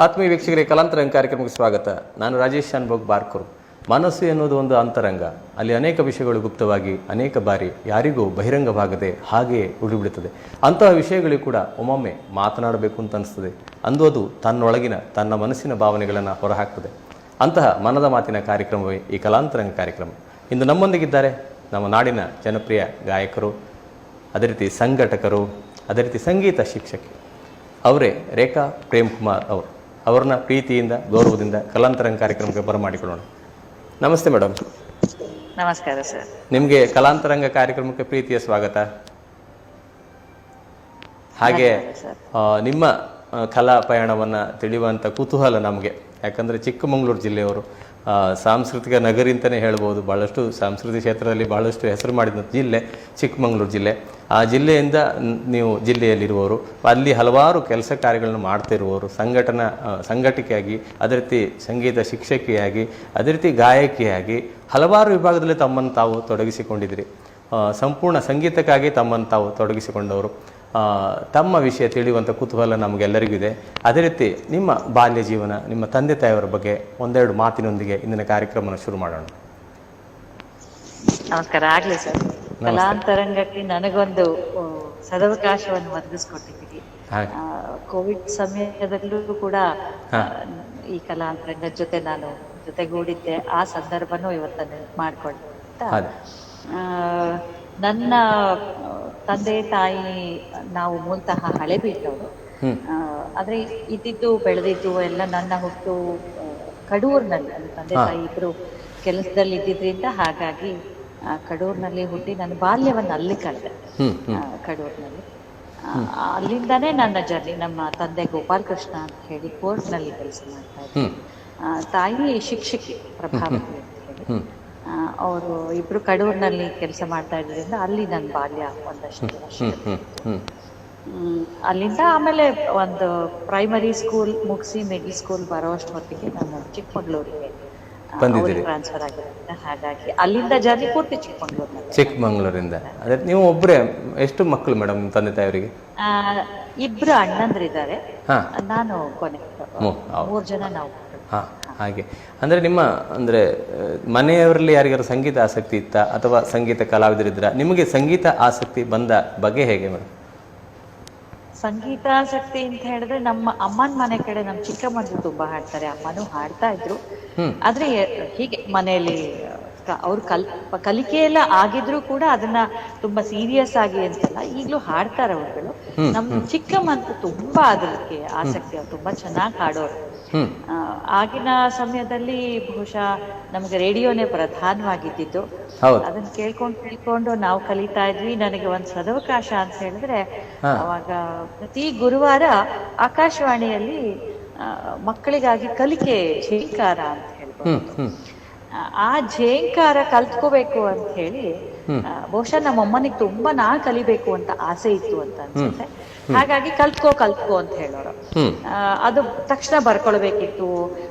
ಆತ್ಮೀಯ ವೀಕ್ಷಕರೇ, ಕಲಾಂತರಂಗ ಕಾರ್ಯಕ್ರಮಕ್ಕೆ ಸ್ವಾಗತ. ನಾನು ರಾಜೇಶ್ ಶಾನ್ಭೋಗ್ ಬಾರ್ಕೂರ್. ಮನಸ್ಸು ಎನ್ನುವುದು ಒಂದು ಅಂತರಂಗ. ಅಲ್ಲಿ ಅನೇಕ ವಿಷಯಗಳು ಗುಪ್ತವಾಗಿ ಅನೇಕ ಬಾರಿ ಯಾರಿಗೂ ಬಹಿರಂಗವಾಗದೆ ಹಾಗೆಯೇ ಉಳಿಬಿಡುತ್ತದೆ. ಅಂತಹ ವಿಷಯಗಳಿಗೂ ಕೂಡ ಒಮ್ಮೊಮ್ಮೆ ಮಾತನಾಡಬೇಕು ಅಂತ ಅನಿಸ್ತದೆ. ಅಂದು ಅದು ತನ್ನೊಳಗಿನ ತನ್ನ ಮನಸ್ಸಿನ ಭಾವನೆಗಳನ್ನು ಹೊರಹಾಕ್ತದೆ. ಅಂತಹ ಮನದ ಮಾತಿನ ಕಾರ್ಯಕ್ರಮವೇ ಈ ಕಲಾಂತರಂಗ ಕಾರ್ಯಕ್ರಮ. ಇಂದು ನಮ್ಮೊಂದಿಗಿದ್ದಾರೆ ನಮ್ಮ ನಾಡಿನ ಜನಪ್ರಿಯ ಗಾಯಕರು, ಅದೇ ರೀತಿ ಸಂಘಟಕರು, ಅದೇ ರೀತಿ ಸಂಗೀತ ಶಿಕ್ಷಕಿ ಅವರೇ ರೇಖಾ ಪ್ರೇಮ್ ಕುಮಾರ್ ಅವರು. ಅವ್ರನ್ನ ಪ್ರೀತಿಯಿಂದ ಗೌರವದಿಂದ ಕಲಾಂತರಂಗ ಕಾರ್ಯಕ್ರಮಕ್ಕೆ ಬರಮಾಡಿಕೊಳ್ಳೋಣ. ನಮಸ್ತೆ ಮೇಡಮ್. ನಮಸ್ಕಾರ ಸರ್. ನಿಮಗೆ ಕಲಾಂತರಂಗ ಕಾರ್ಯಕ್ರಮಕ್ಕೆ ಪ್ರೀತಿಯ ಸ್ವಾಗತ. ಹಾಗೆ ನಿಮ್ಮ ಕಲಾ ಪಯಣವನ್ನು ತಿಳಿಯುವಂಥ ಕುತೂಹಲ ನಮಗೆ. ಯಾಕಂದರೆ ಚಿಕ್ಕಮಗಳೂರು ಜಿಲ್ಲೆಯವರು ಸಾಂಸ್ಕೃತಿಕ ನಗರಿ ಅಂತಲೇ ಹೇಳ್ಬೋದು. ಭಾಳಷ್ಟು ಸಾಂಸ್ಕೃತಿಕ ಕ್ಷೇತ್ರದಲ್ಲಿ ಭಾಳಷ್ಟು ಹೆಸರು ಮಾಡಿದ ಜಿಲ್ಲೆ ಚಿಕ್ಕಮಗಳೂರು ಜಿಲ್ಲೆ. ಆ ಜಿಲ್ಲೆಯಿಂದ ನೀವು ಜಿಲ್ಲೆಯಲ್ಲಿರುವವರು, ಅಲ್ಲಿ ಹಲವಾರು ಕೆಲಸ ಕಾರ್ಯಗಳನ್ನು ಮಾಡ್ತಿರುವವರು, ಸಂಘಟಕಿಯಾಗಿ, ಅದೇ ರೀತಿ ಸಂಗೀತ ಶಿಕ್ಷಕಿಯಾಗಿ, ಅದೇ ರೀತಿ ಗಾಯಕಿಯಾಗಿ ಹಲವಾರು ವಿಭಾಗದಲ್ಲಿ ತಮ್ಮನ್ನು ತಾವು ತೊಡಗಿಸಿಕೊಂಡಿದ್ದೀರಿ. ಸಂಪೂರ್ಣ ಸಂಗೀತಕ್ಕಾಗಿ ತಮ್ಮನ್ನು ತಾವು ತೊಡಗಿಸಿಕೊಂಡವರು. ತಮ್ಮ ವಿಷಯ ತಿಳಿಯುವಂಥ ಕುತೂಹಲ ನಮಗೆಲ್ಲರಿಗೂ ಇದೆ. ಅದೇ ರೀತಿ ನಿಮ್ಮ ಬಾಲ್ಯ ಜೀವನ, ನಿಮ್ಮ ತಂದೆ ತಾಯಿಯವರ ಬಗ್ಗೆ ಒಂದೆರಡು ಮಾತಿನೊಂದಿಗೆ ಇಂದಿನ ಕಾರ್ಯಕ್ರಮವನ್ನು ಶುರು ಮಾಡೋಣ. ನಮಸ್ಕಾರ. ಆಗ್ಲಿ ಸರ್. ಕಲಾಂತರಂಗಕ್ಕೆ ನನಗೊಂದು ಸದವಕಾಶವನ್ನು ಒದಗಿಸ್ಕೊಟ್ಟಿದ್ದೀರಿ. ಕೋವಿಡ್ ಸಮಯದಲ್ಲೂ ಕೂಡ ಈ ಕಲಾಂತರಂಗದ ಜೊತೆ ನಾನು ಜೊತೆಗೂಡಿದ್ದೆ. ಆ ಸಂದರ್ಭನೂ ಇವತ್ತನ್ನು ಮಾಡ್ಕೊಳ್ತಾ, ನನ್ನ ತಂದೆ ತಾಯಿ ನಾವು ಮೂಲತಃ ಹಳೆಬೀಡವರು. ಆದ್ರೆ ಇದ್ದಿದ್ದು ಬೆಳೆದಿದ್ದು ಎಲ್ಲ ನನ್ನ ಹುಟ್ಟು ಕಡೂರಿನಲ್ಲಿ. ನನ್ನ ತಂದೆ ತಾಯಿ ಇಬ್ರು ಕೆಲಸದಲ್ಲಿ ಇದ್ದಿದ್ರಿಂದ ಹಾಗಾಗಿ ಕಡೂರಿನಲ್ಲಿ ಹುಟ್ಟಿ ನನ್ನ ಬಾಲ್ಯವನ್ನು ಅಲ್ಲಿ ಕಳೆದೆ. ಕಡೂರಿನಲ್ಲಿ ಅಲ್ಲಿಂದಾನೇ ನನ್ನ ಜರ್ನಿ. ನಮ್ಮ ತಂದೆ ಗೋಪಾಲಕೃಷ್ಣ ಅಂತ ಹೇಳಿ ಕೋರ್ಟ್ನಲ್ಲಿ ಕೆಲಸ ಮಾಡ್ತಾ ಇದ್ರು. ತಾಯಿ ಶಿಕ್ಷಕಿ ಪ್ರಭಾವತಿ ಅಂತ ಹೇಳಿ. ಅವರು ಇಬ್ರು ಕಡೂರಿನಲ್ಲಿ ಕೆಲಸ ಮಾಡ್ತಾ ಇದ್ರಿಂದ ಅಲ್ಲಿ ನನ್ನ ಬಾಲ್ಯ ಒಂದಷ್ಟು ವರ್ಷ. ಅಲ್ಲಿಂದ ಆಮೇಲೆ ಒಂದು ಪ್ರೈಮರಿ ಸ್ಕೂಲ್ ಮುಗಿಸಿ ಮಿಡ್ಲ್ ಸ್ಕೂಲ್ ಬರೋಷ್ಟು ಹೊತ್ತಿಗೆ ನಾನು ಚಿಕ್ಕಮಗಳೂರಿಗೆ ಟ್ರಾನ್ಸ್ಫರ್ ಆಗಿರೋದ್ರಿಂದ ಹಾಗಾಗಿ ಅಲ್ಲಿಂದ ಜರ್ನಿ ಪೂರ್ತಿ ಚಿಕ್ಕಮಗಳೂರಿಂದ. ಅದೇ ನೀವು ಒಬ್ಬರೇ? ಎಷ್ಟು ಮಕ್ಕಳು ಮೇಡಮ್ ನಿಮ್ಮ ತಂದೆ ತಾಯಿಯವರಿಗೆ? ಇಬ್ರು ಅಣ್ಣಂದ್ರಿದ್ದಾರೆ, ನಾನು ಕೊನೆ. 3 ಜನ ನಾವು. ಹಾಗೆ ಅಂದರೆ ನಿಮ್ಮ ಅಂದರೆ ಮನೆಯವರಲ್ಲಿ ಯಾರಿಗಾರು ಸಂಗೀತ ಆಸಕ್ತಿ ಇತ್ತಾ ಅಥವಾ ಸಂಗೀತ ಕಲಾವಿದರಿದ್ರ? ನಿಮಗೆ ಸಂಗೀತ ಆಸಕ್ತಿ ಬಂದ ಬಗೆ ಹೇಗೆ ಮೇಡಮ್? ಸಂಗೀತಾಸಕ್ತಿ ಅಂತ ಹೇಳಿದ್ರೆ ನಮ್ಮ ಅಮ್ಮನ ಮನೆ ಕಡೆ ನಮ್ಮ ಚಿಕ್ಕಮ್ಮಂದ್ರು ತುಂಬಾ ಹಾಡ್ತಾರೆ. ಅಮ್ಮನೂ ಹಾಡ್ತಾ ಇದ್ರು. ಆದ್ರೆ ಹೀಗೆ ಮನೆಯಲ್ಲಿ ಅವ್ರು ಕಲಿಕೆ ಎಲ್ಲ ಆಗಿದ್ರು ಕೂಡ ಅದನ್ನ ತುಂಬಾ ಸೀರಿಯಸ್ ಆಗಿ ಅಂತಲ್ಲ, ಈಗ್ಲೂ ಹಾಡ್ತಾರೆ ಅವ್ರುಗಳು. ನಮ್ ಚಿಕ್ಕಮ್ಮಂತೂ ತುಂಬಾ ಅದಕ್ಕೆ ಆಸಕ್ತಿ. ಅವ್ರು ತುಂಬಾ ಚೆನ್ನಾಗಿ ಹಾಡೋರು. ಆಗಿನ ಸಮಯದಲ್ಲಿ ಬಹುಶಃ ನಮ್ಗೆ ರೇಡಿಯೋನೇ ಪ್ರಧಾನವಾಗಿದ್ದು. ಅದನ್ನ ಕೇಳ್ಕೊಂಡು ನಾವು ಕಲಿತಾ ಇದ್ವಿ. ನನಗೆ ಒಂದ್ ಸದವಕಾಶ ಅಂತ ಹೇಳಿದ್ರೆ, ಅವಾಗ ಪ್ರತಿ ಗುರುವಾರ ಆಕಾಶವಾಣಿಯಲ್ಲಿ ಮಕ್ಕಳಿಗಾಗಿ ಕಲಿಕೆ ಝೇಂಕಾರ ಅಂತ ಹೇಳ್ಬೋದು. ಆ ಝೇಂಕಾರ ಕಲ್ತ್ಕೋಬೇಕು ಅಂತ ಹೇಳಿ ಬಹುಶಃ ನಮ್ಮ ಅಮ್ಮನಿಗೆ ತುಂಬಾ ನಾ ಕಲಿಬೇಕು ಅಂತ ಆಸೆ ಇತ್ತು ಅಂತ ಅನ್ಸುತ್ತೆ. ಹಾಗಾಗಿ ಕಲ್ತ್ಕೋ ಅಂತ ಹೇಳೋರು. ಅದು ತಕ್ಷಣ ಬರ್ಕೊಳ್ಬೇಕಿತ್ತು,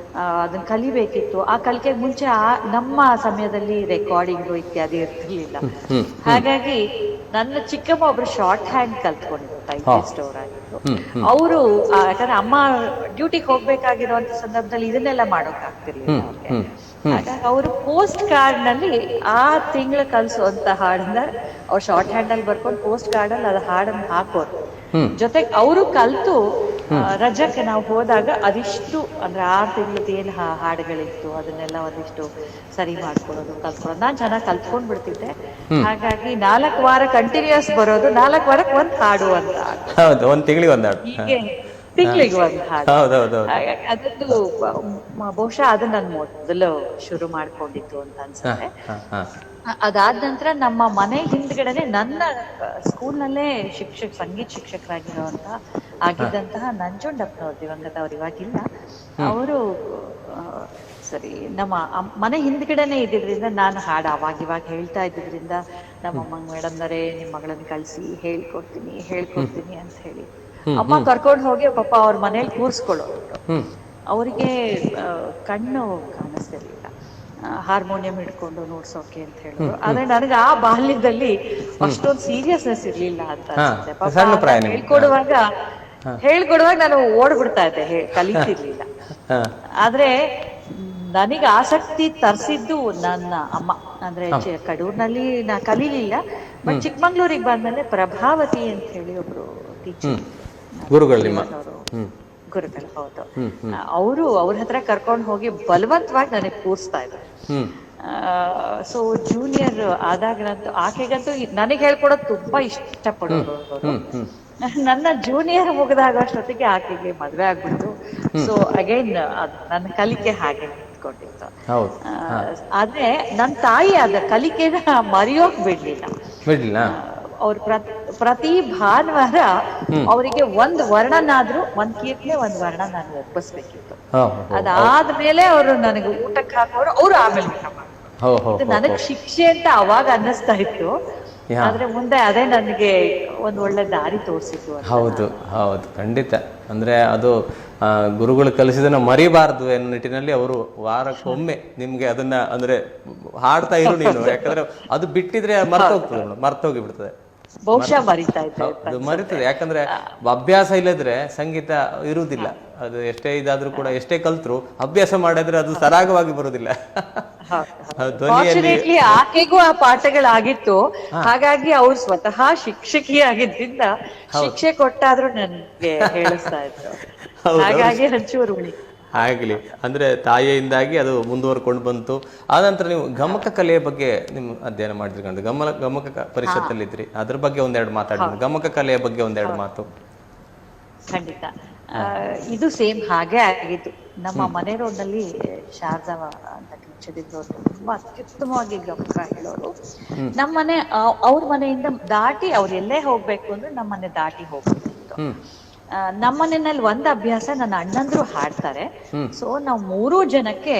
ಅದನ್ನ ಕಲಿಬೇಕಿತ್ತು. ಆ ಕಲಿಕೆಗೆ ಮುಂಚೆ ನಮ್ಮ ಸಮಯದಲ್ಲಿ ರೆಕಾರ್ಡಿಂಗು ಇತ್ಯಾದಿ ಇರ್ತಿರ್ಲಿಲ್ಲ. ಹಾಗಾಗಿ ನನ್ನ ಚಿಕ್ಕಮ್ಮ ಒಬ್ರು ಶಾರ್ಟ್ ಹ್ಯಾಂಡ್ ಕಲ್ತ್ಕೊಂಡಿದ್ರು, ಟೈಪಿಸ್ಟ್ ಸ್ಟೋರ್ ಆಗಿದ್ರು. ಅವರು ಯಾಕಂದ್ರೆ ಅಮ್ಮ ಡ್ಯೂಟಿಗೆ ಹೋಗ್ಬೇಕಾಗಿರುವಂತ ಸಂದರ್ಭದಲ್ಲಿ ಇದನ್ನೆಲ್ಲ ಮಾಡೋಕ್ ಆಗ್ತಿರ್ಲಿಲ್ಲ ಅವ್ರಿಗೆ. ಹಾಗಾಗಿ ಅವರು ಪೋಸ್ಟ್ ಕಾರ್ಡ್ ನಲ್ಲಿ ಆ ತಿಂಗಳು ಕಲ್ಸುವಂತ ಹಾಡನ್ನ ಅವ್ರು ಶಾರ್ಟ್ ಹ್ಯಾಂಡ್ ಅಲ್ಲಿ ಬರ್ಕೊಂಡು ಪೋಸ್ಟ್ ಕಾರ್ಡ್ ಅಲ್ಲಿ ಅದು ಹಾಡನ್ನ ಹಾಕೋರು. ಜೊತೆಗೆ ಅವರು ಕಲ್ತು ರಜಕ್ಕೆ ನಾವು ಹೋದಾಗ ಅದಿಷ್ಟು ಅಂದ್ರೆ 6 ತಿಂಗಳದ್ದು ಏನ್ ಹಾಡುಗಳಿತ್ತು ಅದನ್ನೆಲ್ಲ ಒಂದಿಷ್ಟು ಸರಿ ಮಾಡ್ಕೊಳ್ಳೋದು, ಕಲ್ತ್ಕೊಳ್ಳೋದು. ನಾನ್ ಚೆನ್ನಾಗಿ ಕಲ್ತ್ಕೊಂಡ್ ಬಿಡ್ತಿದ್ದೆ. ಹಾಗಾಗಿ 4 ವಾರ ಕಂಟಿನ್ಯೂಸ್ ಬರೋದು, 4 ವಾರಕ್ಕೆ ಒಂದ್ ಹಾಡು ಅಂತ. ಒಂದ್ ತಿಂಗಳಿಗೆ ಒಂದ್ ಹಾಡು, ಹೀಗೆ ತಿಂಗಳಿಗೆ ಒಂದ್ ಹಾಡು. ಅದೊಂದು ಬಹುಶಃ ಅದು ನನ್ ಮೊದಲು ಶುರು ಮಾಡ್ಕೊಂಡಿತ್ತು ಅಂತ ಅನ್ಸುತ್ತೆ. ಅದಾದ ನಂತರ ನಮ್ಮ ಮನೆ ಹಿಂದ್ಗಡೆನೆ ನನ್ನ ಸ್ಕೂಲ್ನಲ್ಲೇ ಸಂಗೀತ ಆಗಿದ್ದಂತಹ ನಂಜುಂಡಪ್ಪನವ್ರು, ದಿವಂಗತ ಅವ್ರು ಇವಾಗಿಲ್ಲ, ಅವರು ಸರಿ ನಮ್ಮ ಮನೆ ಹಿಂದ್ಗಡೆನೆ ಇದ್ದಿದ್ರಿಂದ ನಾನು ಹಾಡು ಅವಾಗ ಹೇಳ್ತಾ ಇದ್ದಿದ್ರಿಂದ ನಮ್ಮ ಮೇಡಮ್ನವರೇ ನಿಮ್ಮ ಮಗಳನ್ನ ಕಳ್ಸಿ ಹೇಳ್ಕೊಡ್ತೀನಿ ಅಂತ ಹೇಳಿ ಅಮ್ಮ ಕರ್ಕೊಂಡು ಹೋಗಿ ಪಾಪ ಅವ್ರ ಮನೇಲಿ ಕೂರ್ಸ್ಕೊಳ್ಳೋರು. ಅವರಿಗೆ ಕಣ್ಣು ಕಾಣಿಸ್ತಿರ್ಲಿಲ್ಲ, ಹಾರ್ಮೋನಿಯಂ ಹಿಡ್ಕೊಂಡು ನೋಡ್ಸೋಕೆ ಅಂತ ಹೇಳೋರು. ಆದ್ರೆ ನನಗೆ ಆ ಬಾಲ್ಯದಲ್ಲಿ ಅಷ್ಟೊಂದು ಸೀರಿಯಸ್ನೆಸ್ ಇರ್ಲಿಲ್ಲ ಅಂತ ಅನ್ಸುತ್ತೆ. ಹೇಳ್ಕೊಡುವಾಗ ಹೇಳ್ಕೊಡುವಾಗ ನಾನು ಓಡ್ಬಿಡ್ತಾ ಇದ್ದೆ, ಕಲಿತಿರ್ಲಿಲ್ಲ. ಆದ್ರೆ ನನಗೆ ಆಸಕ್ತಿ ತರಿಸಿದ್ದು ನನ್ನ ಅಮ್ಮ. ಅಂದ್ರೆ ಕಡೂರ್ನಲ್ಲಿ ನಾ ಕಲೀಲಿಲ್ಲ, ಬಟ್ ಚಿಕ್ಕಮಂಗ್ಳೂರಿಗೆ ಬಂದ್ಮೇಲೆ ಪ್ರಭಾವತಿ ಅಂತ ಹೇಳಿ ಒಬ್ರು ಟೀಚರ್, ಗುರುಗಳು, ಗುರುಗಳು, ಹೌದು, ಅವ್ರ ಹತ್ರ ಕರ್ಕೊಂಡು ಹೋಗಿ ಬಲವಂತವಾಗಿ ನನಗೆ ಕೂರಿಸ್ತಾ ಇದ್ರು. ಸೊ ಜೂನಿಯರ್ ಆದಾಗಂತೂ ಆಕೆಗಂತೂ ನನಗೆ ಹೇಳ್ಕೊಡೋದು ತುಂಬಾ ಇಷ್ಟಪಡೋರು ಅವರು. ನನ್ನ ಜೂನಿಯರ್ ಮುಗಿದಾಗಷ್ಟೊತ್ತಿಗೆ ಆಕೆಗೆ ಮದ್ವೆ ಆಗ್ಬಿಟ್ಟು, ಸೊ ಅಗೈನ್ ನನ್ನ ಕಲಿಕೆ ಹಾಗೆ ನಿಂತ್ಕೊಂಡಿತ್ತು. ಆದ್ರೆ ನನ್ನ ತಾಯಿ ಅದ ಕಲಿಕೆನ ಮರೆಯೋಕ್ ಬಿಡ್ಲಿಲ್ಲ. ಅವ್ರ ಪ್ರತಿ ಭಾನುವಾರ ಅವರಿಗೆ ಒಂದ್ ವರ್ಣನಾದ್ರೂ, ಒಂದ್ ಕೀರ್ತನೆ, ಒಂದ್ ವರ್ಣ ನಾನು ಒಪ್ಪಿಸ್ಬೇಕಿತ್ತು. ಅದಾದ್ಮೇಲೆ ಅವರು ನನಗೆ ಊಟಕ್ಕೆ ಹಾಕೋರು, ಅವ್ರು ಆಮೇಲೆ ಊಟ ಮಾಡೋರು. ನನಗ್ ಶಿಕ್ಷೆ ಅಂತ ಅವಾಗ ಅನ್ನಿಸ್ತಾ ಇತ್ತು, ಆದ್ರೆ ಮುಂದೆ ಅದೇ ನನಗೆ ಒಂದ್ ಒಳ್ಳೆ ದಾರಿ ತೋರಿಸಿತ್ತು. ಹೌದು ಹೌದು, ಖಂಡಿತ. ಅಂದ್ರೆ ಅದು ಗುರುಗಳು ಕಲಿಸಿದನ್ನ ಮರಿಬಾರ್ದು ಎನ್ನೋ ನಿಟ್ಟಿನಲ್ಲಿ ಅವರು ವಾರಕ್ಕೊಮ್ಮೆ ನಿಮ್ಗೆ ಅದನ್ನ ಅಂದ್ರೆ ಹಾಡ್ತಾ ಇರು ನೀನು, ಯಾಕಂದ್ರೆ ಅದು ಬಿಟ್ಟಿದ್ರೆ ಮರ್ತೋಗಿ ಬಿಡ್ತದೆ, ಬಹುಶಃ ಮರಿತಾ ಇದ್ದೆ. ಅದು ಮರಿತದೆ, ಯಾಕಂದ್ರೆ ಅಭ್ಯಾಸ ಇಲ್ಲದ್ರೆ ಸಂಗೀತ ಇರುವುದಿಲ್ಲ. ಅದು ಎಷ್ಟೇ ಇದಾದ್ರೂ ಕೂಡ, ಎಷ್ಟೇ ಕಲ್ತ್ರು ಅಭ್ಯಾಸ ಮಾಡಿದ್ರೆ ಅದು ಸರಾಗವಾಗಿ ಬರುದಿಲ್ಲ. ಆಕೆಗೂ ಆ ಪಾಠಗಳಾಗಿತ್ತು, ಹಾಗಾಗಿ ಅವ್ರು ಸ್ವತಃ ಶಿಕ್ಷಕಿ ಆಗಿದ್ರಿಂದ ಶಿಕ್ಷೆ ಕೊಟ್ಟಾದ್ರೂ ನನ್ಗೆ ಹೇಳಿಸ್ತಾ ಇದ್ರು. ಹಾಗಾಗಿ ಹಂಚೂರು ಉಳಿ ಆಗ್ಲಿ ಅಂದ್ರೆ ತಾಯಿಯಿಂದಾಗಿ ಅದು ಮುಂದುವರ್ಕೊಂಡು ಬಂತು. ಆನಂತರ ನೀವು ಗಮಕ ಕಲೆಯ ಬಗ್ಗೆ ನಿಮ್ ಅಧ್ಯಯನ ಮಾಡಿದ್ರಿ, ಗಮಕ ಪರಿಷತ್ತಲ್ಲಿದ್ರಿ, ಅದ್ರ ಬಗ್ಗೆ ಒಂದೆರಡು ಮಾತಾಡಿದ್ರಿ. ಗಮಕ ಕಲೆಯ ಬಗ್ಗೆ ಒಂದೆರಡು ಮಾತು. ಖಂಡಿತ. ಇದು ಸೇಮ್ ಹಾಗೆ ಆಗಿತ್ತು. ನಮ್ಮ ಮನೆ ರೋಡ್ನಲ್ಲಿ ಶಾರದಾ ಅಂತ ಟೀಚರ್ ತುಂಬಾ ಅತ್ಯುತ್ತಮವಾಗಿ ಗಮಕ ಹೇಳೋರು. ನಮ್ಮನೆ ಅವ್ರ ಮನೆಯಿಂದ ದಾಟಿ ಅವ್ರು ಎಲ್ಲೇ ಹೋಗ್ಬೇಕು ಅಂದ್ರೆ ನಮ್ಮನೆ ದಾಟಿ ಹೋಗ್ಬೇಕಿತ್ತು. ನಮ್ಮನೆಯಲ್ಲಿ ಒಂದ್ ಅಭ್ಯಾಸ, ನನ್ನ ಅಣ್ಣಂದ್ರು ಹಾಡ್ತಾರೆ. ಸೊ ನಾವು 3 ಜನಕ್ಕೆ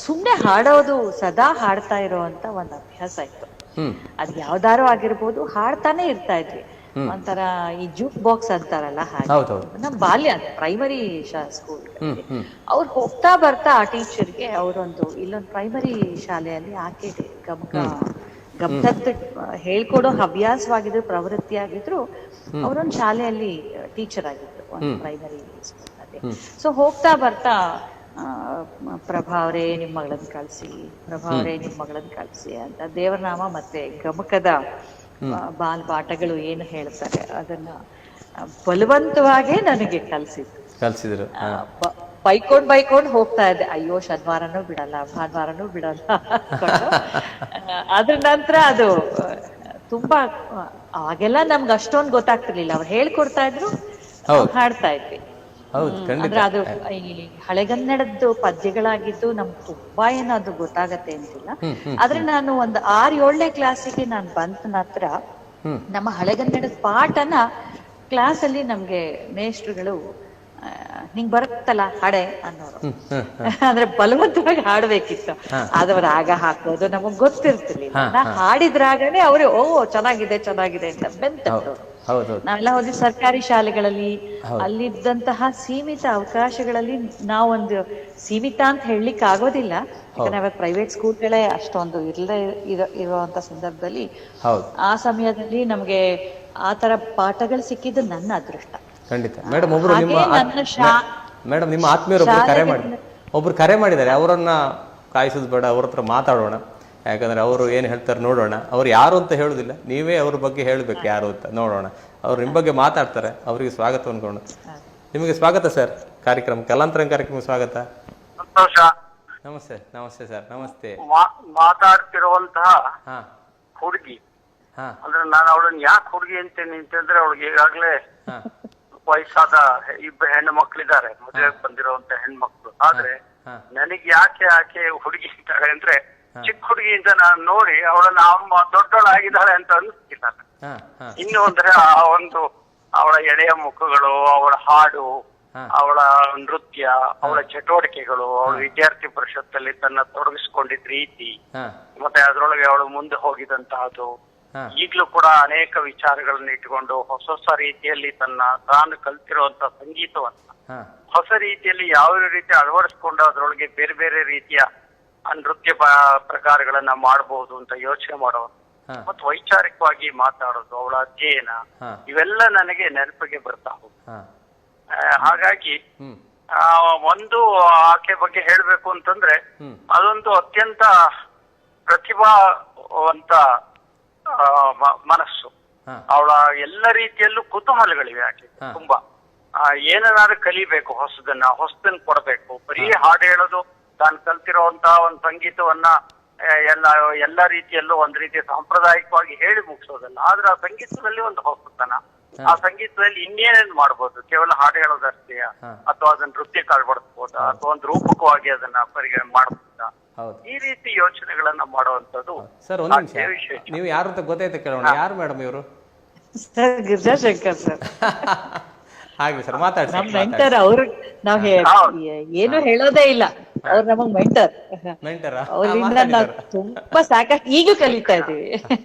ಸುಮ್ನೆ ಹಾಡೋದು, ಸದಾ ಹಾಡ್ತಾ ಇರೋಂತ ಒಂದ್ ಅಭ್ಯಾಸ ಇತ್ತು. ಅದ್ ಯಾವ್ದಾರು ಆಗಿರ್ಬೋದು, ಹಾಡ್ತಾನೆ ಇರ್ತಾ ಇದ್ವಿ. ಒಂಥರ ಈ ಜೂಕ್ ಬಾಕ್ಸ್ ಅಂತಾರಲ್ಲ ಹಾಗೆ. ನಮ್ ಬಾಲ್ಯ ಪ್ರೈಮರಿ ಸ್ಕೂಲ್ ಅವ್ರು ಹೋಗ್ತಾ ಬರ್ತಾ ಆ ಟೀಚರ್ಗೆ ಅವರೊಂದು ಇಲ್ಲೊಂದು ಪ್ರೈಮರಿ ಶಾಲೆಯಲ್ಲಿ ಆಕೆ ಗಮಕದ ಹೇಳ್ಕೊಡೋ ಹವ್ಯಾಸವಾಗಿದ್ರು, ಪ್ರವೃತ್ತಿ ಆಗಿದ್ರು. ಅವರೊಂದು ಶಾಲೆಯಲ್ಲಿ ಟೀಚರ್ ಆಗಿದ್ರು, ಒಂದು ಪ್ರೈಮರಿ ಸ್ಕೂಲ್ ಅಲ್ಲಿ. ಸೊ ಹೋಗ್ತಾ ಬರ್ತಾ ಪ್ರಭಾ ಅವರೇ ನಿಮ್ ಮಗಳನ್ನ ಕಳ್ಸಿ, ಪ್ರಭಾ ಅವರೇ ನಿಮ್ ಮಗಳನ್ನ ಕಳ್ಸಿ ಅಂತ ದೇವರನಾಮ ಮತ್ತೆ ಗಮಕದ ಪಾಠಗಳು ಏನು ಹೇಳ್ತಾರೆ ಅದನ್ನ ಬಲವಂತವಾಗೇ ನನಗೆ ಕಲ್ಸಿದ್ರು. ಬೈಕೊಂಡ್ ಹೋಗ್ತಾ ಇದ್ದೆ, ಅಯ್ಯೋ ಶನಿವಾರನೂ ಬಿಡಲ್ಲ, ಭಾನುವಾರನೂ ಬಿಡಲ್ಲ. ಅದ್ರ ನಂತರ ಅದು ತುಂಬಾ ಆಗೆಲ್ಲ ನಮ್ಗೆ ಅಷ್ಟೊಂದು ಗೊತ್ತಾಗ್ತಿರ್ಲಿಲ್ಲ. ಅವ್ರು ಹೇಳ್ಕೊಡ್ತಾ ಇದ್ರು, ಹಾಡ್ತಾ ಇದ್ವಿ. ಅಂದ್ರೆ ಅದು ಈ ಹಳೆಗನ್ನಡದ್ದು ಪದ್ಯಗಳಾಗಿದ್ದು ನಮ್ಗೆ ತುಂಬಾ ಅದು ಗೊತ್ತಾಗತ್ತೆ ಅಂತಿಲ್ಲ. ಆದ್ರೆ ನಾನು ಒಂದು 6-7ನೇ ಕ್ಲಾಸಿಗೆ ನಾನು ಬಂದ ನಂತರ ನಮ್ಮ ಹಳೆಗನ್ನಡದ ಪಾಠನ ಕ್ಲಾಸ್ ಅಲ್ಲಿ ನಮ್ಗೆ ಮೇಷ್ಟ್ರುಗಳು ನಿಂಗ್ ಬರುತ್ತಲ್ಲ ಹಾಡೆ ಅನ್ನೋರು. ಅಂದ್ರೆ ಬಲವಂತವಾಗಿ ಹಾಡ್ಬೇಕಿತ್ತು. ಆದವ್ರ ಆಗ ಹಾಕೋದು ನಮಗ್ ಗೊತ್ತಿರ್ತಿರ್ಲಿಲ್ಲ. ನಾ ಹಾಡಿದ್ರಾಗನೆ ಅವ್ರು ಚೆನ್ನಾಗಿದೆ ಅಂತ ಬೆಂತವ್ರು. ನಾವೆಲ್ಲ ಹೋಗಿ ಸರ್ಕಾರಿ ಶಾಲೆಗಳಲ್ಲಿ ಅಲ್ಲಿದ್ದಂತಹ ಸೀಮಿತ ಅವಕಾಶಗಳಲ್ಲಿ ನಾವೊಂದು ಸೀಮಿತ ಅಂತ ಹೇಳಲಿಕ್ಕೆ ಆಗೋದಿಲ್ಲ, ಯಾಕಂದ್ರೆ ಅವಾಗ ಪ್ರೈವೇಟ್ ಸ್ಕೂಲ್ಗಳೇ ಅಷ್ಟೊಂದು ಇರುವಂತ ಸಂದರ್ಭದಲ್ಲಿ ಆ ಸಮಯದಲ್ಲಿ ನಮ್ಗೆ ಆತರ ಪಾಠಗಳು ಸಿಕ್ಕಿದ್ದು ನನ್ನ ಅದೃಷ್ಟ. ಖಂಡಿತ. ಮೇಡಮ್ ನಿಮ್ಮ ಆತ್ಮೀಯರು ಒಬ್ರು ಕರೆ ಮಾಡಿದ್ದಾರೆ, ಅವರನ್ನ ಕಾಯಿಸೋದು ಬೇಡ, ಅವ್ರ ಹತ್ರ ಮಾತಾಡೋಣ. ಯಾಕಂದ್ರೆ ಅವರು ಏನು ಹೇಳ್ತಾರೆ ನೋಡೋಣ. ಅವ್ರು ಯಾರು ಅಂತ ಹೇಳುದಿಲ್ಲ, ನೀವೇ ಅವ್ರ ಬಗ್ಗೆ ಹೇಳ್ಬೇಕು ಯಾರು ಅಂತ. ನೋಡೋಣ, ಅವ್ರು ನಿಮ್ಮ ಬಗ್ಗೆ ಮಾತಾಡ್ತಾರೆ. ಅವರಿಗೆ ಸ್ವಾಗತ ಅನ್ಕೋಣ. ನಿಮಗೆ ಸ್ವಾಗತ ಸರ್ ಕಾರ್ಯಕ್ರಮ, ಕಲಾಂತರ ಕಾರ್ಯಕ್ರಮ ಸ್ವಾಗತ. ಸಂತೋಷ. ನಮಸ್ತೆ. ನಮಸ್ತೆ ಸರ್. ನಮಸ್ತೆ. ಮಾತಾಡ್ತಿರುವಂತಹ ಹುಡುಗಿ ಅಂದ್ರೆ ನಾನು ಅವಳನ್ನ ಯಾಕೆ ಹುಡುಗಿ ಅಂತೇನೆ ಅಂತಂದ್ರೆ ಅವಳಿಗೆ ಈಗಾಗ್ಲೇ ವಯಸ್ಸಾದ 2 ಹೆಣ್ಣು ಮಕ್ಳಿದ್ದಾರೆ, ಮದುವೆಗೆ ಬಂದಿರುವಂತ ಹೆಣ್ಮಕ್ಳು. ಆದ್ರೆ ನನಗೆ ಯಾಕೆ ಆಕೆ ಹುಡುಗಿ ಅಂತಾಳೆ ಅಂದ್ರೆ, ಚಿಕ್ಕ ಹುಡುಗಿ ಅಂತ ನಾನು ನೋಡಿ ಅವಳನ್ನ ದೊಡ್ಡವಳಾಗಿದ್ದಾಳೆ ಅಂತ ಅನಿಸ್ತಿಲ್ಲ. ಇನ್ನು ಅಂದ್ರೆ ಅವಳ ಎಳೆಯ ಮುಖಗಳು, ಅವಳ ಹಾಡು, ಅವಳ ನೃತ್ಯ, ಅವಳ ಚಟುವಟಿಕೆಗಳು, ಅವಳ ವಿದ್ಯಾರ್ಥಿ ಪರಿಷತ್ತಲ್ಲಿ ತನ್ನ ತೊಡಗಿಸ್ಕೊಂಡಿದ್ದ ರೀತಿ, ಮತ್ತೆ ಅದರೊಳಗೆ ಅವಳು ಮುಂದೆ ಹೋಗಿದಂತಹದ್ದು, ಈಗ್ಲೂ ಕೂಡ ಅನೇಕ ವಿಚಾರಗಳನ್ನ ಇಟ್ಕೊಂಡು ಹೊಸ ರೀತಿಯಲ್ಲಿ ತಾನು ಕಲ್ತಿರುವಂತ ಸಂಗೀತವನ್ನ ಹೊಸ ರೀತಿಯಲ್ಲಿ ಯಾವ ರೀತಿ ಅಳವಡಿಸ್ಕೊಂಡು ಅದರೊಳಗೆ ಬೇರೆ ಬೇರೆ ರೀತಿಯ ನೃತ್ಯ ಪ್ರಕಾರಗಳನ್ನ ಮಾಡಬಹುದು ಅಂತ ಯೋಚನೆ ಮಾಡೋರು. ಮತ್ತು ವೈಚಾರಿಕವಾಗಿ ಮಾತಾಡೋದು, ಅವಳ ಅಧ್ಯಯನ, ಇವೆಲ್ಲ ನನಗೆ ನೆನಪಿಗೆ ಬರ್ತಾ ಹೋಗುತ್ತೆ. ಹಾಗಾಗಿ ಒಂದು ಆಕೆ ಬಗ್ಗೆ ಹೇಳ್ಬೇಕು ಅಂತಂದ್ರೆ ಅದೊಂದು ಅತ್ಯಂತ ಪ್ರತಿಭಾವಂತ ಮನಸ್ಸು. ಅವಳ ಎಲ್ಲ ರೀತಿಯಲ್ಲೂ ಕುತೂಹಲಗಳಿವೆ ಆಕೆ ತುಂಬಾ. ಏನನ್ನಾದ್ರೂ ಕಲಿಬೇಕು, ಹೊಸದನ್ನ ಕೊಡಬೇಕು. ಬರೀ ಹಾಡು ಹೇಳೋದು, ತಾನು ಕಲ್ತಿರುವಂತಹ ಒಂದು ಸಂಗೀತವನ್ನ ಎಲ್ಲ ರೀತಿಯಲ್ಲೂ ಒಂದ್ ರೀತಿಯ ಸಾಂಪ್ರದಾಯಿಕವಾಗಿ ಹೇಳಿ ಮುಗಿಸೋದಲ್ಲ. ಆದ್ರೆ ಆ ಸಂಗೀತದಲ್ಲಿ ಒಂದು ಹೊಸತನ, ಆ ಸಂಗೀತದಲ್ಲಿ ಇನ್ನೇನೇನ್ ಮಾಡ್ಬೋದು, ಕೇವಲ ಹಾಡು ಹೇಳೋದಷ್ಟೇ ಅಥವಾ ಅದನ್ನ ನೃತ್ಯ ಕಾಳ್ಬಡಿಸ್ಬೋದಾ ಅಥವಾ ಒಂದು ರೂಪಕವಾಗಿ ಅದನ್ನ ಪರಿಗಣನೆ ಮಾಡ್ಬೋದಾ, ಈ ರೀತಿ ಯೋಚನೆಗಳನ್ನ ಮಾಡುವಂತದ್ದು. ಸರ್ ಒಂದ್ ನಿಮಿಷ, ನೀವು ಯಾರು ಅಂತ ಗೊತ್ತಾಯ್ತು ಕೇಳೋಣ. ಯಾರು ಮೇಡಮ್ ಇವರು? Sir Girijashankar sir. ಹಾಗೆ ಸರ್ ಮಾತಾಡ್ಸಿ. ನಮ್ ಮೆಂಟರ್ ಅವ್ರು. ನಾವ್ ಏನು ಹೇಳೋದೇ ಇಲ್ಲ, ಅವ್ರು ನಮಗ್ ಮೆಂಟರ್. ಅವ್ರಿಂದ ನಾವ್ ತುಂಬಾ ಸಾಕಷ್ಟು ಈಗೂ ಕಲಿತಾ ಇದೀವಿ.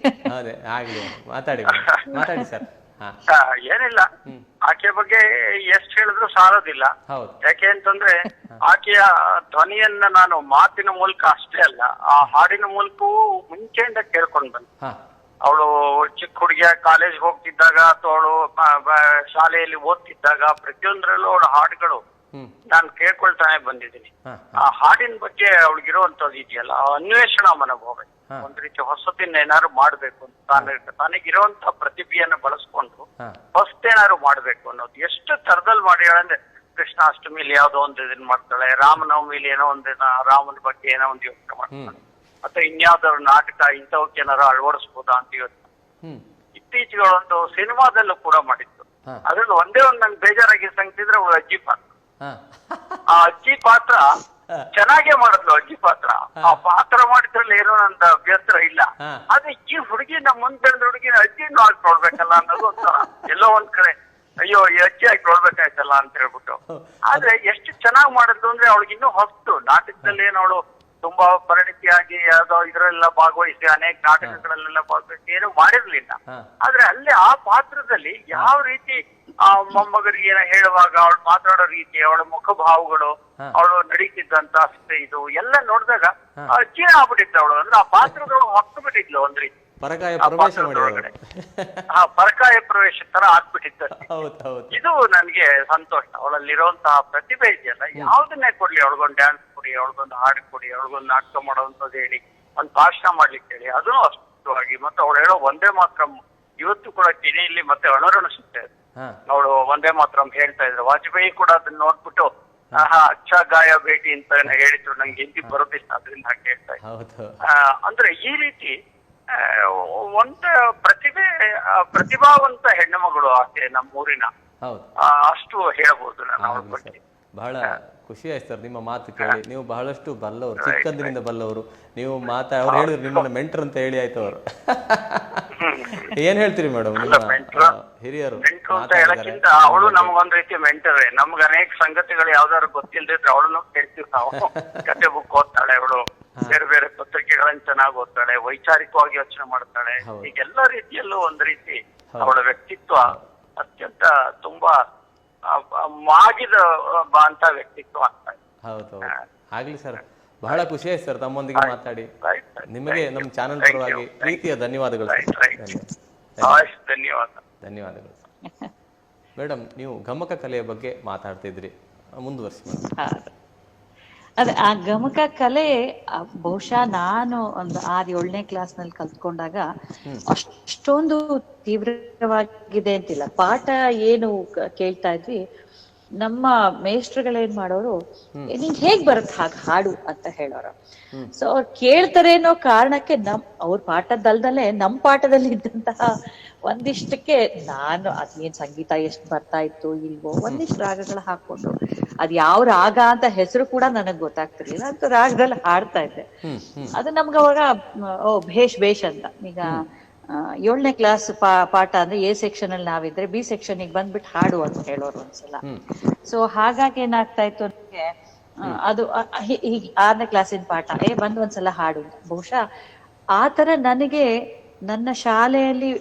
ಅದೇ ಆಗ್ಲಿ, ಮಾತಾಡಿ ಸರ್. ಏನಿಲ್ಲ, ಆಕೆ ಬಗ್ಗೆ ಎಷ್ಟ್ ಹೇಳಿದ್ರು ಸಾಲೋದಿಲ್ಲ. ಯಾಕೆ ಅಂತಂದ್ರೆ ಆಕೆಯ ಧ್ವನಿಯನ್ನ ನಾನು ಮಾತಿನ ಮೂಲಕ ಅಷ್ಟೇ ಅಲ್ಲ, ಆ ಹಾಡಿನ ಮೂಲಕವೂ ಮುಂಚೆಯಿಂದ ಕೇಳ್ಕೊಂಡ್ ಬಂದೆ. ಅವಳು ಚಿಕ್ಕ ಹುಡುಗಿಯ ಕಾಲೇಜ್ ಹೋಗ್ತಿದ್ದಾಗ ಅಥವಾ ಅವಳು ಶಾಲೆಯಲ್ಲಿ ಓದ್ತಿದ್ದಾಗ ಪ್ರತಿಯೊಂದರಲ್ಲೂ ಅವಳ ಹಾಡುಗಳು ನಾನು ಕೇಳ್ಕೊಳ್ತಾನೆ ಬಂದಿದ್ದೀನಿ. ಆ ಹಾಡಿನ ಬಗ್ಗೆ ಅವಳಿಗಿರುವಂತದ್ದು ಇದೆಯಲ್ಲ, ಅನ್ವೇಷಣಾ ಮನೋಭಾವ, ಒಂದ್ ರೀತಿ ಹೊಸತಿನ ಏನಾದ್ರು ಮಾಡ್ಬೇಕು ಅಂತ ತನಗಿರುವಂತಹ ಪ್ರತಿಭೆಯನ್ನ ಬಳಸ್ಕೊಂಡು ಹೊಸತೇನಾದ್ರು ಮಾಡ್ಬೇಕು ಅನ್ನೋದು. ಎಷ್ಟು ತರದಲ್ಲಿ ಮಾಡಿದ್ರೆ ಕೃಷ್ಣಾಷ್ಟಮಿಲಿ ಯಾವ್ದೋ ಒಂದು ಇದನ್ ಮಾಡ್ತಾಳೆ, ರಾಮನವಮಿಲಿ ಏನೋ ಒಂದಿನ ರಾಮನ ಬಗ್ಗೆ ಏನೋ ಒಂದು ಯೋಚನೆ ಮಾಡ್ತಾಳೆ, ಅಥವಾ ಇನ್ಯಾವ್ದಾದ್ರು ನಾಟಕ ಇಂಥವಕ್ಕೆ ಏನಾರು ಅಳವಡಿಸ್ಬೋದಾ ಅಂತ ಯೋಚನೆ. ಇತ್ತೀಚೆಗೆ ಒಂದು ಸಿನಿಮಾದಲ್ಲೂ ಕೂಡ ಮಾಡಿತ್ತು. ಅದ್ರಲ್ಲಿ ಒಂದೇ ಒಂದು ನನ್ಗೆ ಬೇಜಾರಾಗಿ ಸಂಗತಿದ್ರೆ ಅವಳು ಅಜ್ಜಿ ಪಾತ್ರ. ಆ ಅಜ್ಜಿ ಪಾತ್ರ ಚೆನ್ನಾಗೇ ಮಾಡಿದ್ಲು. ಅಜ್ಜಿ ಪಾತ್ರ, ಆ ಪಾತ್ರ ಮಾಡಿದ್ರಲ್ಲಿ ಏನೋ ನಂದು ಅಭ್ಯಂತರ ಇಲ್ಲ. ಆದ್ರೆ ಈ ಹುಡುಗಿ ನಮ್ಮ ಮುಂದೆ ಬೆಳೆದ ಹುಡುಗಿನ ಅಜ್ಜಿನೂ ಆಗಿ ನೋಡ್ಬೇಕಲ್ಲ ಅನ್ನೋದು ಒಂಥರ ಎಲ್ಲೋ ಒಂದ್ ಕಡೆ ಅಯ್ಯೋ ಈ ಅಜ್ಜಿ ಆಗಿ ನೋಡ್ಬೇಕಾಯ್ತಲ್ಲ ಅಂತ ಹೇಳ್ಬಿಟ್ಟು. ಆದ್ರೆ ಎಷ್ಟು ಚೆನ್ನಾಗ್ ಮಾಡಿದ್ಲು ಅಂದ್ರೆ ಅವಳಿಗೆ ಇನ್ನೂ ಹೊಸ್ತು. ನಾಟಕದಲ್ಲಿ ಏನು ಅವಳು ತುಂಬಾ ಪರಿಣಿತಿಯಾಗಿ ಯಾವ್ದೋ ಇದ್ರೆಲ್ಲ ಭಾಗವಹಿಸಿ ಅನೇಕ ನಾಟಕಗಳಲ್ಲೆಲ್ಲ ಭಾಗವಹಿಸಿ ಏನು ಮಾಡಿರ್ಲಿಲ್ಲ. ಆದ್ರೆ ಅಲ್ಲಿ ಆ ಪಾತ್ರದಲ್ಲಿ ಯಾವ ರೀತಿ ಆ ಮೊಮ್ಮಗರಿಗೆ ಏನೋ ಹೇಳುವಾಗ ಅವಳು ಮಾತಾಡೋ ರೀತಿ, ಅವಳ ಮುಖಭಾವಗಳು, ಅವಳು ನಡೀತಿದ್ದಂತ ಇದು ಎಲ್ಲ ನೋಡಿದಾಗ ಅಜ್ಜಿನ ಆಗ್ಬಿಟ್ಟಿದ್ಲು ಅವಳು. ಅಂದ್ರೆ ಆ ಪಾತ್ರದೊಳಗೆ ಹೊತ್ತು ಬಿಟ್ಟಿದ್ಲು ಒಂದ್ ರೀತಿ. ಪರಕಾಯ ಪ್ರವೇಶ ತರ ಆಗ್ಬಿಟ್ಟಿತ್ತು. ಇದು ನನ್ಗೆ ಸಂತೋಷ. ಅವಳಲ್ಲಿರುವಂತಹ ಪ್ರತಿಭೆ ಇದೆಯಲ್ಲ, ಯಾವ್ದನ್ನೇ ಕೊಡ್ಲಿ, ಅವಳಿಗೊಂದು ಡ್ಯಾನ್ಸ್ ಕೊಡಿ, ಅವಳಿಗೊಂದು ಹಾಡು ಕೊಡಿ, ಅವಳಿಗೊಂದು ನಾಟಕ ಮಾಡೋವಂಥದ್ದು ಹೇಳಿ, ಒಂದು ಭಾಷಣ ಮಾಡ್ಲಿಕ್ಕೆ ಹೇಳಿ, ಅದನ್ನು ಅಷ್ಟವಾಗಿ. ಮತ್ತೆ ಅವಳು ಹೇಳೋ ಒಂದೇ ಮಾತ್ರ ಇವತ್ತು ಕೂಡ ಕಿಣಿಯಲ್ಲಿ ಮತ್ತೆ ಅಣುರಣಿಸುತ್ತೆ. ಅವಳು ಒಂದೇ ಮಾತ್ರ ಹೇಳ್ತಾ ಇದ್ರು. ವಾಜಪೇಯಿ ಕೂಡ ಅದನ್ನ ನೋಡ್ಬಿಟ್ಟು ಅಚ್ಚ ಗಾಯ ಭೇಟಿ ಅಂತ ಹೇಳಿದ್ರು. ನಂಗೆ ಹಿಂದಿ ಬರೋದಿಲ್ಲ, ಅದರಿಂದ ಹೇಳ್ತಾ ಇದ್ರು. ಅಂದ್ರೆ ಈ ರೀತಿ ಒಂದು ಪ್ರತಿಭಾವಂತ ಹೆಣ್ಣು ಮಗಳು ಆಕೆ ನಮ್ಮೂರಿನ, ಅಷ್ಟು ಹೇಳ್ಬೋದು ನಾನು ಅವ್ರ ಬಗ್ಗೆ. ಬಹಳ ಖುಷಿ ಆಯ್ತು ಸರ್ ನಿಮ್ಮ ಮಾತು ಕೇಳಿ. ನೀವು ಬಹಳಷ್ಟು ಬಲ್ಲವರು, ಚಿಕ್ಕಂದಿನಿಂದ ಬಲ್ಲವರು. ನೀವು ಅವ್ರು ಹೇಳಿದ್ರು ನಿಮ್ಮನ್ನ ಮೆಂಟರ್ ಅಂತ ಹೇಳಿ ಆಯ್ತು ಅವರು. ಏನ್ ಹೇಳ್ತೀರಿ ಮೇಡಮ್? ಹಿರಿಯರು ಅಂತ ಹೇಳಕ್ಕಿಂತ ಅವಳು ನಮ್ಗೊಂದ್ ರೀತಿ ಮೆಂಟರೇ. ನಮ್ಗೆ ಅನೇಕ ಸಂಗತಿಗಳು ಯಾವ್ದಾದ್ರು ಗೊತ್ತಿಲ್ದಿದ್ರೆ ಅವಳನ್ನು ಕೇಳ್ತೀವಿ ನಾವು. ಕತೆ ಬುಕ್ ಓದ್ತಾಳೆ ಅವಳು, ಬೇರೆ ಬೇರೆ ಪತ್ರಿಕೆಗಳನ್ನ ಚೆನ್ನಾಗಿ ಓದ್ತಾಳೆ, ವೈಚಾರಿಕವಾಗಿ ಯೋಚನೆ ಮಾಡ್ತಾಳೆ. ಈಗೆಲ್ಲ ರೀತಿಯಲ್ಲೂ ಒಂದ್ ರೀತಿ ಅವಳ ವ್ಯಕ್ತಿತ್ವ ಅತ್ಯಂತ ತುಂಬಾ ಮಾಗಿದ ಅಂತ ವ್ಯಕ್ತಿತ್ವ ಆಗ್ತಾ ಇದೆ. ಹೌದು, ಆಗ್ಲಿ ಸರ್. ಬಹಳ ಖುಷಿ ಆಯ್ತು ಸರ್ ತಮ್ಮೊಂದಿಗೆ ಮಾತಾಡಿ. ನಿಮಗೆ ನಮ್ಮ ಚಾನೆಲ್ ಪರವಾಗಿ ಪ್ರೀತಿಯ ಧನ್ಯವಾದಗಳು. ಧನ್ಯವಾದಗಳು ಮೇಡಮ್. ನೀವು ಗಮಕ ಕಲೆಯ ಬಗ್ಗೆ ಮಾತಾಡ್ತಿದ್ರಿ, ಮುಂದುವರಿಸಿ ಮೇಡಮ್. ಅದೇ ಆ ಗಮಕ ಕಲೆ ಬಹುಶಃ ನಾನು ಒಂದು 6-7ನೇ ಕ್ಲಾಸ್ನಲ್ಲಿ ಕಲ್ತ್ಕೊಂಡಾಗ ಅಷ್ಟೊಂದು ತೀವ್ರವಾಗಿದೆ ಅಂತಿಲ್ಲ. ಪಾಠ ಏನು ಕೇಳ್ತಾ ಇದ್ವಿ, ನಮ್ಮ ಮೇಷ್ಟ್ರುಗಳೇನ್ ಮಾಡೋರು, ನಿಂಗೆ ಹೇಗ್ ಬರುತ್ತೆ ಹಾಗೆ ಹಾಡು ಅಂತ ಹೇಳೋರು. ಸೊ ಅವ್ರು ಕೇಳ್ತಾರೆ ಅನ್ನೋ ಕಾರಣಕ್ಕೆ ಅವ್ರ ಪಾಠದಲ್ದಲ್ಲೇ ನಮ್ ಪಾಠದಲ್ಲಿ ಇದ್ದಂತಹ ಒಂದಿಷ್ಟಕ್ಕೆ ನಾನು ಅದೇನ್ ಸಂಗೀತ ಎಷ್ಟು ಬರ್ತಾ ಇತ್ತು ಇಲ್ವೋ ಒಂದಿಷ್ಟು ರಾಗಗಳು ಹಾಕೊಂಡು, ಅದ್ ಯಾವ ರಾಗ ಅಂತ ಹೆಸರು ಕೂಡ ನನಗ್ ಗೊತ್ತಾಗ್ತಿರ್ಲಿಲ್ಲ, ಅಂತ ರಾಗದಲ್ಲಿ ಹಾಡ್ತಾ ಇದ್ದೆ. ಅದು ನಮ್ಗೆ ಅವಾಗ ಭೇಷ್ ಅಂತ. ಈಗ 7ನೇ ಕ್ಲಾಸ್ ಪಾಠ ಅಂದ್ರೆ ಎ ಸೆಕ್ಷನ್ ಅಲ್ಲಿ ನಾವಿದ್ರೆ ಬಿ ಸೆಕ್ಷನ್ ಗೆ ಬಂದ್ಬಿಟ್ಟು ಹಾಡು ಅಂತ ಹೇಳೋರು ಒಂದ್ಸಲ. ಸೊ ಹಾಗಾಗಿ ಏನಾಗ್ತಾ ಇತ್ತು ನನಗೆ, ಅದು ಹೀಗೆ 6ನೇ ಕ್ಲಾಸಿನ ಪಾಠ ಬಂದು ಒಂದ್ಸಲ ಹಾಡು. ಬಹುಶಃ ಆತರ ನನಗೆ ನನ್ನ ಶಾಲೆಯಲ್ಲಿ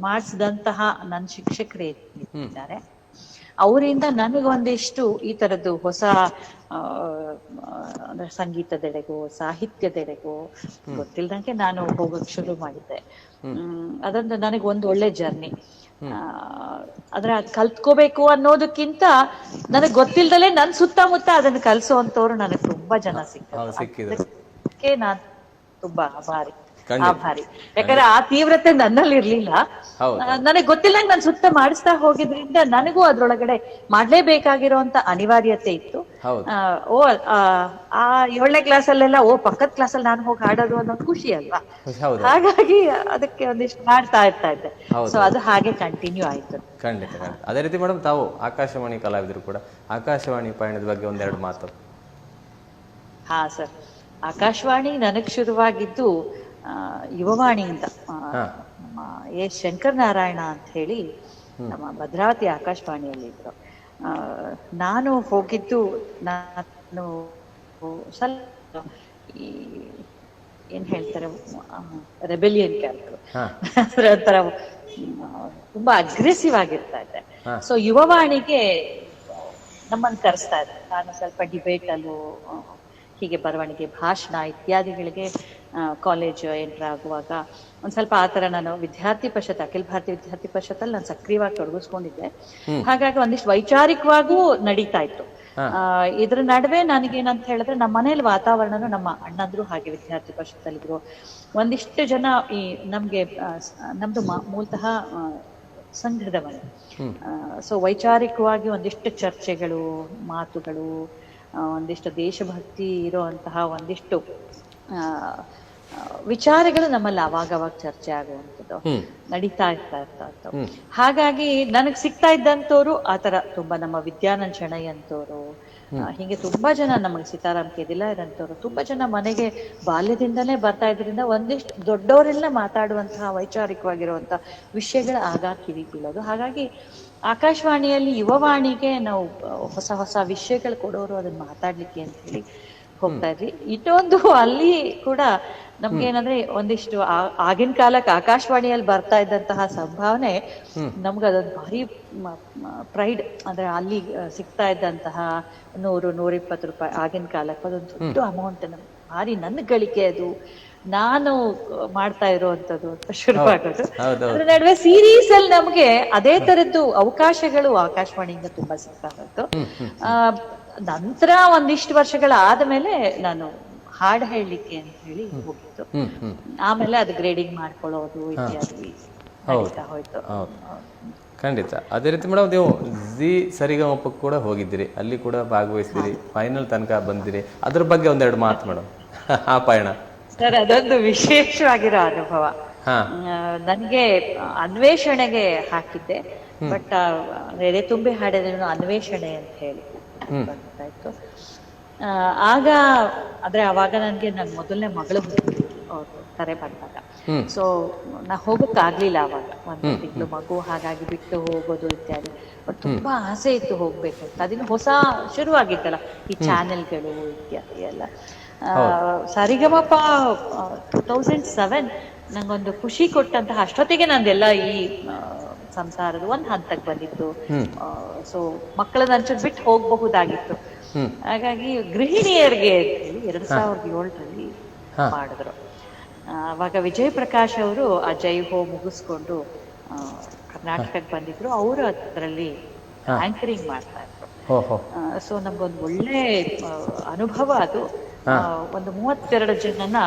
ಮಾಡಿಸಿದಂತಹ ನನ್ನ ಶಿಕ್ಷಕರೇ ಇದ್ದಾರೆ, ಅವರಿಂದ ನನಗೊಂದಿಷ್ಟು ಈ ತರದ್ದು ಹೊಸ ಅಂದ್ರೆ ಸಂಗೀತದೆಡೆಗೂ ಸಾಹಿತ್ಯದೆಡೆಗೂ ಗೊತ್ತಿಲ್ದಂಗೆ ನಾನು ಹೋಗಕ್ ಶುರು ಮಾಡಿದ್ದೆ. ಅದೊಂದು ನನಗೆ ಒಂದು ಒಳ್ಳೆ ಜರ್ನಿ. ಆದ್ರೆ ಅದ್ ಕಲ್ತ್ಕೋಬೇಕು ಅನ್ನೋದಕ್ಕಿಂತ ನನಗ್ ಗೊತ್ತಿಲ್ದಲೆ ನನ್ ಸುತ್ತಮುತ್ತ ಅದನ್ನ ಕಲ್ಸುವಂತವ್ರು ನನಗ್ ತುಂಬಾ ಜನ ಸಿಕ್ಕಿದ್ರು. ಅದಕ್ಕೆ ನಾನ್ ತುಂಬಾ ಆಭಾರಿ. ಯಾಕಂದ್ರೆ ಆ ತೀವ್ರತೆ ನನ್ನಲ್ಲಿ ಇರ್ಲಿಲ್ಲ. ನನಗ್ ಗೊತ್ತಿಲ್ಲಂಗ್ ನನ್ ಸುತ್ತ ಮಾಡಿಸ್ತಾ ಹೋಗಿದ್ರಿಂದ ನನಗೂ ಅದ್ರೊಳಗಡೆ ಮಾಡ್ಲೇಬೇಕಾಗಿರೋಂತ ಅನಿವಾರ್ಯತೆ ಇತ್ತು. ಆ 7ನೇ ಕ್ಲಾಸಲ್ಲೆಲ್ಲ ಪಕ್ಕದ ಕ್ಲಾಸಲ್ಲಿ ನಾನು ಹೋಗಿ ಹಾಡೋದು ಅನ್ನೋದು ಖುಷಿ ಅಲ್ವಾ, ಹಾಗಾಗಿ ಅದಕ್ಕೆ ಒಂದಿಷ್ಟು ಮಾಡ್ತಾ ಇರ್ತಾ ಇದ್ದೆ. ಸೊ ಅದು ಹಾಗೆ ಕಂಟಿನ್ಯೂ ಆಯ್ತು. ಖಂಡಿತ. ಅದೇ ರೀತಿ ಮೇಡಮ್, ತಾವು ಆಕಾಶವಾಣಿ ಕಲಾವಿದರು ಕೂಡ. ಆಕಾಶವಾಣಿ ಪಯಣದ ಬಗ್ಗೆ ಒಂದೆರಡು ಮಾತು. ಹಾ ಸರ್, ಆಕಾಶವಾಣಿ ನನಗ್ ಶುರುವಾಗಿದ್ದು ಯುವವಾಣಿಯಿಂದ. ನಮ್ಮ ಶಂಕರ್ ನಾರಾಯಣ ಅಂತ ಹೇಳಿ ನಮ್ಮ ಭದ್ರಾವತಿ ಆಕಾಶವಾಣಿಯಲ್ಲಿ ಇದ್ರು. ನಾನು ಹೋಗಿದ್ದು, ನಾನು ಸ್ವಲ್ಪ ಏನ್ ಹೇಳ್ತಾರೆ, ರೆಬೆಲಿಯನ್ ಕ್ಯಾರೆಕ್ಟರ್, ಒಂಥರ ತುಂಬಾ ಅಗ್ರೆಸಿವ್ ಆಗಿರ್ತಾ ಇದ್ದೆ. ಸೊ ಯುವವಾಣಿಗೆ ನಮ್ಮನ್ನು ಕರೆಸ್ತಾ ಇದ್ದೆ. ನಾನು ಸ್ವಲ್ಪ ಡಿಬೇಟ್ ಅಲ್ಲೂ ಹೀಗೆ ಬರವಣಿಗೆ, ಭಾಷಣ ಇತ್ಯಾದಿಗಳಿಗೆ ಕಾಲೇಜ್ ಎಂಟರ್ ಆಗುವಾಗ ಒಂದ್ ಸ್ವಲ್ಪ ಆತರ ನಾನು ವಿದ್ಯಾರ್ಥಿ ಪರಿಷತ್, ಅಖಿಲ ಭಾರತೀಯ ವಿದ್ಯಾರ್ಥಿ ಪರಿಷತ್ತಲ್ಲಿ ನಾನು ಸಕ್ರಿಯವಾಗಿ ತೊಡಗಿಸ್ಕೊಂಡಿದ್ದೆ. ಹಾಗಾಗಿ ಒಂದಿಷ್ಟು ವೈಚಾರಿಕವಾಗೂ ನಡೀತಾ ಇತ್ತು. ಇದ್ರ ನಡುವೆ ನನಗೇನಂತ ಹೇಳಿದ್ರೆ, ನಮ್ಮ ಮನೇಲಿ ವಾತಾವರಣನು, ನಮ್ಮ ಅಣ್ಣಂದ್ರು ಹಾಗೆ ವಿದ್ಯಾರ್ಥಿ ಪರಿಷತ್ತಲ್ಲಿದ್ರು. ಒಂದಿಷ್ಟು ಜನ ನಮ್ದು ಮೂಲತಃ ಸಂಘದ ಮನೆ. ಸೊ ವೈಚಾರಿಕವಾಗಿ ಒಂದಿಷ್ಟು ಚರ್ಚೆಗಳು, ಮಾತುಗಳು, ಒಂದಿಷ್ಟು ದೇಶಭಕ್ತಿ ಇರುವಂತಹ ಒಂದಿಷ್ಟು ವಿಚಾರಗಳು ನಮ್ಮಲ್ಲಿ ಅವಾಗವಾಗ ಚರ್ಚೆ ಆಗುವಂಥದ್ದು ನಡೀತಾ ಇರ್ತದ್ದು. ಹಾಗಾಗಿ ನನಗ್ ಸಿಗ್ತಾ ಇದ್ದಂಥವ್ರು ಆತರ ತುಂಬಾ, ನಮ್ಮ ವಿದ್ಯಾನಂದ್ ಶೆಣೈ ಅಂತವ್ರು, ಹೀಗೆ ತುಂಬಾ ಜನ, ನಮಗೆ ಸೀತಾರಾಮ್ ಕೆದಿಲ ಇರಂತವ್ರು ತುಂಬಾ ಜನ ಮನೆಗೆ ಬಾಲ್ಯದಿಂದಲೇ ಬರ್ತಾ ಇದ್ರಿಂದ ಒಂದಿಷ್ಟು ದೊಡ್ಡವರೆಲ್ಲ ಮಾತಾಡುವಂತಹ ವೈಚಾರಿಕವಾಗಿರುವಂತಹ ವಿಷಯಗಳ ಆಗ ಕಿವಿ ಬೀಳೋದು. ಹಾಗಾಗಿ ಆಕಾಶವಾಣಿಯಲ್ಲಿ ಯುವವಾಣಿಗೆ ನಾವು ಹೊಸ ಹೊಸ ವಿಷಯಗಳು ಕೊಡೋರು, ಅದನ್ನ ಮಾತಾಡ್ಲಿಕ್ಕೆ ಅಂತ ಹೇಳಿ ಹೋಗ್ತಾ ಇದ್ವಿ. ಇನ್ನೊಂದು ಅಲ್ಲಿ ಕೂಡ ನಮ್ಗೇನಂದ್ರೆ, ಒಂದಿಷ್ಟು ಆಗಿನ ಕಾಲಕ್ಕೆ ಆಕಾಶವಾಣಿಯಲ್ಲಿ ಬರ್ತಾ ಇದ್ದಂತಹ ಸಂಭಾವನೆ ನಮ್ಗೆ ಅದೊಂದು ಭಾರಿ ಪ್ರೈಡ್. ಅಂದ್ರೆ ಅಲ್ಲಿ ಸಿಗ್ತಾ ಇದ್ದಂತಹ 100-120 ರೂಪಾಯಿ ಆಗಿನ ಕಾಲಕ್ಕೆ ಅದೊಂದು ದೊಡ್ಡ ಅಮೌಂಟ್, ಭಾರಿ ನನ್ನ ಗಳಿಕೆ ಅದು, ನಾನು ಮಾಡ್ತಾ ಇರುವಂತದ್ದು ಅಂತ ಶುರುವಾಗೋದು. ಅದ್ರ ನಡುವೆ ಸೀರೀಸ್ ಅಲ್ಲಿ ನಮ್ಗೆ ಅದೇ ತರದ್ದು ಅವಕಾಶಗಳು ಆಕಾಶವಾಣಿಯಿಂದ ತುಂಬಾ ಸಿಗ್ತಾ ಇತ್ತು. ನಂತರ ಒಂದಿಷ್ಟು ವರ್ಷಗಳಾದ್ಮೇಲೆ ನಾನು ಹಾಡು ಹೇಳಲಿಕ್ಕೆ ಅಂತ ಹೇಳಿ ಹೋಗಿತ್ತು. ಆಮೇಲೆ ಅದು ಗ್ರೇಡಿಂಗ್ ಮಾಡ್ಕೊಳ್ಳೋದು ಇತ್ಯಾದಿ ಹೋಯ್ತು. ಖಂಡಿತ. ಅದೇ ರೀತಿ ಮೇಡಮ್, ನೀವು ಜಿ ಸರಿಗಮಪಕ್ಕೆ ಕೂಡ ಹೋಗಿದ್ದೀರಿ, ಅಲ್ಲಿ ಕೂಡ ಭಾಗವಹಿಸಿದಿರಿ, ಫೈನಲ್ ತನಕ ಬಂದಿರಿ. ಅದ್ರ ಬಗ್ಗೆ ಒಂದೆರಡು ಮಾತು ಮೇಡಮ್, ಆ ಪಯಣ. ಸರ್, ಅದೊಂದು ವಿಶೇಷವಾಗಿರೋ ಅನುಭವ. ನನ್ಗೆ ಅನ್ವೇಷಣೆಗೆ ಹಾಕಿದ್ದೆ, ಬಟ್ ಎದೆ ತುಂಬಿ ಹಾಡಿದ್ರು ಅನ್ವೇಷಣೆ ಅಂತ ಹೇಳಿ ಬರ್ತಾ ಇತ್ತು. ಆಗ ಅವಾಗ ನನ್ಗೆ ನನ್ನ ಮೊದಲನೇ ಮಗಳು ಅವ್ರು ಕರೆ ಬಂದಾಗ, ಸೊ ನಾ ಹೋಗಕ್ಕಾಗ್ಲಿಲ್ಲ ಅವಾಗ. 1 ತಿಂಗಳು ಮಗು, ಹಾಗಾಗಿ ಬಿಟ್ಟು ಹೋಗೋದು ಇತ್ಯಾದಿ. ಬಟ್ ತುಂಬಾ ಆಸೆ ಇತ್ತು ಹೋಗ್ಬೇಕು ಅಂತ. ಅದಿನ್ನು ಹೊಸ ಶುರುವಾಗಿತ್ತಲ್ಲ ಈ ಚಾನೆಲ್ಗಳು ಇತ್ಯಾದಿ ಎಲ್ಲ. ಸರಿಗಮಪ 2007 ನಂಗೊಂದು ಖುಷಿ ಕೊಟ್ಟಂತಹ, ಅಷ್ಟೊತ್ತಿಗೆ ನಂದೆಲ್ಲ ಈ ಸಂಸಾರದ ಒಂದ್ ಹಂತಕ್ಕೆ ಬಂದಿತ್ತು. ಸೊ ಮಕ್ಕಳನ್ನ ಒಂಚೂರು ಬಿಟ್ಟು ಹೋಗಬಹುದಾಗಿತ್ತು. ಹಾಗಾಗಿ ಗೃಹಿಣಿಯರಿಗೆ 2007ರಲ್ಲಿ ಮಾಡಿದ್ರು. ಅವಾಗ ವಿಜಯ್ ಪ್ರಕಾಶ್ ಅವರು ಆ ಜೈ ಹೋ ಮುಗಿಸ್ಕೊಂಡು ಕರ್ನಾಟಕಕ್ಕೆ ಬಂದಿದ್ರು. ಅವರು ಅದರಲ್ಲಿ ಆಂಕರಿಂಗ್ ಮಾಡ್ತಾ ಇದ್ರು. ಸೊ ನಮ್ಗೊಂದು ಒಳ್ಳೆ ಅನುಭವ ಅದು. ಒಂದು 32 ಜನನ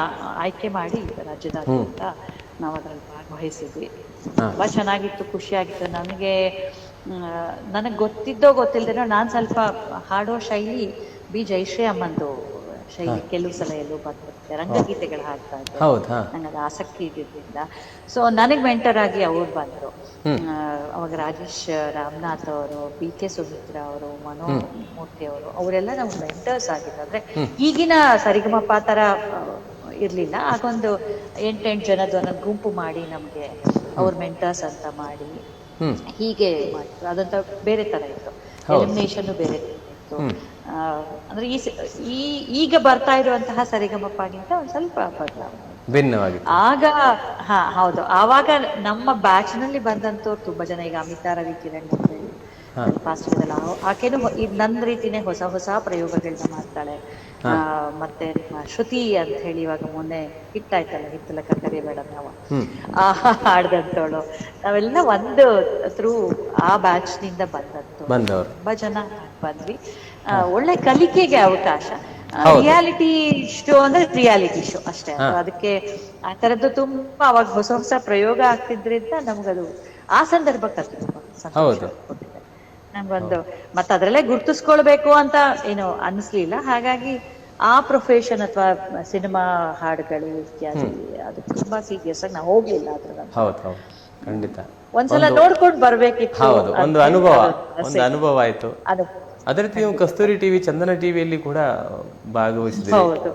ಆಯ್ಕೆ ಮಾಡಿ ರಾಜ್ಯದಾದ್ಯಂತ ನಾವು ಅದ್ರಲ್ಲಿ ಭಾಗವಹಿಸಿದ್ವಿ. ತುಂಬಾ ಚೆನ್ನಾಗಿತ್ತು, ಖುಷಿಯಾಗಿತ್ತು. ನನಗ್ ಗೊತ್ತಿದ್ದೋ ಗೊತ್ತಿಲ್ದೇನೋ ನಾನ್ ಸ್ವಲ್ಪ ಹಾಡೋ ಶೈಲಿ ಬಿ ಜಯಶ್ರೀ ಅಮ್ಮಂದು ಶೈಲಿ. ಕೆಲವು ಸಲ ಎಲ್ಲೂ ಬರ್ತಿರುತ್ತೆ, ರಂಗಗೀತೆಗಳು ಹಾಡ್ತಾ ಇದ್ದೆ, ನನಗೆ ಆಸಕ್ತಿ ಇದ್ದಿದ್ದರಿಂದ. ಸೊ ನನಗ್ ಮೆಂಟರ್ ಆಗಿ ಅವ್ರು ಬಂದ್ರು. ಅವಾಗ ರಾಜೇಶ್ ರಾಮನಾಥ್ ಅವರು, BK ಸುಮಿತ್ರಾ ಅವರು, ಮನೋಮೂರ್ತಿ ಅವರು, ಅವರೆಲ್ಲ ನಮ್ಗೆ ಮೆಂಟರ್ಸ್ ಆಗಿದ್ರು. ಅಂದ್ರೆ ಈಗಿನ ಸರಿಗಮಪ ತರ ಇರ್ಲಿಲ್ಲ. ಆಗೊಂದು 8 ಜನದ ಒಂದೊಂದು ಗುಂಪು ಮಾಡಿ ನಮ್ಗೆ ಅವ್ರ ಮೆಂಟರ್ಸ್ ಅಂತ ಮಾಡಿ ಹೀಗೆ ಮಾಡಿದ್ರು. ಅದಂತ ಬೇರೆ ತರ ಇತ್ತು, ಎಲಿಮಿನೇಷನ್ ಬೇರೆ ಇತ್ತು. ಅಂದ್ರೆ ಈಗ ಬರ್ತಾ ಇರುವಂತಹ ಸರಿಗಮಪಗಿಂತ ಒಂದ್ ಸ್ವಲ್ಪ ಬದಲಾವಣೆ ಭಿನ್ನವಾಗಿತ್ತು ಆಗ. ಹೌದು, ಆವಾಗ ನಮ್ಮ ಬ್ಯಾಚ್ ನಲ್ಲಿ ಬಂದಂತವ್ರು ತುಂಬಾ ಜನ, ಈಗ ಅಮಿತಾ ರವಿ ಕಿರಣ್ ಅಂತ ಹೇಳಿ ಪಾಸ್ಟ್ ಇದೆಲ್ಲ ಆಕೆನೂ ನನ್ನ ರೀತಿನೇ ಹೊಸ ಹೊಸ ಪ್ರಯೋಗಗಳನ್ನ ಮಾಡ್ತಾಳೆ. ಮತ್ತೆ ಶ್ರುತಿ ಅಂತ ಹೇಳಿ ಇವಾಗ ಮೊನ್ನೆ ಹಿಟ್ ಆಯ್ತಲ್ಲ, ಹಿತ್ತಲ ಕಕ್ಕರೆ ಬೇಡ ನಾವು ಹಾಡ್ದಂತವಳು. ನಾವೆಲ್ಲ ಒಂದು ಥ್ರೂ ಆ ಬ್ಯಾಚ್ ನಿಂದ ಬಂದವರು ತುಂಬಾ ಜನ ಬಂದ್ವಿ. ಒಳ್ಳೆ ಕಲಿಕೆಗೆ ಅವಕಾಶ. ರಿಯಾಲಿಟಿ ಶೋ ಅಂದ್ರೆ ರಿಯಾಲಿಟಿ ಶೋ ಅಷ್ಟೇ. ಅದಕ್ಕೆ ಆ ತರದ್ದು ತುಂಬಾ ಅವಾಗ ಹೊಸ ಹೊಸ ಪ್ರಯೋಗ ಆಗ್ತಿದ್ರಿಂದ ನಮ್ಗದು ಆ ಸಂದರ್ಭಕ್ಕೆ ಅದು ತುಂಬಾ ಸಂತೋಷ ಕೊಟ್ಟಿದೆ ನಮ್ಗೊಂದು. ಮತ್ತೆ ಅದ್ರಲ್ಲೇ ಗುರ್ತಿಸ್ಕೊಳ್ಬೇಕು ಅಂತ ಏನು ಅನ್ಸ್ಲಿಲ್ಲ. ಹಾಗಾಗಿ ಆ ಪ್ರೊಫೆಷನ್ ಅಥವಾ ಸಿನಿಮಾ ಹಾಡುಗಳು ಇತ್ಯಾದಿ ಅದು ತುಂಬಾ ಸೀರಿಯಸ್ ಆಗಿ ನಾವು ಹೋಗ್ಲಿಲ್ಲ ಅದ್ರ. ಖಂಡಿತ ಒಂದ್ಸಲ ನೋಡ್ಕೊಂಡು ಬರ್ಬೇಕಿತ್ತು. ಹೌದು, ಒಂದು ಅನುಭವ ಆಯ್ತು. ಅದೇ ರೀತಿ ನೀವು ಕಸ್ತೂರಿ ಟಿವಿ, ಚಂದನ ಟಿವಿಯಲ್ಲಿ ಕೂಡ ಭಾಗವಹಿಸಿದ್ರಿ.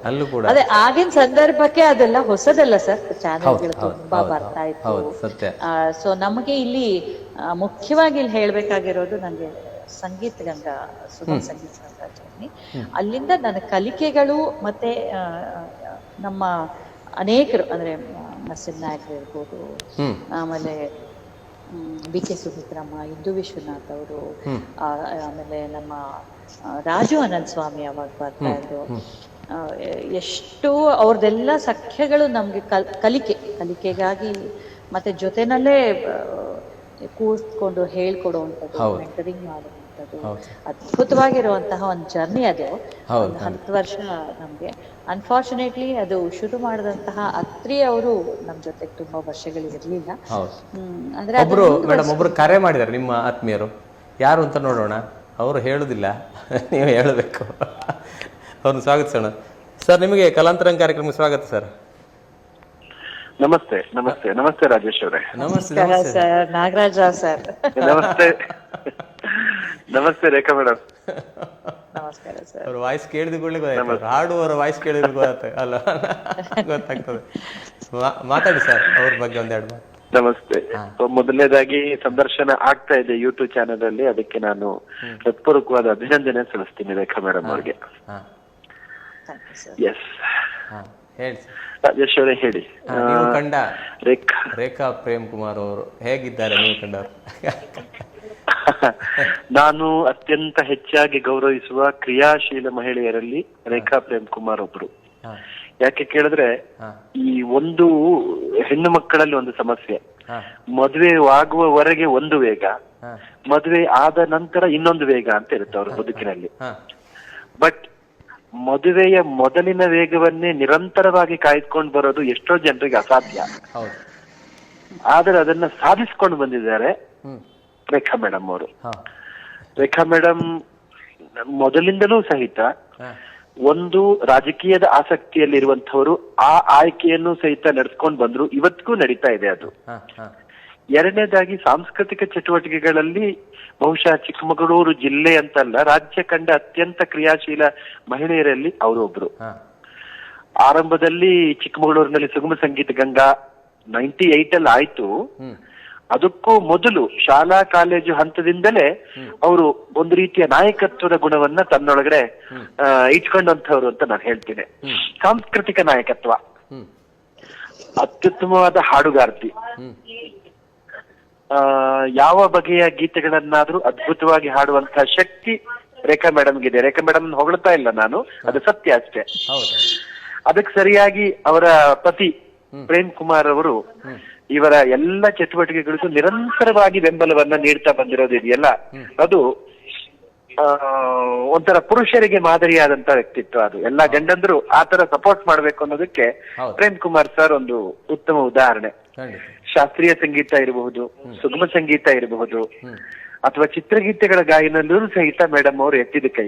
ಅಲ್ಲೂ ಕೂಡ ಅದೇ ಆಗಿನ ಸಂದರ್ಭಕ್ಕೆ ಅದೆಲ್ಲ ಹೊಸದಲ್ಲ ಸರ್, ಚಾನೆಲ್ಗಳು ತುಂಬಾ ಬರ್ತಾ ಇತ್ತು. ಸೊ ನಮಗೆ ಇಲ್ಲಿ ಮುಖ್ಯವಾಗಿ ಇಲ್ಲಿ ಹೇಳ್ಬೇಕಾಗಿರೋದು ನಂಗೆ ಸಂಗೀತ ಗಂಗಾ, ಸುಗಮ ಸಂಗೀತ ಗಂಗಾ ಜರ್ನಿ. ಅಲ್ಲಿಂದ ನನ್ನ ಕಲಿಕೆಗಳು ಮತ್ತೆ ನಮ್ಮ ಅನೇಕರು ಅಂದ್ರೆ ನರಸಿಂಹನಾಯಕರು ಇರ್ಬೋದು, ಆಮೇಲೆ BK ಸುಮಿತ್ರಮ್ಮ, ಇಂದು ವಿಶ್ವನಾಥ್ ಅವರು, ಆಮೇಲೆ ನಮ್ಮ ರಾಜು ಅನಂತ್ ಸ್ವಾಮಿ ಅವಾಗ ಬರ್ತಾ ಇದ್ರು. ಎಷ್ಟು ಅವ್ರದ್ದೆಲ್ಲ ಸಖ್ಯಗಳು ನಮ್ಗೆ ಕಲಿಕೆಗಾಗಿ ಮತ್ತೆ ಜೊತೆನಲ್ಲೇ ಕೂತ್ಕೊಂಡು ಹೇಳ್ಕೊಡುವಂಥದ್ದು, ಮೆಂಟರಿಂಗ್ ಮಾಡುವಂಥದ್ದು, ಅದ್ಭುತವಾಗಿರುವಂತಹ ಒಂದು ಜರ್ನಿ ಅದು. ಒಂದು 10 ವರ್ಷ ನಮ್ಗೆ ಅನ್ಫಾರ್ಚುನೇಟ್ಲಿ ಅದು ಶುರು ಮಾಡಿದಂತಹ ಅತ್ರಿ ಅವರು ನಮ್ ಜೊತೆ ತುಂಬಾ ವರ್ಷಗಳು ಇರ್ಲಿಲ್ಲ. ಅಂದ್ರೆ ಒಬ್ರು ಕರೆ ಮಾಡಿದಾರೆ ನಿಮ್ಮ ಆತ್ಮೀಯರು, ಯಾರು ಅಂತ ನೋಡೋಣ. ಅವರು ಹೇಳುದಿಲ್ಲ, ನೀವು ಹೇಳಬೇಕು. ಅವ್ರನ್ನ ಸ್ವಾಗತಿಸೋಣ. ಸರ್, ನಿಮಗೆ ಕಲಾಂತರಂಗ ಕಾರ್ಯಕ್ರಮಕ್ಕೆ ಸ್ವಾಗತ ಸರ್. ನಮಸ್ತೆ. ನಮಸ್ತೆ ನಮಸ್ತೆ ರಾಜೇಶ್ ಅವರೇ. ನಮಸ್ತೆ ಸರ್. ನಾಗರಾಜ್ ರಾವ್ ಸರ್. ನಮಸ್ತೆ. ನಮಸ್ತೆ ರೇಖಾ ಮೇಡಮ್. ನಮಸ್ಕಾರ ಸರ್. ಅವ್ರ ವಾಯ್ಸ್ ಕೇಳಿದ ಕೂಡಲೇ ಗೊತ್ತಾಯ್ತು, ಹಾಡುವವರ ವಾಯ್ಸ್ ಕೇಳಿದ ಅಲ್ಲ ಗೊತ್ತಾಗ್ತದೆ. ಮಾತಾಡಿ ಸರ್ ಅವ್ರ ಬಗ್ಗೆ ಒಂದೆರಡು ಮಾತು. ನಮಸ್ತೆ. ಮೊದಲನೇದಾಗಿ ಸಂದರ್ಶನ ಆಗ್ತಾ ಇದೆ ಯೂಟ್ಯೂಬ್ ಚಾನೆಲ್ ಅಲ್ಲಿ, ಅದಕ್ಕೆ ನಾನು ಹೃತ್ಪೂರ್ವಕವಾದ ಅಭಿನಂದನೆ ಸಲ್ಲಿಸ್ತೀನಿ ರೇಖಾ ಮೇಡಮ್ ಅವ್ರಿಗೆ. ಎಸ್, ರಾಜೇಶ್ ಅವರೇ ಹೇಳಿ. ನೀವು ಕಂಡ ರೇಖಾ ಪ್ರೇಮ್ ಕುಮಾರ್ ಅವರು ಹೇಗಿದ್ದಾರೆ, ನೀವು ಕಂಡವರು? ನಾನು ಅತ್ಯಂತ ಹೆಚ್ಚಾಗಿ ಗೌರವಿಸುವ ಕ್ರಿಯಾಶೀಲ ಮಹಿಳೆಯರಲ್ಲಿ ರೇಖಾ ಪ್ರೇಮ್ ಕುಮಾರ್ ಒಬ್ರು. ಯಾಕೆ ಕೇಳಿದ್ರೆ, ಈ ಒಂದು ಹೆಣ್ಣು ಮಕ್ಕಳಲ್ಲಿ ಒಂದು ಸಮಸ್ಯೆ, ಮದುವೆ ಆಗುವವರೆಗೆ ಒಂದು ವೇಗ, ಮದುವೆ ಆದ ನಂತರ ಇನ್ನೊಂದು ವೇಗ ಅಂತ ಇರುತ್ತೆ ಅವ್ರ ಬದುಕಿನಲ್ಲಿ. ಬಟ್ ಮದುವೆಯ ಮೊದಲಿನ ವೇಗವನ್ನೇ ನಿರಂತರವಾಗಿ ಕಾಯ್ದುಕೊಂಡು ಬರೋದು ಎಷ್ಟೋ ಜನರಿಗೆ ಅಸಾಧ್ಯ. ಆದ್ರೆ ಅದನ್ನ ಸಾಧಿಸ್ಕೊಂಡು ಬಂದಿದ್ದಾರೆ ರೇಖಾ ಮೇಡಮ್ ಅವರು. ರೇಖಾ ಮೇಡಮ್ ಮೊದಲಿಂದಲೂ ಸಹಿತ ಒಂದು ರಾಜಕೀಯದ ಆಸಕ್ತಿಯಲ್ಲಿರುವಂತವರು ಆ ಆಯ್ಕೆಯನ್ನು ಸಹಿತ ನಡೆಸ್ಕೊಂಡು ಬಂದ್ರು, ಇವತ್ತಿಗೂ ನಡೀತಾ ಇದೆ ಅದು. ಎರಡನೇದಾಗಿ ಸಾಂಸ್ಕೃತಿಕ ಚಟುವಟಿಕೆಗಳಲ್ಲಿ ಬಹುಶಃ ಚಿಕ್ಕಮಗಳೂರು ಜಿಲ್ಲೆ ಅಂತಲ್ಲ, ರಾಜ್ಯ ಕಂಡ ಅತ್ಯಂತ ಕ್ರಿಯಾಶೀಲ ಮಹಿಳೆಯರಲ್ಲಿ ಅವರು ಒಬ್ರು. ಆರಂಭದಲ್ಲಿ ಚಿಕ್ಕಮಗಳೂರಿನಲ್ಲಿ ಸುಗಮ ಸಂಗೀತ ಗಂಗಾ 98 ಅಲ್ಲಿ ಆಯ್ತು. ಅದಕ್ಕೂ ಮೊದಲು ಶಾಲಾ ಕಾಲೇಜು ಹಂತದಿಂದಲೇ ಅವರು ಒಂದು ರೀತಿಯ ನಾಯಕತ್ವದ ಗುಣವನ್ನ ತನ್ನೊಳಗಡೆ ಇಟ್ಕೊಂಡಂತವ್ರು ಅಂತ ನಾನು ಹೇಳ್ತೀನಿ. ಸಾಂಸ್ಕೃತಿಕ ನಾಯಕತ್ವ, ಅತ್ಯುತ್ತಮವಾದ ಹಾಡುಗಾರ್ತಿ, ಯಾವ ಬಗೆಯ ಗೀತೆಗಳನ್ನಾದ್ರೂ ಅದ್ಭುತವಾಗಿ ಹಾಡುವಂತಹ ಶಕ್ತಿ ರೇಖಾ ಮೇಡಮ್ಗಿದೆ. ರೇಖಾ ಮೇಡಮ್ ಹೊಗಳ್ತಾ ಇಲ್ಲ ನಾನು, ಅದು ಸತ್ಯ ಅಷ್ಟೇ. ಅದಕ್ಕೆ ಸರಿಯಾಗಿ ಅವರ ಪತಿ ಪ್ರೇಮ್ ಕುಮಾರ್ ಅವರು ಇವರ ಎಲ್ಲ ಚಟುವಟಿಕೆಗಳಿಗೂ ನಿರಂತರವಾಗಿ ಬೆಂಬಲವನ್ನ ನೀಡ್ತಾ ಬಂದಿರೋದಿದೆಯಲ್ಲ, ಅದು ಒಂಥರ ಪುರುಷರಿಗೆ ಮಾದರಿಯಾದಂತ ವ್ಯಕ್ತಿತ್ವ. ಅದು ಎಲ್ಲಾ ಗಂಡಂದ್ರು ಆತರ ಸಪೋರ್ಟ್ ಮಾಡ್ಬೇಕು ಅನ್ನೋದಕ್ಕೆ ಪ್ರೇಮ್ ಕುಮಾರ್ ಸರ್ ಒಂದು ಉತ್ತಮ ಉದಾಹರಣೆ. ಶಾಸ್ತ್ರೀಯ ಸಂಗೀತ ಇರಬಹುದು, ಸುಗಮ ಸಂಗೀತ ಇರಬಹುದು, ಅಥವಾ ಚಿತ್ರಗೀತೆಗಳ ಗಾಯನಲ್ಲೂ ಸಹಿತ ಮೇಡಮ್ ಅವರು ಎತ್ತಿದ ಕೈ.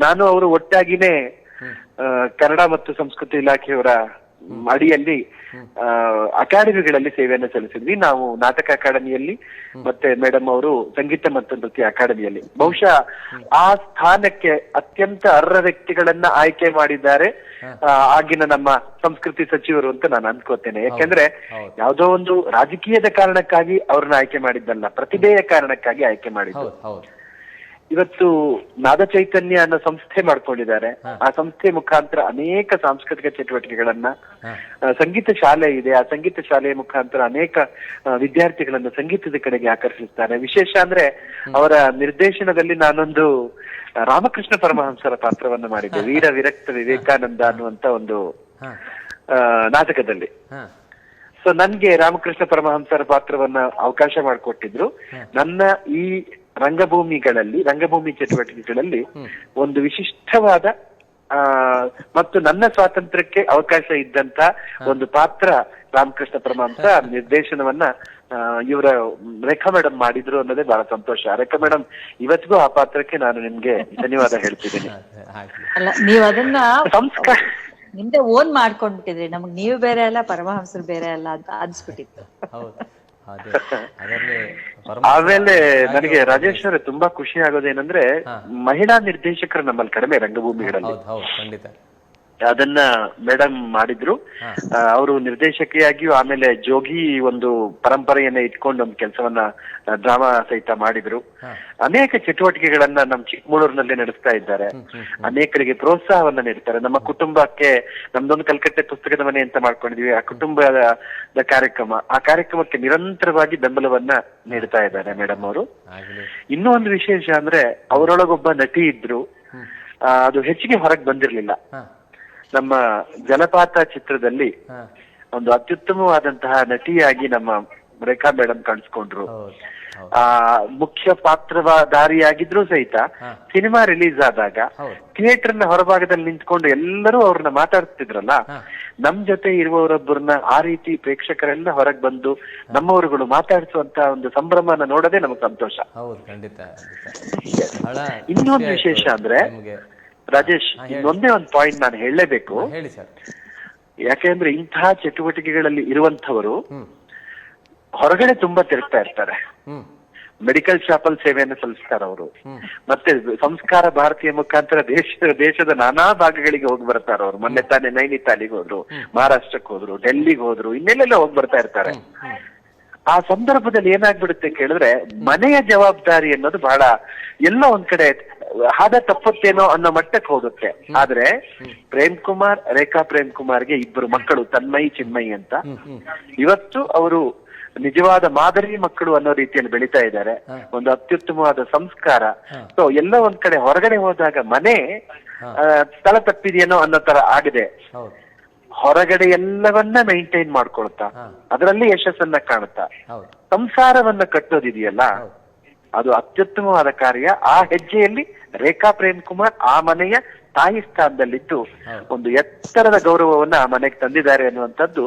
ನಾನು ಅವರು ಒಟ್ಟಾಗಿನೇ ಕನ್ನಡ ಮತ್ತು ಸಂಸ್ಕೃತಿ ಇಲಾಖೆಯವರ ಅಡಿಯಲ್ಲಿ ಅಕಾಡೆಮಿಗಳಲ್ಲಿ ಸೇವೆಯನ್ನು ಸಲ್ಲಿಸಿದ್ವಿ. ನಾವು ನಾಟಕ ಅಕಾಡೆಮಿಯಲ್ಲಿ ಮತ್ತೆ ಮೇಡಮ್ ಅವರು ಸಂಗೀತ ಮತ್ತು ನೃತ್ಯ ಅಕಾಡೆಮಿಯಲ್ಲಿ. ಬಹುಶಃ ಆ ಸ್ಥಾನಕ್ಕೆ ಅತ್ಯಂತ ಅರ್ಹ ವ್ಯಕ್ತಿಗಳನ್ನ ಆಯ್ಕೆ ಮಾಡಿದ್ದಾರೆ ಆಗಿನ ನಮ್ಮ ಸಂಸ್ಕೃತಿ ಸಚಿವರು ಅಂತ ನಾನು ಅನ್ಕೋತೇನೆ. ಯಾಕೆಂದ್ರೆ ಯಾವುದೋ ಒಂದು ರಾಜಕೀಯದ ಕಾರಣಕ್ಕಾಗಿ ಅವ್ರನ್ನ ಆಯ್ಕೆ ಮಾಡಿದ್ದಲ್ಲ, ಪ್ರತಿಭೆಯ ಕಾರಣಕ್ಕಾಗಿ ಆಯ್ಕೆ ಮಾಡಿದ್ದು. ಇವತ್ತು ನಾದ ಚೈತನ್ಯ ಅನ್ನೋ ಸಂಸ್ಥೆ ಮಾಡ್ಕೊಂಡಿದ್ದಾರೆ. ಆ ಸಂಸ್ಥೆ ಮುಖಾಂತರ ಅನೇಕ ಸಾಂಸ್ಕೃತಿಕ ಚಟುವಟಿಕೆಗಳನ್ನ, ಸಂಗೀತ ಶಾಲೆ ಇದೆ, ಆ ಸಂಗೀತ ಶಾಲೆಯ ಮುಖಾಂತರ ಅನೇಕ ವಿದ್ಯಾರ್ಥಿಗಳನ್ನ ಸಂಗೀತದ ಕಡೆಗೆ ಆಕರ್ಷಿಸ್ತಾರೆ. ವಿಶೇಷ ಅಂದ್ರೆ ಅವರ ನಿರ್ದೇಶನದಲ್ಲಿ ನಾನೊಂದು ರಾಮಕೃಷ್ಣ ಪರಮಹಂಸರ ಪಾತ್ರವನ್ನ ಮಾಡಿದ್ದೆ, ವೀರ ವಿರಕ್ತ ವಿವೇಕಾನಂದ ಅನ್ನುವಂತ ಒಂದು ನಾಟಕದಲ್ಲಿ. ಸೊ ನನ್ಗೆ ರಾಮಕೃಷ್ಣ ಪರಮಹಂಸರ ಪಾತ್ರವನ್ನ ಅವಕಾಶ ಮಾಡಿಕೊಟ್ಟಿದ್ರು. ನನ್ನ ಈ ರಂಗಭೂಮಿ ಚಟುವಟಿಕೆಗಳಲ್ಲಿ ಒಂದು ವಿಶಿಷ್ಟವಾದ ಮತ್ತು ನನ್ನ ಸ್ವಾತಂತ್ರ್ಯಕ್ಕೆ ಅವಕಾಶ ಇದ್ದಂತ ಒಂದು ಪಾತ್ರ ರಾಮಕೃಷ್ಣ ಪರಮಹಂಸ ನಿರ್ದೇಶನವನ್ನ ಇವರ ರೇಖಾ ಮೇಡಮ್ ಮಾಡಿದ್ರು ಅನ್ನೋದೇ ಬಹಳ ಸಂತೋಷ. ರೇಖಾ ಮೇಡಮ್, ಇವತ್ತಿಗೂ ಆ ಪಾತ್ರಕ್ಕೆ ನಾನು ನಿಮ್ಗೆ ಧನ್ಯವಾದ ಹೇಳ್ತಿದ್ದೀನಿ. ಅಲ್ಲ, ನೀವ್ ಅದನ್ನ ಸಂಸ್ಕಾರ ನಿಮ್ದೆ ಓನ್ ಮಾಡ್ಕೊಂಡ್ಬಿಟ್ಟಿದ್ರಿ. ನಮಗ್ ನೀವು ಬೇರೆ ಅಲ್ಲ, ಪರಮಹಂಸರು ಬೇರೆ ಅಲ್ಲ ಅಂತ ಅನ್ಸ್ಬಿಟ್ಟಿತ್ತು. ಆಮೇಲೆ ನನಗೆ ರಾಜೇಶ್ ಅವರೇ ತುಂಬಾ ಖುಷಿ ಆಗೋದೇನಂದ್ರೆ, ಮಹಿಳಾ ನಿರ್ದೇಶಕರು ನಮ್ಮಲ್ಲಿ ಕಡಿಮೆ ರಂಗಭೂಮಿಗಳಲ್ಲಿ. ಅದನ್ನ ಮೇಡಮ್ ಮಾಡಿದ್ರು. ಅವರು ನಿರ್ದೇಶಕಿಯಾಗಿಯೂ ಆಮೇಲೆ ಜೋಗಿ ಒಂದು ಪರಂಪರೆಯನ್ನ ಇಟ್ಕೊಂಡು ಒಂದು ಕೆಲಸವನ್ನ ಡ್ರಾಮಾ ಸಹಿತ ಮಾಡಿದ್ರು. ಅನೇಕ ಚಟುವಟಿಕೆಗಳನ್ನ ನಮ್ಮ ಚಿಕ್ಕಮಗಳೂರಿನಲ್ಲಿ ನಡೆಸ್ತಾ ಇದ್ದಾರೆ. ಅನೇಕರಿಗೆ ಪ್ರೋತ್ಸಾಹವನ್ನ ನೀಡ್ತಾರೆ. ನಮ್ಮ ಕುಟುಂಬಕ್ಕೆ ನಮ್ದೊಂದು ಕಲ್ಕಟ್ಟೆ ಪುಸ್ತಕದ ಮನೆ ಅಂತ ಮಾಡ್ಕೊಂಡಿದೀವಿ. ಆ ಕುಟುಂಬದ ಕಾರ್ಯಕ್ರಮ, ಆ ಕಾರ್ಯಕ್ರಮಕ್ಕೆ ನಿರಂತರವಾಗಿ ಬೆಂಬಲವನ್ನ ನೀಡ್ತಾ ಇದ್ದಾರೆ ಮೇಡಮ್ ಅವರು. ಇನ್ನೂ ಒಂದು ವಿಶೇಷ ಅಂದ್ರೆ, ಅವರೊಳಗೊಬ್ಬ ನಟಿ ಇದ್ರು. ಅದು ಹೆಚ್ಚಿಗೆ ಹೊರಗೆ ಬಂದಿರ್ಲಿಲ್ಲ. ನಮ್ಮ ಜಲಪಾತ ಚಿತ್ರದಲ್ಲಿ ಒಂದು ಅತ್ಯುತ್ತಮವಾದಂತಹ ನಟಿಯಾಗಿ ನಮ್ಮ ರೇಖಾ ಮೇಡಮ್ ಕಾಣಿಸ್ಕೊಂಡ್ರು. ಮುಖ್ಯ ಪಾತ್ರಧಾರಿಯಾಗಿದ್ರು ಸಹಿತ ಸಿನಿಮಾ ರಿಲೀಸ್ ಆದಾಗ ಥಿಯೇಟರ್ ನ ಹೊರಭಾಗದಲ್ಲಿ ನಿಂತ್ಕೊಂಡು ಎಲ್ಲರೂ ಅವ್ರನ್ನ ಮಾತಾಡ್ತಿದ್ರಲ್ಲ, ನಮ್ ಜೊತೆ ಇರುವವರೊಬ್ಬರನ್ನ ಆ ರೀತಿ ಪ್ರೇಕ್ಷಕರೆಲ್ಲ ಹೊರಗೆ ಬಂದು ನಮ್ಮವರುಗಳು ಮಾತಾಡಿಸುವಂತ ಒಂದು ಸಂಭ್ರಮನ ನೋಡೋದೇ ನಮ್ಗೆ ಸಂತೋಷ. ಇನ್ನೊಂದು ವಿಶೇಷ ಅಂದ್ರೆ ರಾಜೇಶ್, ಇನ್ನೊಂದೇ ಒಂದು ಪಾಯಿಂಟ್ ನಾನು ಹೇಳಲೇಬೇಕು. ಯಾಕೆಂದ್ರೆ ಇಂತಹ ಚಟುವಟಿಕೆಗಳಲ್ಲಿ ಇರುವಂತವರು ಹೊರಗಡೆ ತುಂಬಾ ತಿರುಗ್ತಾ ಇರ್ತಾರೆ. ಮೆಡಿಕಲ್ ಶಾಪ್ ಅಲ್ಲಿ ಸೇವೆಯನ್ನು ಸಲ್ಲಿಸ್ತಾರೆ ಅವರು. ಮತ್ತೆ ಸಂಸ್ಕಾರ ಭಾರತೀಯ ಮುಖಾಂತರ ದೇಶದ ನಾನಾ ಭಾಗಗಳಿಗೆ ಹೋಗಿ ಬರ್ತಾರೆ ಅವರು. ಮೊನ್ನೆ ತಾನೇ ನೈನಿತಾಲಿಗೆ ಹೋದ್ರು, ಮಹಾರಾಷ್ಟ್ರಕ್ಕೆ ಹೋದ್ರು, ಡೆಲ್ಲಿಗೆ ಹೋದ್ರು, ಇನ್ನೆಲ್ಲೆಲ್ಲ ಹೋಗಿ ಬರ್ತಾ ಇರ್ತಾರೆ. ಆ ಸಂದರ್ಭದಲ್ಲಿ ಏನಾಗ್ಬಿಡುತ್ತೆ ಕೇಳಿದ್ರೆ, ಮನೆಯ ಜವಾಬ್ದಾರಿ ಅನ್ನೋದು ಬಹಳ ಎಲ್ಲ ಒಂದ್ ಕಡೆ ಹಾದ ತಪ್ಪುತ್ತೇನೋ ಅನ್ನೋ ಮಟ್ಟಕ್ಕೆ ಹೋಗುತ್ತೆ. ಆದ್ರೆ ರೇಖಾ ಪ್ರೇಮ್ ಕುಮಾರ್ಗೆ ಇಬ್ಬರು ಮಕ್ಕಳು, ತನ್ಮಯಿ ಚಿನ್ಮಯಿ ಅಂತ. ಇವತ್ತು ಅವರು ನಿಜವಾದ ಮಾದರಿ ಮಕ್ಕಳು ಅನ್ನೋ ರೀತಿಯಲ್ಲಿ ಬೆಳೀತಾ ಇದ್ದಾರೆ. ಒಂದು ಅತ್ಯುತ್ತಮವಾದ ಸಂಸ್ಕಾರ. ಸೊ ಎಲ್ಲ ಒಂದ್ ಕಡೆ ಹೊರಗಡೆ ಹೋದಾಗ ಮನೆ ಸ್ಥಳ ತಪ್ಪಿದೆಯೇನೋ ಅನ್ನೋ ತರ ಆಗಿದೆ. ಹೊರಗಡೆ ಎಲ್ಲವನ್ನ ಮೈಂಟೈನ್ ಮಾಡ್ಕೊಳ್ತಾ ಅದರಲ್ಲಿ ಯಶಸ್ಸನ್ನ ಕಾಣುತ್ತಾ ಸಂಸಾರವನ್ನ ಕಟ್ಟೋದಿದೆಯಲ್ಲ, ಅದು ಅತ್ಯುತ್ತಮವಾದ ಕಾರ್ಯ. ಆ ಹೆಜ್ಜೆಯಲ್ಲಿ ರೇಖಾ ಪ್ರೇಮ್ ಕುಮಾರ್ ಆ ಮನೆಯ ತಾಯಿ ಸ್ಥಾನದಲ್ಲಿದ್ದು ಒಂದು ಎತ್ತರದ ಗೌರವವನ್ನ ಆ ಮನೆಗೆ ತಂದಿದ್ದಾರೆ ಅನ್ನುವಂಥದ್ದು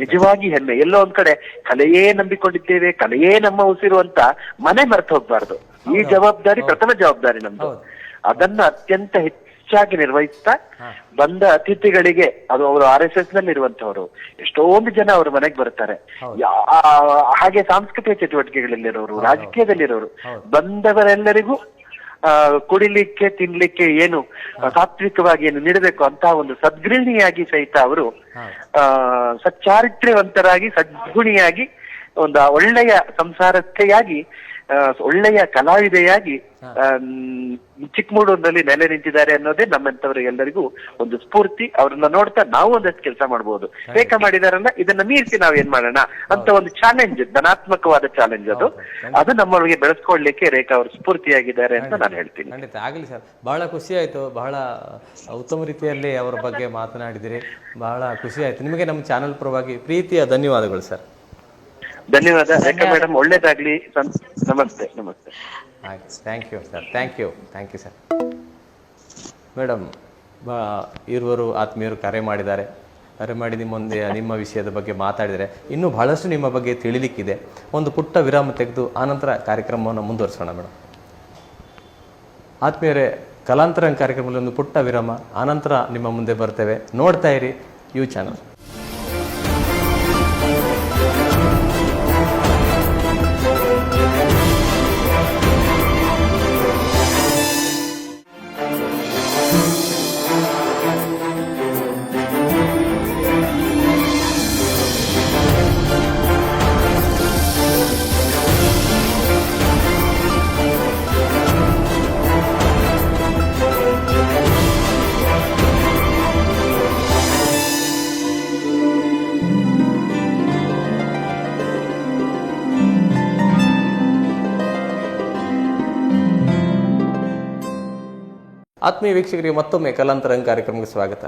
ನಿಜವಾಗಿ ಹೆಮ್ಮೆ. ಎಲ್ಲೋ ಒಂದ್ ಕಡೆ ಕಲೆಯೇ ನಂಬಿಕೊಂಡಿದ್ದೇವೆ, ಕಲೆಯೇ ನಮ್ಮ ಉಸಿರು ಅಂತ ಮನೆ ಮರೆತು ಹೋಗ್ಬಾರ್ದು. ಈ ಜವಾಬ್ದಾರಿ ಪ್ರಥಮ ಜವಾಬ್ದಾರಿ ನಮ್ದು. ಅದನ್ನ ಅತ್ಯಂತ ಹೆಚ್ಚಾಗಿ ನಿರ್ವಹಿಸ್ತಾ ಬಂದ ಅತಿಥಿಗಳಿಗೆ, ಅದು ಅವರು RSS ನಲ್ಲಿ ಇರುವಂತವರು ಎಷ್ಟೊಂದು ಜನ ಅವ್ರ ಮನೆಗೆ ಬರ್ತಾರೆ. ಹಾಗೆ ಸಾಂಸ್ಕೃತಿಕ ಚಟುವಟಿಕೆಗಳಲ್ಲಿರೋರು, ರಾಜಕೀಯದಲ್ಲಿರೋರು, ಬಂದವರೆಲ್ಲರಿಗೂ ಕುಡಿಲಿಕ್ಕೆ ತಿನ್ಲಿಕ್ಕೆ ಏನು ಸಾತ್ವಿಕವಾಗಿ ಏನು ನೀಡಬೇಕು ಅಂತ ಒಂದು ಸದ್ಗೃಹಿಣಿಯಾಗಿ ಸಹಿತ ಅವರು ಸಚ್ಚಾರಿತ್ರ್ಯವಂತರಾಗಿ, ಸದ್ಗುಣಿಯಾಗಿ, ಒಂದು ಒಳ್ಳೆಯ ಸಂಸಾರಸ್ಥೆಯಾಗಿ, ಒಳ್ಳೆಯ ಕಲಾವಿದೆಯಾಗಿ ಚಿಕ್ಕಮಗಳೂರಿನಲ್ಲಿ ನೆಲೆ ನಿಂತಿದ್ದಾರೆ ಅನ್ನೋದೇ ನಮ್ಮಂತವರಿಗೆಲ್ಲರಿಗೂ ಒಂದು ಸ್ಫೂರ್ತಿ. ಅವ್ರನ್ನ ನೋಡ್ತಾ ನಾವು ಒಂದಷ್ಟು ಕೆಲಸ ಮಾಡಬಹುದು. ರೇಖಾ ಮಾಡಿದಾರಲ್ಲ, ಇದನ್ನ ಮೀರಿಸಿ ನಾವ್ ಏನ್ ಮಾಡೋಣ ಅಂತ ಒಂದು ಚಾಲೆಂಜ್, ಧನಾತ್ಮಕವಾದ ಚಾಲೆಂಜ್ ಅದು ನಮ್ಮೊಳಗೆ ಬೆಳೆಸ್ಕೊಳ್ಲಿಕ್ಕೆ ರೇಖಾ ಅವರು ಸ್ಫೂರ್ತಿಯಾಗಿದ್ದಾರೆ ಅಂತ ನಾನು ಹೇಳ್ತೀನಿ. ಖಂಡಿತ ಆಗಲಿ ಸರ್. ಬಹಳ ಖುಷಿ ಆಯ್ತು. ಬಹಳ ಉತ್ತಮ ರೀತಿಯಲ್ಲಿ ಅವರ ಬಗ್ಗೆ ಮಾತನಾಡಿದಿರಿ. ಬಹಳ ಖುಷಿ ಆಯ್ತು. ನಿಮಗೆ ನಮ್ಮ ಚಾನೆಲ್ ಪರವಾಗಿ ಪ್ರೀತಿಯ ಧನ್ಯವಾದಗಳು ಸರ್. ಧನ್ಯವಾದ ರೇಖಾ ಮೇಡಮ್, ಒಳ್ಳೇದಾಗ್ಲಿ. ನಮಸ್ತೆ. ನಮಸ್ತೆ. Thank you sir. Thank you sir. Madam, ಇರುವರು ಆತ್ಮೀಯರು ಕರೆ ಮಾಡಿದ್ದಾರೆ. ಕರೆ ಮಾಡಿ ನಿಮ್ಮ ವಿಷಯದ ಬಗ್ಗೆ ಮಾತಾಡಿದರೆ ಇನ್ನೂ ಬಹಳಷ್ಟು ನಿಮ್ಮ ಬಗ್ಗೆ ತಿಳಿಲಿಕ್ಕಿದೆ. ಒಂದು ಪುಟ್ಟ ವಿರಾಮ ತೆಗೆದು ಆನಂತರ ಕಾರ್ಯಕ್ರಮವನ್ನು ಮುಂದುವರಿಸೋಣ ಮೇಡಮ್. ಆತ್ಮೀಯರೇ, ಕಲಾಂತರ ಕಾರ್ಯಕ್ರಮದಲ್ಲಿ ಒಂದು ಪುಟ್ಟ ವಿರಾಮ, ಆನಂತರ ನಿಮ್ಮ ಮುಂದೆ ಬರ್ತೇವೆ. ನೋಡ್ತಾ ಇರಿ ಯು ಚಾನಲ್. ಆತ್ಮೀಯ ವೀಕ್ಷಕರಿಗೆ ಮತ್ತೊಮ್ಮೆ ಕಲಾಂತರಂಗ ಕಾರ್ಯಕ್ರಮಕ್ಕೆ ಸ್ವಾಗತ.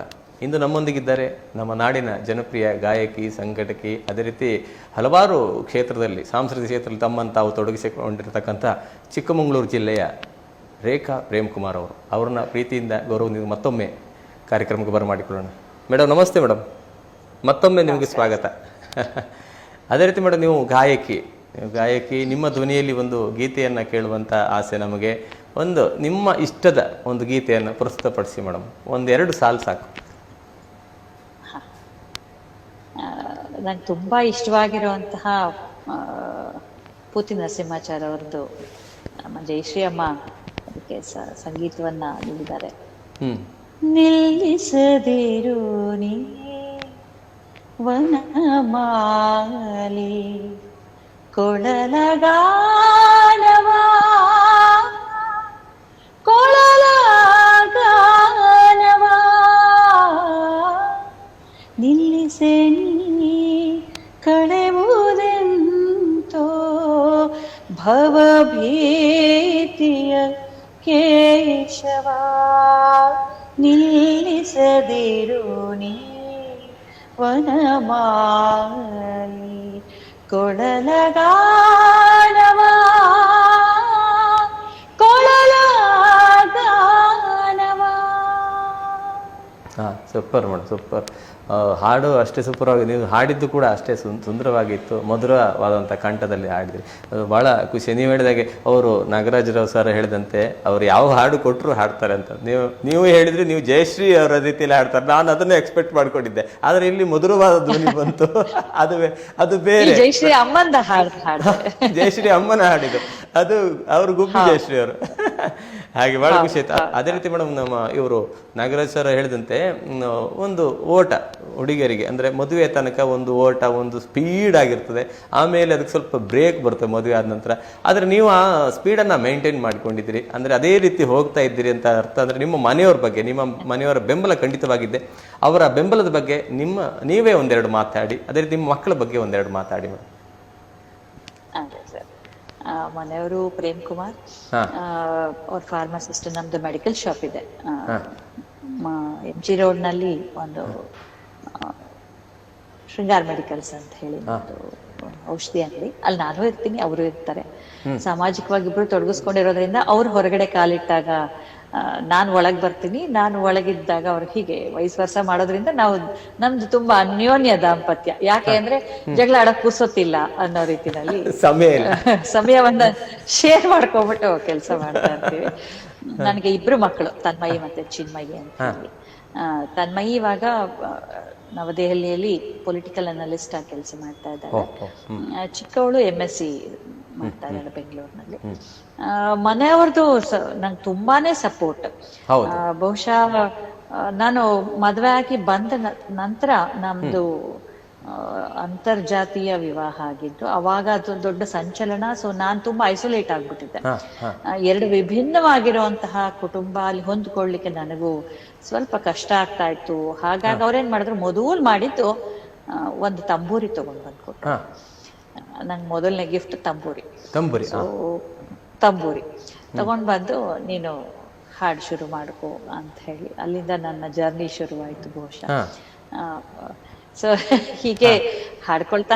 ಇಂದು ನಮ್ಮೊಂದಿಗಿದ್ದಾರೆ ನಮ್ಮ ನಾಡಿನ ಜನಪ್ರಿಯ ಗಾಯಕಿ, ಸಂಘಟಕಿ, ಅದೇ ರೀತಿ ಹಲವಾರು ಕ್ಷೇತ್ರದಲ್ಲಿ ಸಾಂಸ್ಕೃತಿಕ ಕ್ಷೇತ್ರದಲ್ಲಿ ತಮ್ಮನ್ನು ತಾವು ತೊಡಗಿಸಿಕೊಂಡಿರ್ತಕ್ಕಂಥ ಚಿಕ್ಕಮಗಳೂರು ಜಿಲ್ಲೆಯ ರೇಖಾ ಪ್ರೇಮ್ಕುಮಾರ್ ಅವರು. ಅವ್ರನ್ನ ಪ್ರೀತಿಯಿಂದ ಗೌರವದಿಂದ ಮತ್ತೊಮ್ಮೆ ಕಾರ್ಯಕ್ರಮಕ್ಕೆ ಬರಮಾಡಿಕೊಳ್ಳೋಣ. ಮೇಡಮ್ ನಮಸ್ತೆ. ಮೇಡಮ್ ಮತ್ತೊಮ್ಮೆ ನಿಮಗೆ ಸ್ವಾಗತ. ಅದೇ ರೀತಿ ಮೇಡಮ್ ನೀವು ಗಾಯಕಿ, ನಿಮ್ಮ ಧ್ವನಿಯಲ್ಲಿ ಒಂದು ಗೀತೆಯನ್ನು ಕೇಳುವಂಥ ಆಸೆ ನಮಗೆ. ಒಂದು ನಿಮ್ಮ ಇಷ್ಟದ ಒಂದು ಗೀತೆಯನ್ನು ಪ್ರಸ್ತುತಪಡಿಸಿ ಮೇಡಮ್. ಒಂದೆರಡು ಸಾಲು ಸಾಕು. ನಂಗೆ ತುಂಬ ಇಷ್ಟವಾಗಿರುವಂತಹ ಪೂತಿ ನರಸಿಂಹಾಚಾರ್ಯ ಅವ್ರದ್ದು ನಮ್ಮ ಜಯಶ್ರೀ ಅಮ್ಮ ಅದಕ್ಕೆ ಸಂಗೀತವನ್ನ ನೀಡಿದ್ದಾರೆ. ನಿಲ್ಲಿಸದಿರು ನೀ ವನಮಾಲಿ ಕೊಳಲಗಾನವಾ ಕೊಳಲಗಾನವಾ ನಿಲ್ಲಿಸೆ ನೀ ಕಳೆವುದೆಂತೋ ಭವಭೀತಿಯ ಕೇಶವ ನಿಲ್ಲಿಸದಿರು ನೀ ವನಮಾಲಿ ಕೊಳಲಗಾನವಾ ಕೊಳಲಗಾನವಾ. Super madam, super. ಹಾಡು ಅಷ್ಟೇ ಸೂಪರ್ವಾಗಿ ನೀವು ಹಾಡಿದ್ದು ಕೂಡ ಅಷ್ಟೇ ಸುಂದರವಾಗಿತ್ತು, ಮಧುರವಾದಂಥ ಕಂಠದಲ್ಲಿ ಹಾಡಿದ್ರಿ. ಅದು ಭಾಳ ಖುಷಿ. ನೀವು ಹೇಳಿದಾಗೆ ಅವರು ನಾಗರಾಜರಾವ್ ಸರ್ ಹೇಳಿದಂತೆ ಅವರು ಯಾವ ಹಾಡು ಕೊಟ್ಟರು ಹಾಡ್ತಾರೆ ಅಂತ. ನೀವು ಹೇಳಿದ್ರಿ ನೀವು ಜಯಶ್ರೀ ಅವರ ರೀತಿಯಲ್ಲಿ ಹಾಡ್ತಾರೆ. ನಾನು ಅದನ್ನೇ ಎಕ್ಸ್ಪೆಕ್ಟ್ ಮಾಡ್ಕೊಂಡಿದ್ದೆ, ಆದರೆ ಇಲ್ಲಿ ಮಧುರವಾದ ಧ್ವನಿ ಬಂತು. ಅದು ಬೇರೆ ಜಯಶ್ರೀ ಅಮ್ಮನ ಹಾಡು ಜಯಶ್ರೀ ಅಮ್ಮನ ಹಾಡಿದ್ದು ಅದು ಅವರು ಗುಬ್ಬಿ ಜಯಶ್ರೀ ಅವರು. ಹಾಗೆ ಭಾಳ ಖುಷಿ ಆಯ್ತು. ಅದೇ ರೀತಿ ಮೇಡಮ್ ನಮ್ಮ ಇವರು ನಾಗರಾಜ್ ಸರ್ ಹೇಳಿದಂತೆ ಒಂದು ಓಟ ಹುಡುಗಿಯರಿಗೆ ಅಂದರೆ ಮದುವೆ ತನಕ ಒಂದು ಓಟ, ಒಂದು ಸ್ಪೀಡ್ ಆಗಿರ್ತದೆ. ಆಮೇಲೆ ಅದಕ್ಕೆ ಸ್ವಲ್ಪ ಬ್ರೇಕ್ ಬರ್ತದೆ ಮದುವೆ ಆದ ನಂತರ. ಆದರೆ ನೀವು ಆ ಸ್ಪೀಡನ್ನು ಮೇಂಟೈನ್ ಮಾಡ್ಕೊಂಡಿದ್ದೀರಿ, ಅಂದರೆ ಅದೇ ರೀತಿ ಹೋಗ್ತಾ ಇದ್ದೀರಿ ಅಂತ ಅರ್ಥ. ಅಂದರೆ ನಿಮ್ಮ ಮನೆಯವ್ರ ಬಗ್ಗೆ, ನಿಮ್ಮ ಮನೆಯವರ ಬೆಂಬಲ ಖಂಡಿತವಾಗಿದ್ದೆ. ಅವರ ಬೆಂಬಲದ ಬಗ್ಗೆ ನೀವೇ ಒಂದೆರಡು ಮಾತಾಡಿ, ಅದೇ ರೀತಿ ನಿಮ್ಮ ಮಕ್ಕಳ ಬಗ್ಗೆ ಒಂದೆರಡು ಮಾತಾಡಿ ಮೇಡಮ್. ಮನೆಯವರು ಪ್ರೇಮ್ ಕುಮಾರ್, ಅವ್ರ ಫಾರ್ಮಸಿಸ್ಟ್. ನಮ್ದು ಮೆಡಿಕಲ್ ಶಾಪ್ ಇದೆ MG ರೋಡ್ ನಲ್ಲಿ, ಒಂದು ಶೃಂಗಾರ್ ಮೆಡಿಕಲ್ಸ್ ಅಂತ ಹೇಳಿ ಒಂದು ಔಷಧಿ ಅಂಗಡಿ. ಅಲ್ಲಿ ನಾನು ಇರ್ತೀನಿ, ಅವರು ಇರ್ತಾರೆ. ಸಾಮಾಜಿಕವಾಗಿ ಇಬ್ರು ತೊಡಗಿಸ್ಕೊಂಡಿರೋದ್ರಿಂದ ಅವ್ರು ಹೊರಗಡೆ ಕಾಲಿಟ್ಟಾಗ ನಾನು ಒಳಗ್ ಬರ್ತೀನಿ, ನಾನು ಒಳಗಿದ್ದಾಗ ಅವ್ರು ಹೀಗೆ ವಯಸ್ ವರ್ಷ ಮಾಡೋದ್ರಿಂದ ನಮ್ದು ತುಂಬಾ ಅನ್ಯೋನ್ಯ ದಾಂಪತ್ಯ. ಯಾಕೆ ಅಂದ್ರೆ ಜಗಳ ಆಡಕ್ ಕೂರ್ಸೋತಿಲ್ಲ ಅನ್ನೋ ರೀತಿನಲ್ಲಿ ಸಮಯವನ್ನ ಶೇರ್ ಮಾಡ್ಕೊಂಡ್ಬಿಟ್ಟು ಕೆಲಸ ಮಾಡ್ತಾ ಇರ್ತೀವಿ. ನನಗೆ ಇಬ್ರು ಮಕ್ಕಳು, ತನ್ಮಯಿ ಮತ್ತೆ ಚಿನ್ಮಯಿ ಅಂತ ಹೇಳಿ. ತನ್ಮಯಿ ಇವಾಗ ನವದೆಹಲಿಯಲ್ಲಿ ಪೊಲಿಟಿಕಲ್ ಅನಲಿಸ್ಟ್ ಆಗಿ ಕೆಲಸ ಮಾಡ್ತಾ ಇದ್ದಾರೆ. ಚಿಕ್ಕವಳು MSc ಮಾಡ್ತಾ ಇದ್ದಾರೆ ಬೆಂಗಳೂರಿನಲ್ಲಿ. ಮನೆಯವ್ರದ್ದು ನಂಗೆ ತುಂಬಾನೇ ಸಪೋರ್ಟ್. ಬಹುಶಃ ನಾನು ಮದ್ವೆ ಆಗಿ ಬಂದ ನಂತರ ನಮ್ದು ಅಂತರ್ಜಾತೀಯ ವಿವಾಹ ಆಗಿದ್ದು. ಅವಾಗ ಅದು ದೊಡ್ಡ ಸಂಚಲನ. ಸೊ ನಾನ್ ತುಂಬಾ ಐಸೋಲೇಟ್ ಆಗ್ಬಿಟ್ಟಿದ್ದೆ. ಎರಡು ವಿಭಿನ್ನವಾಗಿರುವಂತಹ ಕುಟುಂಬ, ಅಲ್ಲಿ ಹೊಂದ್ಕೊಳ್ಳಿಕ್ಕೆ ನನಗೂ ಸ್ವಲ್ಪ ಕಷ್ಟ ಆಗ್ತಾ ಇತ್ತು. ಹಾಗಾಗಿ ಅವ್ರೇನ್ ಮಾಡಿದ್ರು, ಮೊದಲು ಮಾಡಿದ್ದು ಒಂದು ತಂಬೂರಿ ತಗೊಂಡ್ ಬಂದ್ಕೊಟ್ರು. ನನ್ ಮೊದಲನೇ ಗಿಫ್ಟ್ ತಂಬೂರಿ ತಗೊಂಡ್ ಬಂದು, ನೀನು ಹಾಡು ಶುರು ಮಾಡ್ಕೋ ಅಂತ ಹೇಳಿ ಅಲ್ಲಿಂದ ನನ್ನ ಜರ್ನಿ ಶುರುವಾಯ್ತು ಬಹುಶಃ. ಸೊ ಹೀಗೆ ಹಾಡ್ಕೊಳ್ತಾ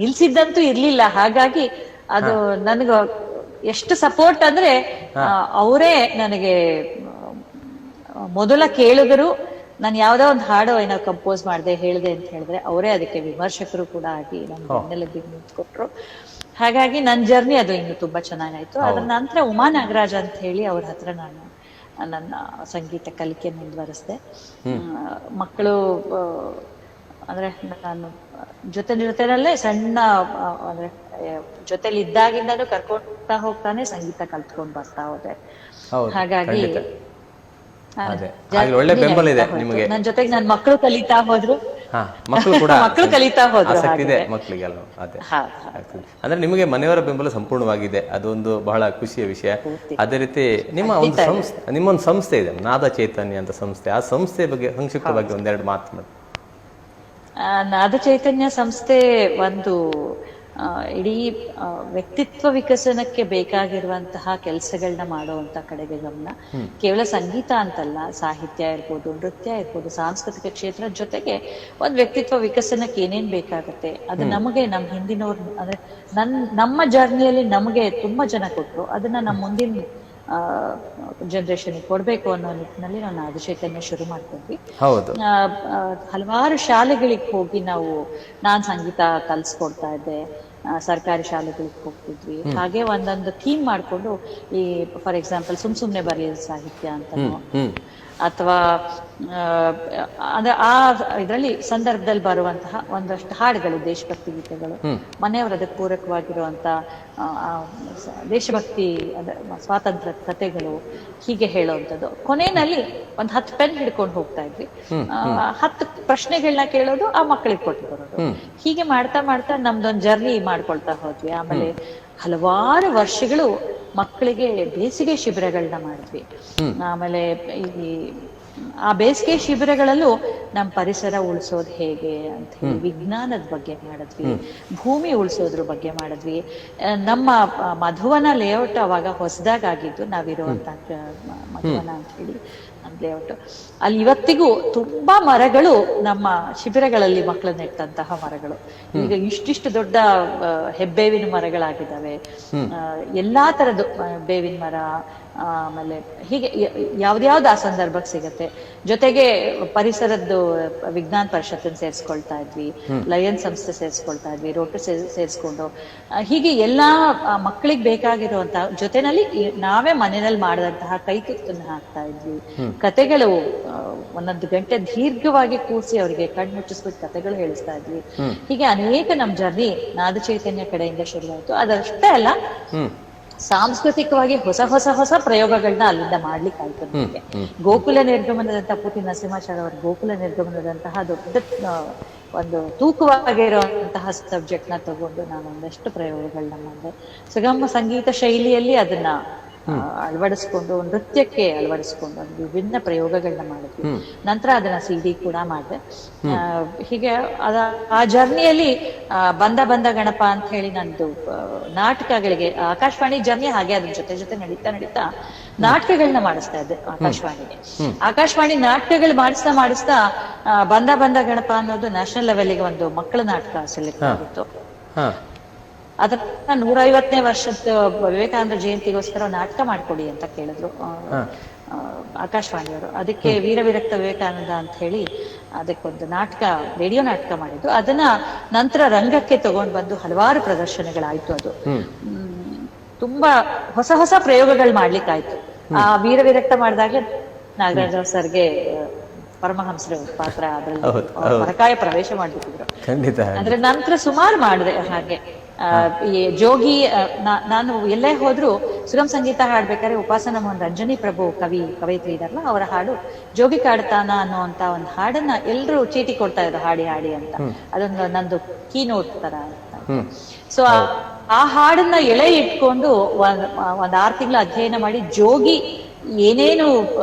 ನಿಲ್ಸಿದ್ದಂತೂ ಇರ್ಲಿಲ್ಲ. ಹಾಗಾಗಿ ಅದು ನನಗ ಎಷ್ಟು ಸಪೋರ್ಟ್ ಅಂದ್ರೆ, ಅವರೇ ನನಗೆ ಮೊದಲ ಕೇಳುಗರು. ನಾನು ಯಾವ್ದೋ ಒಂದು ಹಾಡು ಏನೋ ಕಂಪೋಸ್ ಮಾಡಿದೆ, ಹೇಳಿದೆ ಅಂತ ಹೇಳಿದ್ರೆ ಅವರೇ ಅದಕ್ಕೆ ವಿಮರ್ಶಕರು ಕೂಡ ಆಗಿ ನಮ್ಮ ಬೆನ್ನೆಲುಬಿ ನಿಂತ್ಕೊಟ್ರು. ಹಾಗಾಗಿ ನನ್ನ ಜರ್ನಿ ಅದು ಇನ್ನು ತುಂಬಾ ಚೆನ್ನಾಗಾಯ್ತು. ಅದ್ರ ನಂತರ ಉಮಾ ನಾಗರಾಜ್ ಅಂತ ಹೇಳಿ ಅವ್ರ ಹತ್ರ ನಾನು ನನ್ನ ಸಂಗೀತ ಕಲಿಕೆ ಮುಂದುವರಿಸಿದೆ. ಮಕ್ಕಳು ಅಂದ್ರೆ ನಾನು ಜೊತೆನಲ್ಲೇ ಸಣ್ಣ, ಅಂದ್ರೆ ಜೊತೆಲಿ ಇದ್ದಾಗಿಂದನೂ ಕರ್ಕೊಂಡ್ತಾ ಹೋಗ್ತಾನೆ ಸಂಗೀತ ಕಲ್ತ್ಕೊಂಡ್ ಬರ್ತಾ ಹೋದೆ. ಹಾಗಾಗಿ ಒಳ್ಳೆ ಬೆಂಬಲ ಇದೆ ನಿಮಗೆ. ನನ್ನ ಜೊತೆಗೆ ನನ್ನ ಮಕ್ಕಳು ಕಲಿತಾ ಹೋದ್ರು. ಮಕ್ಕಳು ಕಲಿತಾ ಹೋದ್ರು. ಮಕ್ಕಳಿಗೆಲ್ಲ ಅಂದ್ರೆ ನಿಮಗೆ ಮನೆಯವರ ಬೆಂಬಲ ಸಂಪೂರ್ಣವಾಗಿದೆ. ಅದೊಂದು ಬಹಳ ಖುಷಿಯ ವಿಷಯ. ಅದೇ ರೀತಿ ನಿಮ್ಮೊಂದು ಸಂಸ್ಥೆ ಇದೆ, ನಾದ ಚೈತನ್ಯ ಅಂತ ಸಂಸ್ಥೆ. ಆ ಸಂಸ್ಥೆ ಬಗ್ಗೆ ಸಂಕ್ಷಿಪ್ತವಾಗಿ ಒಂದೆರಡು ಮಾತು ಮಾಡಿ. ನಾದ ಚೈತನ್ಯ ಸಂಸ್ಥೆ ಒಂದು ಇಡೀ ವ್ಯಕ್ತಿತ್ವ ವಿಕಸನಕ್ಕೆ ಬೇಕಾಗಿರುವಂತಹ ಕೆಲಸಗಳನ್ನ ಮಾಡುವಂತ ಕಡೆಗೆ ಗಮನ. ಕೇವಲ ಸಂಗೀತ ಅಂತಲ್ಲ, ಸಾಹಿತ್ಯ ಇರ್ಬೋದು, ನೃತ್ಯ ಇರ್ಬೋದು, ಸಾಂಸ್ಕೃತಿಕ ಕ್ಷೇತ್ರದ ಜೊತೆಗೆ ಒಂದ್ ವ್ಯಕ್ತಿತ್ವ ವಿಕಸನಕ್ಕೆ ಏನೇನ್ ಬೇಕಾಗತ್ತೆ ಅದು ನಮಗೆ ನಮ್ಮ ಹಿಂದಿನವ್ರು ಅಂದ್ರೆ ನಮ್ಮ ಜರ್ನಿಯಲ್ಲಿ ನಮಗೆ ತುಂಬಾ ಜನ ಕೊಟ್ರು. ಅದನ್ನ ನಮ್ಮ ಮುಂದಿನ ಜನರೇಷನ್ ಕೊಡ್ಬೇಕು ಅನ್ನೋ ನಿಟ್ಟಿನಲ್ಲಿ ನಾವು ನಾದಚೈತನ್ಯ ಶುರು ಮಾಡ್ಕೊಂಡ್ವಿ. ಹಲವಾರು ಶಾಲೆಗಳಿಗೆ ಹೋಗಿ ನಾನ್ ಸಂಗೀತ ಕಲ್ಸ್ಕೊಡ್ತಾ ಇದ್ದೆ, ಸರ್ಕಾರಿ ಶಾಲೆಗಳಿಗೆ ಹೋಗ್ತಿದ್ವಿ. ಹಾಗೆ ಒಂದೊಂದು ಥೀಮ್ ಮಾಡ್ಕೊಂಡು, ಈ ಫಾರ್ ಎಕ್ಸಾಂಪಲ್ ಸುಮ್ನೆ ಬರೆಯೋದು ಸಾಹಿತ್ಯ ಅಂತ, ಅಥವಾ ಆ ಇದರಲ್ಲಿ ಸಂದರ್ಭದಲ್ಲಿ ಬರುವಂತಹ ಒಂದಷ್ಟು ಹಾಡುಗಳು, ದೇಶಭಕ್ತಿ ಗೀತೆಗಳು, ಮನೆಯವರು ಅದಕ್ಕೆ ಪೂರಕವಾಗಿರುವಂತ ದೇಶಭಕ್ತಿ ಸ್ವಾತಂತ್ರ್ಯ ಕಥೆಗಳು, ಹೀಗೆ ಹೇಳುವಂಥದ್ದು. ಕೊನೆಯಲ್ಲಿ 10 ಪೆನ್ ಹಿಡ್ಕೊಂಡು ಹೋಗ್ತಾ ಇದ್ವಿ. 10 ಪ್ರಶ್ನೆಗಳನ್ನ ಕೇಳೋದು, ಆ ಮಕ್ಕಳಿಗೆ ಕೊಟ್ಟು ಬರೋದು. ಹೀಗೆ ಮಾಡ್ತಾ ಮಾಡ್ತಾ ನಮ್ದೊಂದು ಜರ್ನಿ ಮಾಡ್ಕೊಳ್ತಾ ಹೋದ್ವಿ. ಆಮೇಲೆ ಹಲವಾರು ವರ್ಷಗಳು ಮಕ್ಕಳಿಗೆ ಬೇಸಿಗೆ ಶಿಬಿರಗಳನ್ನ ಮಾಡಿದ್ವಿ. ಆಮೇಲೆ ಆ ಬೇಸಿಗೆ ಶಿಬಿರಗಳಲ್ಲೂ ನಮ್ಮ ಪರಿಸರ ಉಳಿಸೋದು ಹೇಗೆ ಅಂತ ಹೇಳಿ ವಿಜ್ಞಾನದ ಬಗ್ಗೆ ಮಾಡಿದ್ವಿ, ಭೂಮಿ ಉಳಿಸೋದ್ರ ಬಗ್ಗೆ ಮಾಡಿದ್ವಿ. ನಮ್ಮ ಮಧುವನ ಲೇಔಟ್ ಅವಾಗ ಹೊಸದಾಗಿದ್ದು, ನಾವಿರುವಂತ ಮಧುವನ ಅಂತ ಹೇಳಿ ಲೇಔಟ್, ಅಲ್ಲಿ ಇವತ್ತಿಗೂ ತುಂಬಾ ಮರಗಳು ನಮ್ಮ ಶಿಬಿರಗಳಲ್ಲಿ ಮಕ್ಕಳು ನೆಟ್ಟಂತಹ ಮರಗಳು ಈಗ ಇಷ್ಟಿಷ್ಟು ದೊಡ್ಡ ಹೆಬ್ಬೇವಿನ ಮರಗಳಾಗಿದ್ದಾವೆ. ಎಲ್ಲಾ ತರದ್ದು ಬೇವಿನ ಮರ, ಆಮೇಲೆ ಹೀಗೆ ಯಾವ್ದ್ಯಾವ್ದು ಆ ಸಂದರ್ಭಕ್ಕೆ ಸಿಗತ್ತೆ. ಜೊತೆಗೆ ಪರಿಸರದ್ದು ವಿಜ್ಞಾನ ಪರಿಷತ್ತನ್ನು ಸೇರಿಸ್ಕೊಳ್ತಾ ಇದ್ವಿ, ಲಯನ್ ಸಂಸ್ಥೆ ಸೇರಿಸ್ಕೊಳ್ತಾ ಇದ್ವಿ, ರೋಟರಿ ಸೇರಿಸ್ಕೊಂಡು, ಹೀಗೆ ಎಲ್ಲಾ ಮಕ್ಕಳಿಗೆ ಬೇಕಾಗಿರುವಂತ ಜೊತೆನಲ್ಲಿ ನಾವೇ ಮನೆಯಲ್ಲಿ ಮಾಡಿದಂತಹ ಕೈತುತ್ತನ್ನು ಹಾಕ್ತಾ ಇದ್ವಿ. ಕತೆಗಳು 1 ಗಂಟೆ ದೀರ್ಘವಾಗಿ ಕೂರಿಸಿ ಅವರಿಗೆ ಕಣ್ಣು ಮುಚ್ಚಿಸ್ಬಿಟ್ಟು ಕತೆಗಳು ಹೇಳಿಸ್ತಾ ಇದ್ವಿ. ಹೀಗೆ ಅನೇಕ ನಮ್ ಜರ್ನಿ ನಾದ ಚೈತನ್ಯ ಕಡೆಯಿಂದ ಶುರುವಾಯಿತು. ಅದಷ್ಟೇ ಅಲ್ಲ, ಸಾಂಸ್ಕೃತಿಕವಾಗಿ ಹೊಸ ಪ್ರಯೋಗಗಳನ್ನ ಅಲ್ಲಿಂದ ಮಾಡ್ಲಿಕ್ಕೆ ಆಯ್ತು ನಮಗೆ. ಗೋಕುಲ ನಿರ್ಗಮನದಂತಹ ಪೂತಿ ನರಸಿಂಹಾಚಾರ್ಯ ಅವರ ಗೋಕುಲ ನಿರ್ಗಮನದಂತಹ ದೊಡ್ಡ ಒಂದು ತೂಕವಾಗಿರುವಂತಹ ಸಬ್ಜೆಕ್ಟ್ ನ ತಗೊಂಡು ನಾನು ಒಂದಷ್ಟು ಪ್ರಯೋಗಗಳನ್ನ ಮಾಡಿದೆ. ಸುಗಮ ಸಂಗೀತ ಶೈಲಿಯಲ್ಲಿ ಅದನ್ನ ಅಳವಡಿಸ್ಕೊಂಡು, ನೃತ್ಯಕ್ಕೆ ಅಳವಡಿಸ್ಕೊಂಡು ಅದು ವಿಭಿನ್ನ ಪ್ರಯೋಗಗಳನ್ನ ಮಾಡಿದ್ವಿ. ನಂತರ ಅದನ್ನ CD ಕೂಡ ಮಾಡಿದೆ. ಹೀಗೆ ಆ ಜರ್ನಿಯಲ್ಲಿ ಬಂದ ಗಣಪ ಅಂತ ಹೇಳಿ ನಂದು ನಾಟಕಗಳಿಗೆ, ಆಕಾಶವಾಣಿ ಜರ್ನಿ ಹಾಗೆ ಅದ್ರ ಜೊತೆ ನಡೀತಾ ನಾಟಕಗಳನ್ನ ಮಾಡಿಸ್ತಾ ಇದ್ದೆ ಆಕಾಶವಾಣಿಗೆ. ಆಕಾಶವಾಣಿ ನಾಟಕಗಳು ಮಾಡಿಸ್ತಾ ಬಂದ ಗಣಪ ಅನ್ನೋದು ನ್ಯಾಷನಲ್ ಲೆವೆಲ್ಗೆ ಒಂದು ಮಕ್ಕಳ ನಾಟಕ ಸೆಲೆಕ್ಟ್ ಆಗಿತ್ತು. ಅದನ್ನ 150ನೇ ವರ್ಷದ ವಿವೇಕಾನಂದ ಜಯಂತಿಗೋಸ್ಕರ ನಾಟಕ ಮಾಡ್ಕೊಡಿ ಅಂತ ಕೇಳಿದ್ರು ಆಕಾಶವಾಣಿಯವರು. ಅದಕ್ಕೆ ವೀರವಿರಕ್ತ ವಿವೇಕಾನಂದ ಅಂತ ಹೇಳಿ ಅದಕ್ಕೊಂದು ನಾಟಕ, ರೇಡಿಯೋ ನಾಟಕ ಮಾಡಿದ್ದು. ಅದನ್ನ ನಂತರ ರಂಗಕ್ಕೆ ತಗೊಂಡ್ ಬಂದು ಹಲವಾರು ಪ್ರದರ್ಶನಗಳಾಯ್ತು. ಅದು ತುಂಬಾ ಹೊಸ ಪ್ರಯೋಗಗಳು ಮಾಡ್ಲಿಕ್ಕಾಯ್ತು. ಆ ವೀರವಿರಕ್ತ ಮಾಡಿದಾಗ ನಾಗರಾಜ ಸರ್ಗೆ ಪರಮಹಂಸರ ಪಾತ್ರ ಅದ್ರಲ್ಲಿ ಪರಕಾಯ ಪ್ರವೇಶ ಮಾಡ್ಬಿಟ್ಟಿದ್ರು. ಅಂದ್ರೆ ನಂತರ ಸುಮಾರು ಮಾಡಿದೆ ಹಾಗೆ. ಈ ಜೋಗಿ, ನಾನು ಎಲ್ಲೇ ಹೋದ್ರು ಸುಗಮ ಸಂಗೀತ ಹಾಡ್ಬೇಕಾದ್ರೆ ಉಪಾಸನ ಮೋಹನ್ ರಂಜನಿ ಪ್ರಭು ಕವಯಿತ್ರಿ ಇದಾರಲ್ಲ, ಅವರ ಹಾಡು ಜೋಗಿ ಕಾಡ್ತಾನ ಅನ್ನುವಂತ ಒಂದು ಹಾಡನ್ನ ಎಲ್ರು ಚೀಟಿ ಕೊಡ್ತಾ ಇದ್ರು, ಹಾಡಿ ಅಂತ. ಅದೊಂದು ನಂದು ಕೀನೋಟ್ ತರ. ಸೊ ಆ ಹಾಡನ್ನ ಎಳೆ ಇಟ್ಕೊಂಡು ಒಂದ್ 6 ತಿಂಗಳು ಅಧ್ಯಯನ ಮಾಡಿ, ಜೋಗಿ ಏನೇನು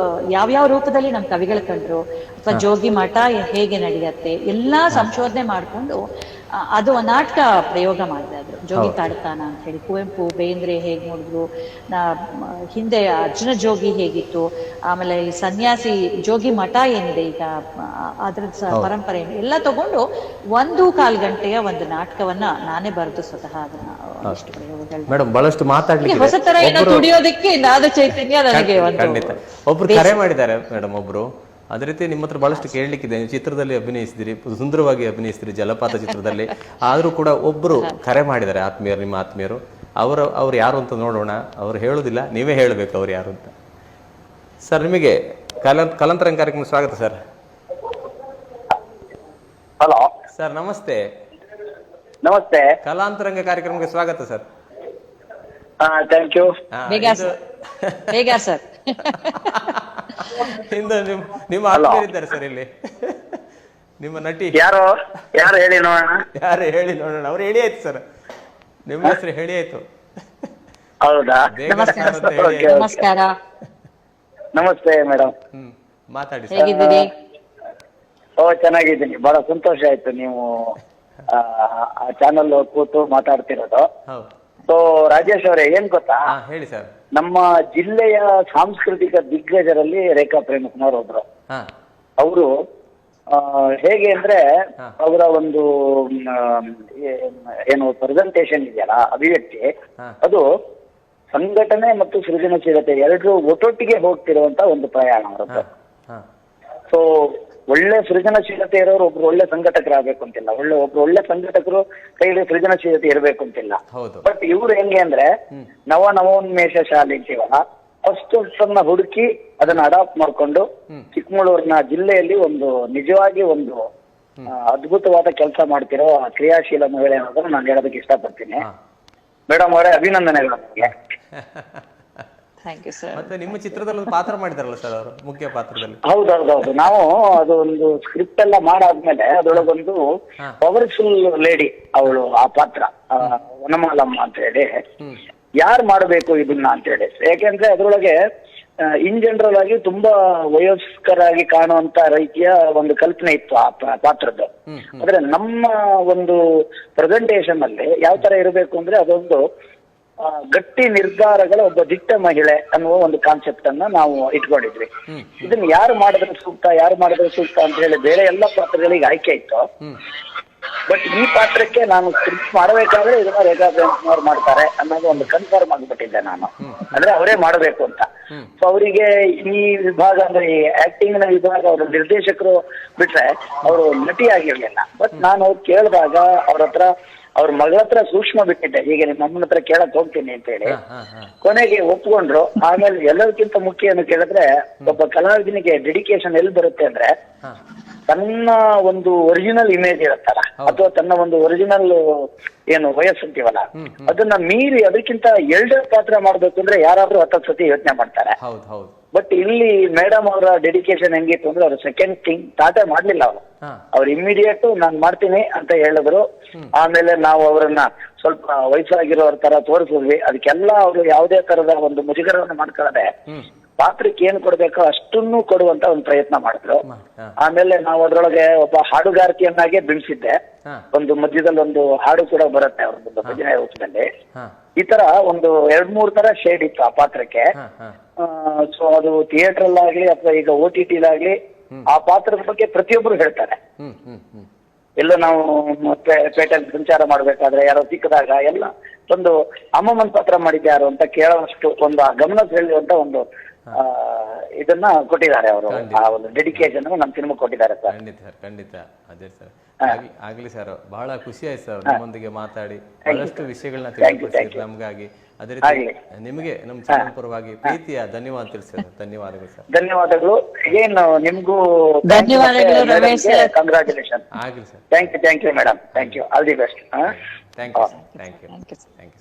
ಯಾವ್ಯಾವ ರೂಪದಲ್ಲಿ ನಮ್ ಕವಿಗಳು ಕಂಡ್ರು, ಅಥವಾ ಜೋಗಿ ಮಠ ಹೇಗೆ ನಡೆಯತ್ತೆ, ಎಲ್ಲಾ ಸಂಶೋಧನೆ ಮಾಡ್ಕೊಂಡು ಅದು ಒಂದು ನಾಟಕ ಪ್ರಯೋಗ ಮಾಡಿದೆ. ಅದು ಜೋಗಿ ಕಾಡ್ತಾನ ಅಂತ ಹೇಳಿ. ಕುವೆಂಪು, ಬೇಂದ್ರೆ ಹೇಗ್ ನೋಡಿದ್ರು, ಹಿಂದೆ ಅರ್ಜುನ ಜೋಗಿ ಹೇಗಿತ್ತು, ಆಮೇಲೆ ಈ ಸನ್ಯಾಸಿ ಜೋಗಿ ಮಠ ಏನಿದೆ ಈಗ ಅದ್ರ ಪರಂಪರೆ ಎಲ್ಲ ತಗೊಂಡು 1.25 ಗಂಟೆಯ ಒಂದು ನಾಟಕವನ್ನ ನಾನೇ ಬರೆದು ಸ್ವತಃ ಅದನ್ನ ಇಷ್ಟು ಪ್ರಯೋಗಗಳು. ಮೇಡಮ್ ಬಹಳಷ್ಟು ಮಾತಾಡ್ಲಿಕ್ಕೆ ಹೊಸ ತರ ಏನೋ ತುಡಿಯೋದಕ್ಕೆ ನಾದ ಚೈತನ್ಯ ನನಗೆ ಒಬ್ರು ಕರೆ ಮಾಡಿದ್ದಾರೆ ಮೇಡಮ್. ಒಬ್ರು ಅದೇ ರೀತಿ ನಿಮ್ಮ ಹತ್ರ ಬಹಳಷ್ಟು ಕೇಳಲಿಕ್ಕಿದೆ. ನೀವು ಚಿತ್ರದಲ್ಲಿ ಅಭಿನಯಿಸಿದಿರಿ, ಸುಂದರವಾಗಿ ಅಭಿನಯಿಸಿದಿರಿ ಜಲಪಾತ ಚಿತ್ರದಲ್ಲಿ. ಆದ್ರೂ ಕೂಡ ಒಬ್ರು ಕರೆ ಮಾಡಿದ್ದಾರೆ ಆತ್ಮೀಯರು, ನಿಮ್ಮ ಆತ್ಮೀಯರು. ಅವ್ರು ಯಾರು ಅಂತ ನೋಡೋಣ. ಅವ್ರು ಹೇಳುದಿಲ್ಲ, ನೀವೇ ಹೇಳಬೇಕು ಅವ್ರು ಯಾರು ಅಂತ. ಸರ್, ನಿಮಗೆ ಕಲಾಂತರಂಗ ಕಾರ್ಯಕ್ರಮ ಸ್ವಾಗತ ಸರ್. ಹಲೋ ಸರ್, ನಮಸ್ತೆ. ನಮಸ್ತೆ. ಕಲಾಂತರಂಗ ಕಾರ್ಯಕ್ರಮಕ್ಕೆ ಸ್ವಾಗತ ಸರ್. Thank you. ಬೇಗ ಸರ್. ನಿಮ್ಮ ಆತ್ಮೀಯರಿದ್ದಾರೆ ಸರ್ ಇಲ್ಲಿ. ನಿಮ್ಮ ನಟಿ ಯಾರು ಹೇಳಿ ನೋಡೋಣ. ಅವ್ರು ಹೇಳಿ ಆಯ್ತು ಸರ್, ನಿಮ್ಮ ಹೆಸರು ಹೇಳಿ ಆಯ್ತು. ಹೌದಾ? ನಮಸ್ಕಾರ. ನಮಸ್ತೆ ಮೇಡಮ್. ಮಾತಾಡಿ. ಹೇಗಿದ್ದೀರಿ? ಚೆನ್ನಾಗಿದ್ದೀನಿ. ಬಹಳ ಸಂತೋಷ ಆಯ್ತು ನೀವು ಚಾನಲ್ ಕೂತು ಮಾತಾಡ್ತಿರೋದು. ಹೌದು. ಸೊ ರಾಜೇಶ್ ಅವರೇ, ಏನ್ ಗೊತ್ತಾ, ಹೇಳಿ ಸರ್. ನಮ್ಮ ಜಿಲ್ಲೆಯ ಸಾಂಸ್ಕೃತಿಕ ದಿಗ್ಗಜರಲ್ಲಿ ರೇಖಾ ಪ್ರೇಮಕುಮಾರ್ ಒಬ್ರು. ಅವರು ಹೇಗೆ ಅಂದ್ರೆ ಅವರ ಒಂದು ಏನು ಪ್ರೆಸೆಂಟೇಶನ್ ಇದೆಯಲ್ಲ, ಅಭಿವ್ಯಕ್ತಿ, ಅದು ಸಂಘಟನೆ ಮತ್ತು ಸೃಜನಶೀಲತೆ ಎರಡೂ ಒಟ್ಟೊಟ್ಟಿಗೆ ಹೋಗ್ತಿರುವಂತ ಒಂದು ಪ್ರಯಾಣ ಅವರದ್ದು. ಸೊ ಒಳ್ಳೆ ಸೃಜನಶೀಲತೆ ಇರೋರು ಒಬ್ರು ಒಳ್ಳೆ ಸಂಘಟಕರಾಗಬೇಕು ಅಂತಿಲ್ಲ, ಒಬ್ರು ಒಳ್ಳೆ ಸಂಘಟಕರು ಕೈಲಿ ಸೃಜನಶೀಲತೆ ಇರಬೇಕು ಅಂತಿಲ್ಲ. ಬಟ್ ಇವ್ರು ಹೆಂಗೆ ಅಂದ್ರೆ ನವೋನ್ಮೇಷ ಶಾಲೆ ಅಂತೀವಲ್ಲ, ಅಷ್ಟನ್ನ ಹುಡುಕಿ ಅದನ್ನ ಅಡಾಪ್ಟ್ ಮಾಡ್ಕೊಂಡು ಚಿಕ್ಕಮಗಳೂರಿನ ಜಿಲ್ಲೆಯಲ್ಲಿ ಒಂದು ನಿಜವಾಗಿ ಒಂದು ಅದ್ಭುತವಾದ ಕೆಲಸ ಮಾಡ್ತಿರೋ ಕ್ರಿಯಾಶೀಲ ಮಹಿಳೆ ಅನ್ನೋದನ್ನ ನಾನು ಹೇಳೋದಕ್ಕೆ ಇಷ್ಟಪಡ್ತೀನಿ. ಮೇಡಮ್ ಅವರೇ, ಅಭಿನಂದನೆಗಳು ನಿಮಗೆ. ಮತ್ತೆ ನಿಮ್ಮ ಚಿತ್ರದಲ್ಲಿ ಪಾತ್ರ ಮಾಡಿದಾರಲ್ಲ ಸರ್ ಅವರು, ಮುಖ್ಯ ಪಾತ್ರದಲ್ಲಿ. ಹೌದೌದೌದು. ನಾವು ಅದು ಒಂದು ಸ್ಕ್ರಿಪ್ಟ್ ಎಲ್ಲ ಮಾಡಾದ್ಮೇಲೆ ಅದರೊಳಗೊಂದು ಪವರ್ಫುಲ್ ಲೇಡಿ ಅವಳು, ಆ ಪಾತ್ರ ವನಮಾಲಮ್ಮ ಅಂತ ಹೇಳಿ, ಯಾರು ಮಾಡಬೇಕು ಇದನ್ನ ಅಂತ ಹೇಳಿ. ಯಾಕೆಂದ್ರೆ ಅದರೊಳಗೆ ಇನ್ ಜನರಲ್ ಆಗಿ ತುಂಬಾ ವಯಸ್ಕರಾಗಿ ಕಾಣುವಂತ ರೀತಿಯ ಒಂದು ಕಲ್ಪನೆ ಇತ್ತು ಆ ಪಾತ್ರದ್ದು. ಆದ್ರೆ ನಮ್ಮ ಒಂದು ಪ್ರೆಸೆಂಟೇಶನ್ ಅಲ್ಲಿ ಯಾವ ತರ ಇರಬೇಕು ಅಂದ್ರೆ, ಅದೊಂದು ಗಟ್ಟಿ ನಿರ್ಧಾರಗಳ ಒಬ್ಬ ದಿಟ್ಟ ಮಹಿಳೆ ಅನ್ನುವ ಒಂದು ಕಾನ್ಸೆಪ್ಟ್ ಅನ್ನ ನಾವು ಇಟ್ಕೊಂಡಿದ್ವಿ. ಇದನ್ನ ಯಾರು ಮಾಡಿದ್ರೆ ಸೂಕ್ತ ಅಂತ ಹೇಳಿ ಬೇರೆ ಎಲ್ಲ ಪಾತ್ರಗಳಿಗೆ ಆಯ್ಕೆ ಇತ್ತು. ಬಟ್ ಈ ಪಾತ್ರಕ್ಕೆ ನಾನು ಸ್ಕ್ರಿಪ್ಟ್ ಮಾಡಬೇಕಾದ್ರೆ ಇದನ್ನ ರೇಖಾ ಪ್ರೇಮಕುಮಾರ್ ಮಾಡ್ತಾರೆ ಅನ್ನೋದು ಒಂದು ಕನ್ಫರ್ಮ್ ಆಗಿಬಿಟ್ಟಿದ್ದೆ ನಾನು, ಅಂದ್ರೆ ಅವರೇ ಮಾಡಬೇಕು ಅಂತ. ಸೊ ಅವರಿಗೆ ಈ ವಿಭಾಗ ಅಂದ್ರೆ ಈ ಆಕ್ಟಿಂಗ್ ನ ವಿಭಾಗ ಅವರ ನಿರ್ದೇಶಕರು ಬಿಟ್ರೆ ಅವರು ನಟಿ ಆಗಿರ್ಲಿಲ್ಲ. ಬಟ್ ನಾನು ಅವ್ರು ಕೇಳಿದಾಗ ಅವ್ರ ಮಗಳ ಹತ್ರ ಸೂಕ್ಷ್ಮ ಬಿಟ್ಟಿದ್ದೆ, ಹೀಗೆ ನಿಮ್ಮ ಅಮ್ಮನ ಹತ್ರ ಕೇಳಕ್ ಹೋಗ್ತೀನಿ ಅಂತ ಹೇಳಿ. ಕೊನೆಗೆ ಒಪ್ಕೊಂಡ್ರು. ಆಮೇಲೆ ಎಲ್ಲದಕ್ಕಿಂತ ಮುಖ್ಯ ಏನು ಕೇಳಿದ್ರೆ, ಒಬ್ಬ ಕಲಾವಿದನಿಗೆ ಡೆಡಿಕೇಶನ್ ಎಲ್ಲಿ ಬರುತ್ತೆ ಅಂದ್ರೆ, ತನ್ನ ಒಂದು ಒರಿಜಿನಲ್ ಇಮೇಜ್ ಇರುತ್ತಲ್ಲ, ಅಥವಾ ತನ್ನ ಒಂದು ಒರಿಜಿನಲ್ ಏನು ವಯಸ್ಸು ಅಂತೀವಲ್ಲ, ಅದನ್ನ ಮೀರಿ ಅದಕ್ಕಿಂತ ಎಲ್ಡರ್ ಪಾತ್ರ ಮಾಡ್ಬೇಕು ಅಂದ್ರೆ ಯಾರಾದ್ರೂ 10 ಸತಿ ಯೋಚನೆ ಮಾಡ್ತಾರೆ. ಬಟ್ ಇಲ್ಲಿ ಮೇಡಮ್ ಅವರ ಡೆಡಿಕೇಶನ್ ಹೆಂಗಿತ್ತು ಅಂದ್ರೆ, ಅವ್ರು ಸೆಕೆಂಡ್ ಥಿಂಗ್ ಸ್ಟಾರ್ಟೇ ಮಾಡ್ಲಿಲ್ಲ. ಅವ್ರು ಇಮಿಡಿಯೇಟ್ ನಾನ್ ಮಾಡ್ತೀನಿ ಅಂತ ಹೇಳಿದ್ರು. ಆಮೇಲೆ ನಾವು ಅವರನ್ನ ಸ್ವಲ್ಪ ವಯಸ್ಸಾಗಿರೋರ್ ತರ ತೋರಿಸಿದ್ವಿ. ಅದಕ್ಕೆಲ್ಲ ಅವರು ಯಾವುದೇ ತರದ ಒಂದು ಮುಜುಗರವನ್ನು ಮಾಡ್ಕೊಳ್ಳದೆ ಪಾತ್ರಕ್ಕೆ ಏನ್ ಕೊಡ್ಬೇಕೋ ಅಷ್ಟನ್ನು ಕೊಡುವಂತ ಒಂದು ಪ್ರಯತ್ನ ಮಾಡಿದ್ರು. ಆಮೇಲೆ ನಾವು ಅದ್ರೊಳಗೆ ಒಬ್ಬ ಹಾಡುಗಾರ್ತಿಯನ್ನಾಗೆ ಬಿಡಿಸಿದ್ದೆ. ಒಂದು ಮಧ್ಯದಲ್ಲಿ ಒಂದು ಹಾಡು ಕೂಡ ಬರುತ್ತೆ ಅವ್ರದ್ದು ಭಜನೆ ರೂಪದಲ್ಲಿ. ಈ ತರ ಒಂದು 2-3 ತರ ಶೇಡ್ ಇತ್ತು ಆ ಪಾತ್ರಕ್ಕೆ. ಸೊ ಅದು ಥಿಯೇಟರ್ ಅಲ್ಲಾಗ್ಲಿ ಅಥವಾ ಈಗ OTT-ಲಾಗ್ಲಿ ಆ ಪಾತ್ರದ ಬಗ್ಗೆ ಪ್ರತಿಯೊಬ್ರು ಹೇಳ್ತಾರೆ. ಎಲ್ಲ ನಾವು ಪೇಟೆಯಲ್ಲಿ ಸಂಚಾರ ಮಾಡ್ಬೇಕಾದ್ರೆ ಯಾರೋ ಸಿಕ್ಕದಾಗ ಎಲ್ಲ ಒಂದು ಅಮ್ಮಮ್ಮನ್ ಪಾತ್ರ ಮಾಡಿದ್ಯಾರು ಅಂತ ಕೇಳೋಷ್ಟು ಒಂದು ಗಮನ ಸೆಳೆಯುವಂತ ಒಂದು ಇದನ್ನ ಕೊಟ್ಟಿದ್ದಾರೆ ಅವರು. ಆ ಒಂದು ಡೆಡಿಕೇಶನ್ ನಮ್ಮ ಸಿನಿಮಾ ಕೊಟ್ಟಿದ್ದಾರೆ ಸರ್. ಖಂಡಿತ ಅದೇ ಸರ್. ಆಗ್ಲಿ ಸರ್, ಬಹಳ ಖುಷಿ ಆಯ್ತು ಸರ್ ನಿಮ್ಮೊಂದಿಗೆ ಮಾತಾಡಿ. ಬಹಳಷ್ಟು ವಿಷಯಗಳನ್ನ ತಿಳಿಸಿಕೊಟ್ಟಿದ್ದೀರಿ ನಮ್ಗಾಗಿ. ಅದೇ ರೀತಿ ನಿಮಗೆ ನಮ್ಮ ಚಾನಲ್ ಪರವಾಗಿ ಪ್ರೀತಿಯ ಧನ್ಯವಾದ ತಿಳಿಸಿದ. ಧನ್ಯವಾದಗಳು ಸರ್. ಧನ್ಯವಾದಗಳು. ಏನು ನಿಮ್ಗೂ ಧನ್ಯವಾದಗಳು ರಮೇಶ್ ಸರ್. ಕಂಗ್ರಾಚುಲೇಷನ್. ಆಗ್ಲಿ sir. Thank you madam. Thank you. All the best. Thank you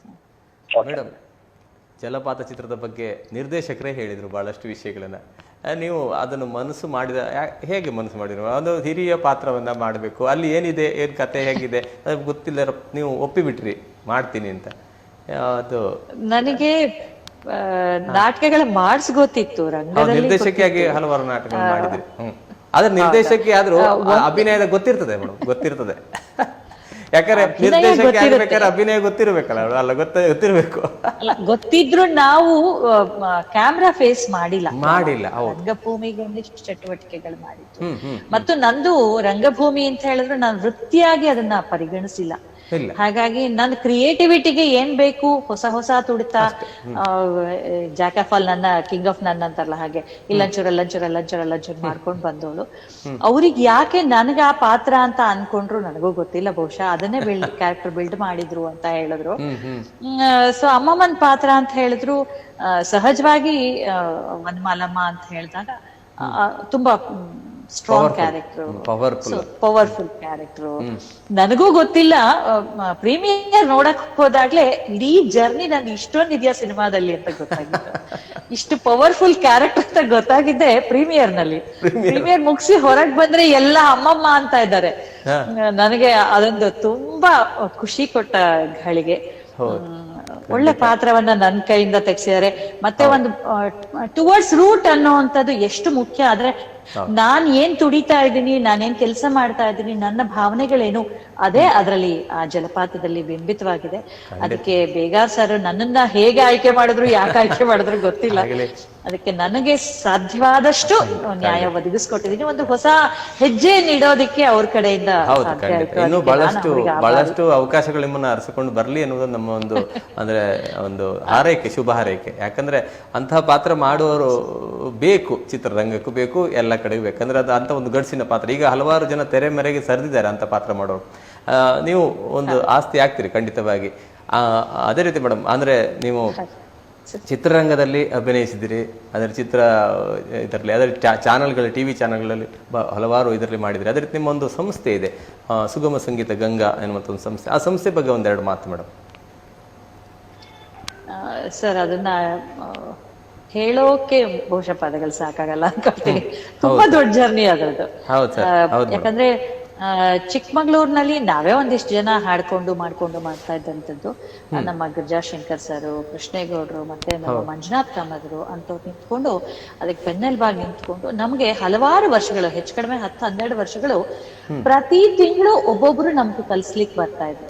sir. Madam, ಜಲಪಾತ ಚಿತ್ರದ ಬಗ್ಗೆ ನಿರ್ದೇಶಕರೇ ಹೇಳಿದರು ಬಹಳಷ್ಟು ವಿಷಯಗಳನ್ನ. ನೀವು ಅದನ್ನು ಮನಸ್ಸು ಮಾಡಿದ, ಹೇಗೆ ಮನಸ್ಸು ಮಾಡಿದ್ರು? ಒಂದು ಹಿರಿಯ ಪಾತ್ರವನ್ನ ಮಾಡಬೇಕು, ಅಲ್ಲಿ ಏನಿದೆ, ಏನು ಕತೆ ಹೇಗಿದೆ ಅದು ಗೊತ್ತಿಲ್ಲ, ನೀವು ಒಪ್ಪಿಬಿಟ್ರಿ ಮಾಡ್ತೀನಿ ಅಂತ. ಅದು ನನಗೆ ನಾಟಕಗಳ ಮಾಡಿಸ್ ಗೊತ್ತಿತ್ತು. ನಿರ್ದೇಶಕಿಯಾಗಿ ಹಲವಾರು ನಾಟಕ ಮಾಡಿದ್ರಿ. ಆದ್ರೆ ನಿರ್ದೇಶಕಿ ಆದ್ರೂ ಅಭಿನಯದ ಗೊತ್ತಿರ್ತದೆ ಮೇಡಮ್, ಗೊತ್ತಿರ್ತದೆ. ಯಾಕಂದ್ರೆ ನಿರ್ದೇಶಕ ಆಗ್ಬೇಕಾದ್ರೆ ಅಭಿನಯ ಗೊತ್ತಿರ್ಬೇಕಲ್ಲ, ಅಲ್ಲ ಗೊತ್ತಿರ್ಬೇಕು. ಗೊತ್ತಿದ್ರು ನಾವು ಕ್ಯಾಮ್ರಾ ಫೇಸ್ ಮಾಡಿಲ್ಲ. ರಂಗಭೂಮಿಗೆ ಒಂದಿಷ್ಟು ಚಟುವಟಿಕೆಗಳು ಮಾಡಿದ್ದು. ಮತ್ತು ನಂದು ರಂಗಭೂಮಿ ಅಂತ ಹೇಳಿದ್ರೆ ನಾನು ವೃತ್ತಿಯಾಗಿ ಅದನ್ನ ಪರಿಗಣಿಸಿಲ್ಲ. ಹಾಗಾಗಿ ನನ್ನ ಕ್ರಿಯೇಟಿವಿಟಿಗೆ ಏನ್ ಬೇಕು, ಹೊಸ ತುಡಿತ, ಜಾಕ್ ಆಫ್ ಆಲ್ ನನ್ನ ಕಿಂಗ್ ಆಫ್ ನನ್ ಅಂತಾರಲ್ಲ ಹಾಗೆ, ಇಲ್ಲಂಚೂರ್ ಮಾಡ್ಕೊಂಡ್ ಬಂದವಳು. ಅವ್ರಿಗೆ ಯಾಕೆ ನನಗೆ ಆ ಪಾತ್ರ ಅಂತ ಅನ್ಕೊಂಡ್ರು ನನಗೂ ಗೊತ್ತಿಲ್ಲ. ಬಹುಶಃ ಅದನ್ನೇ ಕ್ಯಾರೆಕ್ಟರ್ ಬಿಲ್ಡ್ ಮಾಡಿದ್ರು ಅಂತ ಹೇಳಿದ್ರು. ಸೊ ಅಮ್ಮಮ್ಮನ್ ಪಾತ್ರ ಅಂತ ಹೇಳಿದ್ರು. ಸಹಜವಾಗಿ ವನಮಾಲಮ್ಮ ಅಂತ ಹೇಳಿದಾಗ ತುಂಬಾ ಸ್ಟ್ರಾಂಗ್ ಕ್ಯಾರೆಕ್ಟರ್, ಪವರ್ಫುಲ್ ಕ್ಯಾರೆಕ್ಟರ್. ನನಗೂ ಗೊತ್ತಿಲ್ಲ, ಪ್ರೀಮಿಯರ್ ನೋಡಕ್ ಹೋದಾಗ್ಲೇ ಇಡೀ ಜರ್ನಿ ನನ್ಗೆ ಇಷ್ಟೊಂದಿದ್ಯಾ ಸಿನಿಮಾದಲ್ಲಿ ಅಂತ ಗೊತ್ತಾಗಿತ್ತು. ಇಷ್ಟು ಪವರ್ಫುಲ್ ಕ್ಯಾರೆಕ್ಟರ್ ಅಂತ ಗೊತ್ತಾಗಿದ್ದೆ ಪ್ರೀಮಿಯರ್ ನಲ್ಲಿ. ಪ್ರೀಮಿಯರ್ ಮುಗಿಸಿ ಹೊರಗ್ ಬಂದ್ರೆ ಎಲ್ಲ ಅಮ್ಮಮ್ಮ ಅಂತ ಇದ್ದಾರೆ. ನನಗೆ ಅದೊಂದು ತುಂಬಾ ಖುಷಿ ಕೊಟ್ಟ ಘಳಿಗೆ. ಒಳ್ಳೆ ಪಾತ್ರವನ್ನ ನನ್ನ ಕೈಯಿಂದ ತೆಗ್ಸಿದ್ದಾರೆ. ಮತ್ತೆ ಒಂದು ಟುವರ್ಡ್ಸ್ ರೂಟ್ ಅನ್ನೋವಂಥದ್ದು ಎಷ್ಟು ಮುಖ್ಯ. ಆದ್ರೆ ನಾನ್ ಏನ್ ತುಡಿತಾ ಇದ್ದೀನಿ, ನಾನೇನ್ ಕೆಲಸ ಮಾಡ್ತಾ ಇದ್ದೀನಿ, ನನ್ನ ಭಾವನೆಗಳೇನು, ಅದೇ ಅದರಲ್ಲಿ ಆ ಜಲಪಾತದಲ್ಲಿ ಬಿಂಬಿತವಾಗಿದೆ. ಅದಕ್ಕೆ ಬೇಗಾರ್ ಸರ್ ನನ್ನನ್ನ ಹೇಗೆ ಆಯ್ಕೆ ಮಾಡಿದ್ರು, ಯಾಕೆ ಆಯ್ಕೆ ಮಾಡಿದ್ರು ಗೊತ್ತಿಲ್ಲ. ಅದಕ್ಕೆ ನನಗೆ ಸಾಧ್ಯವಾದಷ್ಟು ನ್ಯಾಯ ಒದಗಿಸ್ಕೊಟ್ಟಿದ್ದೀನಿ. ಒಂದು ಹೊಸ ಹೆಜ್ಜೆ ನೀಡೋದಿಕ್ಕೆ ಅವ್ರ ಕಡೆಯಿಂದ ಇನ್ನು ಬಹಳಷ್ಟು ಅವಕಾಶಗಳು ನಿಮ್ಮನ್ನ ಅರಸಿಕೊಂಡು ಬರ್ಲಿ ಅನ್ನೋದು ನಮ್ಮ ಒಂದು ಅಂದ್ರೆ ಒಂದು ಹಾರೈಕೆ, ಶುಭ ಹಾರೈಕೆ. ಯಾಕಂದ್ರೆ ಅಂತಹ ಪಾತ್ರ ಮಾಡುವವರು ಬೇಕು, ಚಿತ್ರರಂಗಕ್ಕೂ ಬೇಕು, ಎಲ್ಲ ಕಡೆಗೂ ಬೇಕು. ಅಂದ್ರೆ ಅದು ಅಂತ ಒಂದು ಗಡ್ಸಿನ ಪಾತ್ರ. ಈಗ ಹಲವಾರು ಜನ ತೆರೆ ಮೇರೆಗೆ ಸರಿದಿದ್ದಾರೆ ಅಂತ ಪಾತ್ರ ಮಾಡೋರು. ನೀವು ಒಂದು ಆಸ್ತಿ ಆಗ್ತೀರಿ ಖಂಡಿತವಾಗಿ. ಅದೇ ರೀತಿ ಮೇಡಮ್, ಅಂದ್ರೆ ನೀವು ಚಿತ್ರರಂಗದಲ್ಲಿ ಅಭಿನಯಿಸಿದಿರಿ, ಅದರ ಚಿತ್ರ ಇದರಲ್ಲಿ ಅದರ ಚಾನಲ್ಗಳಲ್ಲಿ, ಟಿವಿ ಚಾನಲ್ಗಳಲ್ಲಿ ಹಲವಾರು ಇದರಲ್ಲಿ ಮಾಡಿದಿರಿ. ಅದೇ ರೀತಿ ನಿಮ್ಮ ಒಂದು ಸಂಸ್ಥೆ ಇದೆ, ಸುಗಮ ಸಂಗೀತ ಗಂಗಾ ಎನ್ನುವಂಥ ಒಂದು ಸಂಸ್ಥೆ. ಆ ಸಂಸ್ಥೆ ಬಗ್ಗೆ ಒಂದೆರಡು ಮಾತು ಮೇಡಮ್. ಸರ್ ಅದನ್ನ ಹೇಳೋಕೆ ಬಹುಶಃ ಪದಗಳು ಸಾಕಾಗಲ್ಲ ಅನ್ಕೊಳ್ತೀನಿ. ತುಂಬಾ ದೊಡ್ಡ ಜರ್ನಿ ಅದರದ್ದು. ಯಾಕಂದ್ರೆ ಚಿಕ್ಕಮಗಳೂರಿನಲ್ಲಿ ನಾವೇ ಒಂದಿಷ್ಟು ಜನ ಹಾಡ್ಕೊಂಡು ಮಾಡ್ತಾ ಇದ್ದಂಥದ್ದು. ನಮ್ಮ ಗಿರಿಜಾಶಂಕರ್ ಸರ್, ಕೃಷ್ಣೇಗೌಡರು, ಮತ್ತೆ ನಮ್ಮ ಮಂಜುನಾಥ್ ಕಾಮದ್ರು ಅಂತವ್ರು ನಿಂತ್ಕೊಂಡು ಅದಕ್ಕೆ ಬೆನ್ನೆಲುಬಾಗಿ ನಿಂತ್ಕೊಂಡು ನಮ್ಗೆ ಹಲವಾರು ವರ್ಷಗಳು, ಹೆಚ್ಚು ಕಡಿಮೆ 10-12 ವರ್ಷಗಳು ಪ್ರತಿ ತಿಂಗಳು ಒಬ್ಬೊಬ್ರು ನಮ್ಗೆ ಕಲ್ಸ್ಲಿಕ್ಕೆ ಬರ್ತಾ ಇದ್ರು.